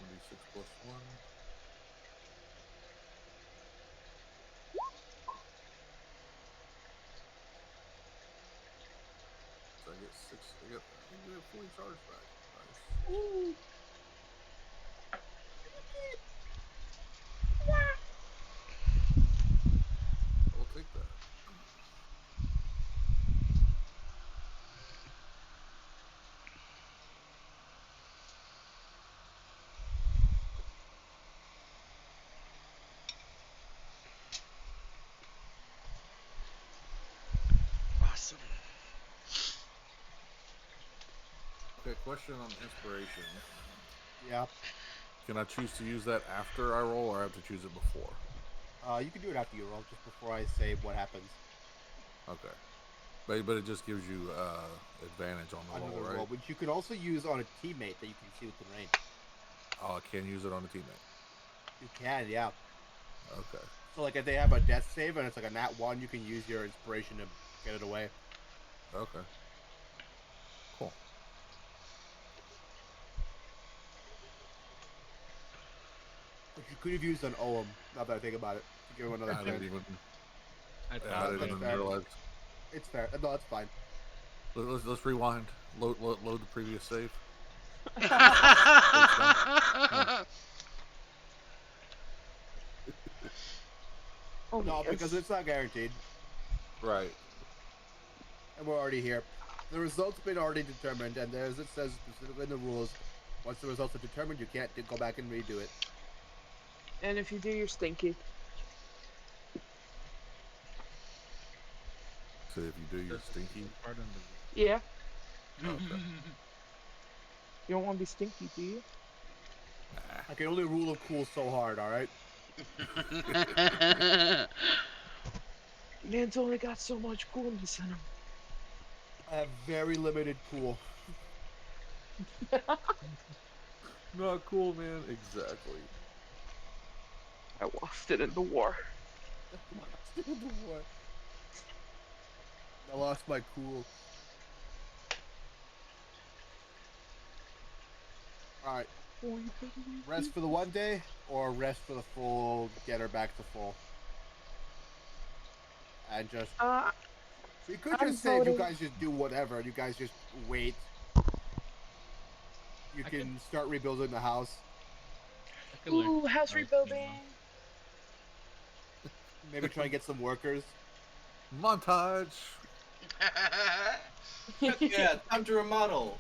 1d6 plus 1. So I get 6. I get fully charged back. Nice. I'll take that. Awesome. Okay, question on inspiration. Yeah. Can I choose to use that after I roll, or I have to choose it before? You can do it after you roll, just before I say what happens. Okay. But it just gives you advantage on the Another roll, right? roll, which you could also use on a teammate that you can see within range. Oh, I can use it on a teammate. You can, yeah. Okay. So like if they have a death save and it's like a nat 1, you can use your inspiration to get it away. Okay. Cool. But you could have used an Ohm, now that I think about it, to give him another I didn't chance. even. I I thought didn't that's even fair. realize. It's fair. No, that's fine. Let's rewind. Load the previous save. Oh, No, yes. because it's not guaranteed. Right. And we're already here. The result's been already determined, and as it says specifically in the rules, once the results are determined, you can't go back and redo it. And if you do, you're stinky. So if you do, you're stinky. Part on the Yeah. Okay. You don't want to be stinky, do you? I can only rule of cool so hard, alright? Man's only got so much coolness in him. I have very limited cool. Not cool, man. Exactly. I lost it in the war. I lost my cool. Alright. Rest for the one day, or rest for the full, get her back to full? And just... we could I'm just say if you voting- guys just do whatever, and you guys just wait. You can start rebuilding the house. I could learn Ooh, house from rebuilding. Maybe try and get some workers. Montage. Yeah, time to remodel.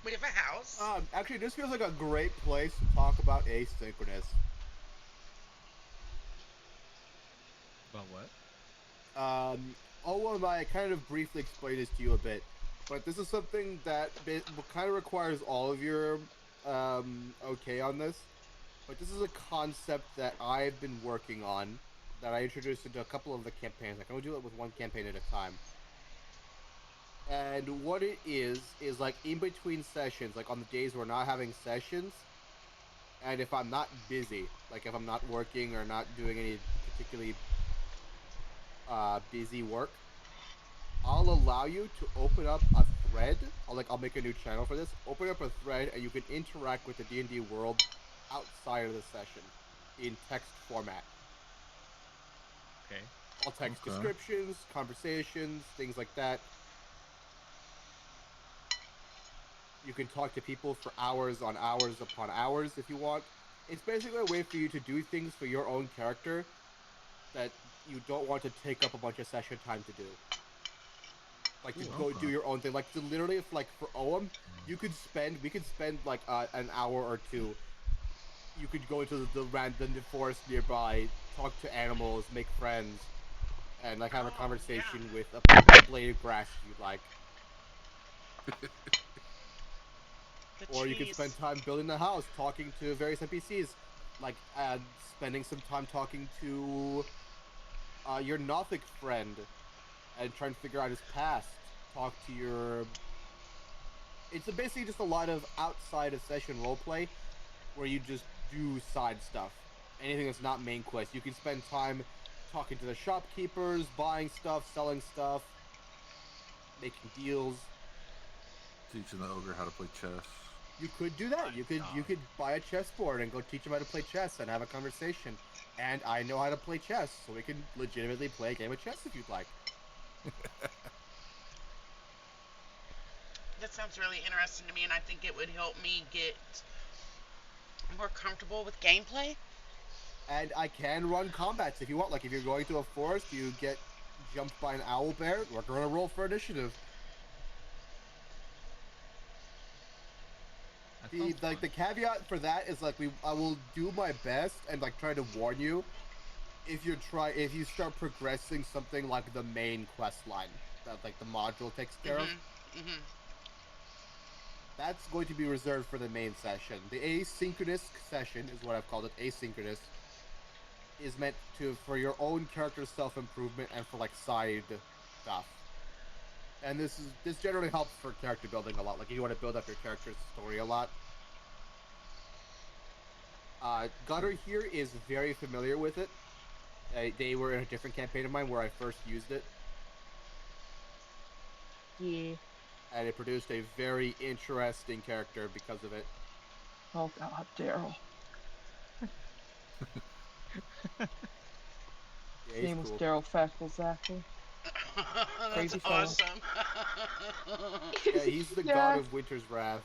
We have a house. Actually, this feels like a great place to talk about asynchronous. About what? Owen and I kind of briefly explained this to you a bit, but this is something that kind of requires all of your okay on this. But this is a concept that I've been working on, that I introduced into a couple of the campaigns. I can only do it with one campaign at a time. And what it is like in between sessions, like on the days we're not having sessions, and if I'm not busy, like if I'm not working or not doing any particularly busy work, I'll allow you to open up a thread. I'll make a new channel for this. Open up a thread, and you can interact with the D&D world outside of the session in text format. Okay. I'll text Okay. descriptions, conversations, things like that. You can talk to people for hours on hours upon hours if you want. It's basically a way for you to do things for your own character that you don't want to take up a bunch of session time to do. Like to go do your own thing. Like to literally, if like for OM, we could spend like an hour or two. You could go into the random forest nearby, talk to animals, make friends, and like have a conversation with a blade of grass if you'd like. Or you could spend time building the house, talking to various NPCs, like spending some time talking to your Nothic friend and trying to figure out his past. Talk to your... It's basically just a lot of outside of session roleplay where you just do side stuff. Anything that's not main quest. You can spend time talking to the shopkeepers, buying stuff, selling stuff, making deals. Teaching the ogre how to play chess. You could do that. You could buy a chessboard and go teach him how to play chess and have a conversation. And I know how to play chess, so we can legitimately play a game of chess if you'd like. That sounds really interesting to me, and I think it would help me get more comfortable with gameplay. And I can run combats if you want. Like if you're going to a forest, you get jumped by an owl bear. We're going to roll for initiative. The caveat for that is like I will do my best and like try to warn you if you start progressing something like the main quest line that like the module takes care of. That's going to be reserved for the main session. The asynchronous session is what I've called it. Asynchronous is meant for your own character self-improvement and for like side stuff. And this generally helps for character building a lot. Like if you want to build up your character's story a lot. Gutter here is very familiar with it. They were in a different campaign of mine where I first used it. Yeah. And it produced a very interesting character because of it. Oh god, Daryl. His name was Daryl Fackelzacker. Crazy fellow. Awesome. Yeah, he's the god of Winter's Wrath.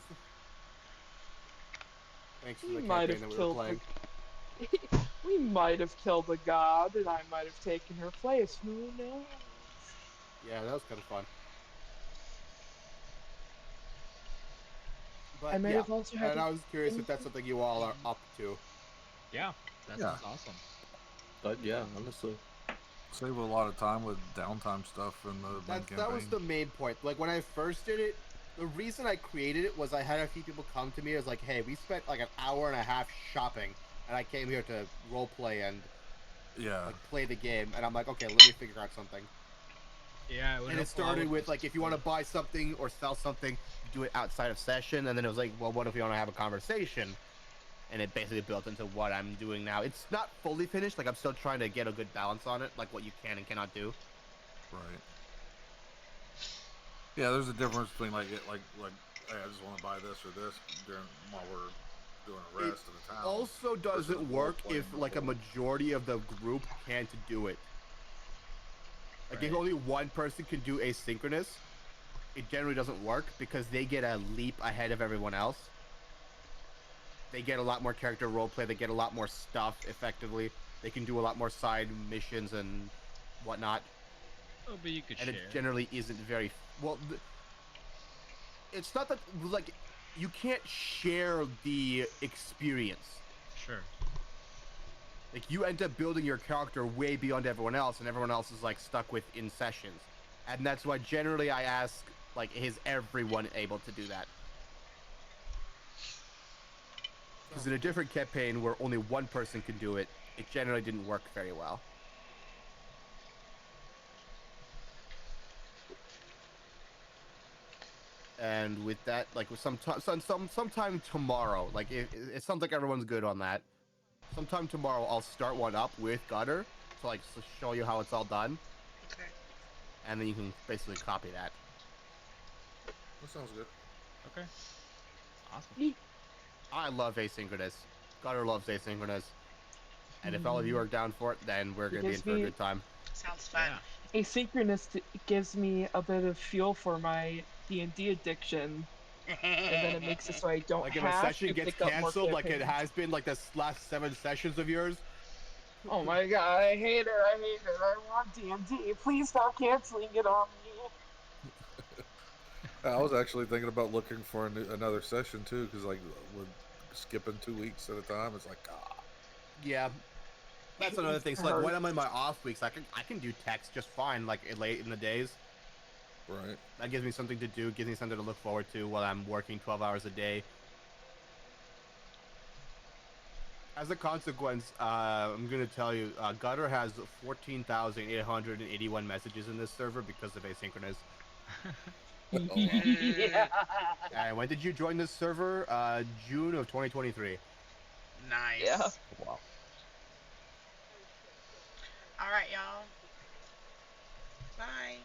Thanks to the campaign that we were playing. We might have killed a god, and I might have taken her place. Who knows? Yeah, that was kind of fun. But I may have also had and I was curious if that's something you all are up to. Yeah, that sounds awesome. But yeah, honestly. Save a lot of time with downtime stuff in the main campaign. That was the main point. Like when I first did it, the reason I created it was I had a few people come to me as like, hey, we spent like an hour and a half shopping, and I came here to roleplay and Yeah. like play the game, and I'm like, okay, let me figure out something. Yeah, And it started with like, if you want to buy something or sell something, do it outside of session, and then it was like, well, what if you want to have a conversation? And it basically built into what I'm doing now. It's not fully finished, like I'm still trying to get a good balance on it, like what you can and cannot do. Right. Yeah, there's a difference between like hey, I just want to buy this or this while we're doing a rest of the town. Also doesn't work if like a majority of the group can't do it. Like if only one person can do asynchronous, it generally doesn't work because they get a leap ahead of everyone else. They get a lot more character roleplay. They get a lot more stuff effectively. They can do a lot more side missions and whatnot. Oh, but you could and share. it generally isn't very well. It's not that like you can't share the experience. Sure. Like you end up building your character way beyond everyone else, and everyone else is like stuck within sessions, and that's why generally I ask like, is everyone able to do that? Because in a different campaign where only one person can do it, it generally didn't work very well. And with that, like with sometime tomorrow, like it sounds like everyone's good on that. Sometime tomorrow, I'll start one up with Gutter to like show you how it's all done. Okay. And then you can basically copy that. That sounds good. Okay. Awesome. I love asynchronous. Gutter loves asynchronous. And if all of you are down for it, then we're gonna be in for a good time. Sounds fun. Yeah. Asynchronous gives me a bit of fuel for my D&D addiction, and then it makes it so I don't like if a have session to gets pick up more canceled, like it campaigns. has been like the last 7 sessions of yours. Oh my god, I hate it, I hate it, I want D&D, please stop canceling it on me. I was actually thinking about looking for another session too, because like with skipping 2 weeks at a time, it's like Yeah, that's another thing. So like when I'm in my off weeks, I can do text just fine, like late in the days. Right. That gives me something to do, gives me something to look forward to while I'm working 12 hours a day. As a consequence, I'm going to tell you, Gutter has 14,881 messages in this server because of asynchronous. Yeah. And when did you join this server? June of 2023. Nice. Yeah. Wow. All right, y'all. Bye.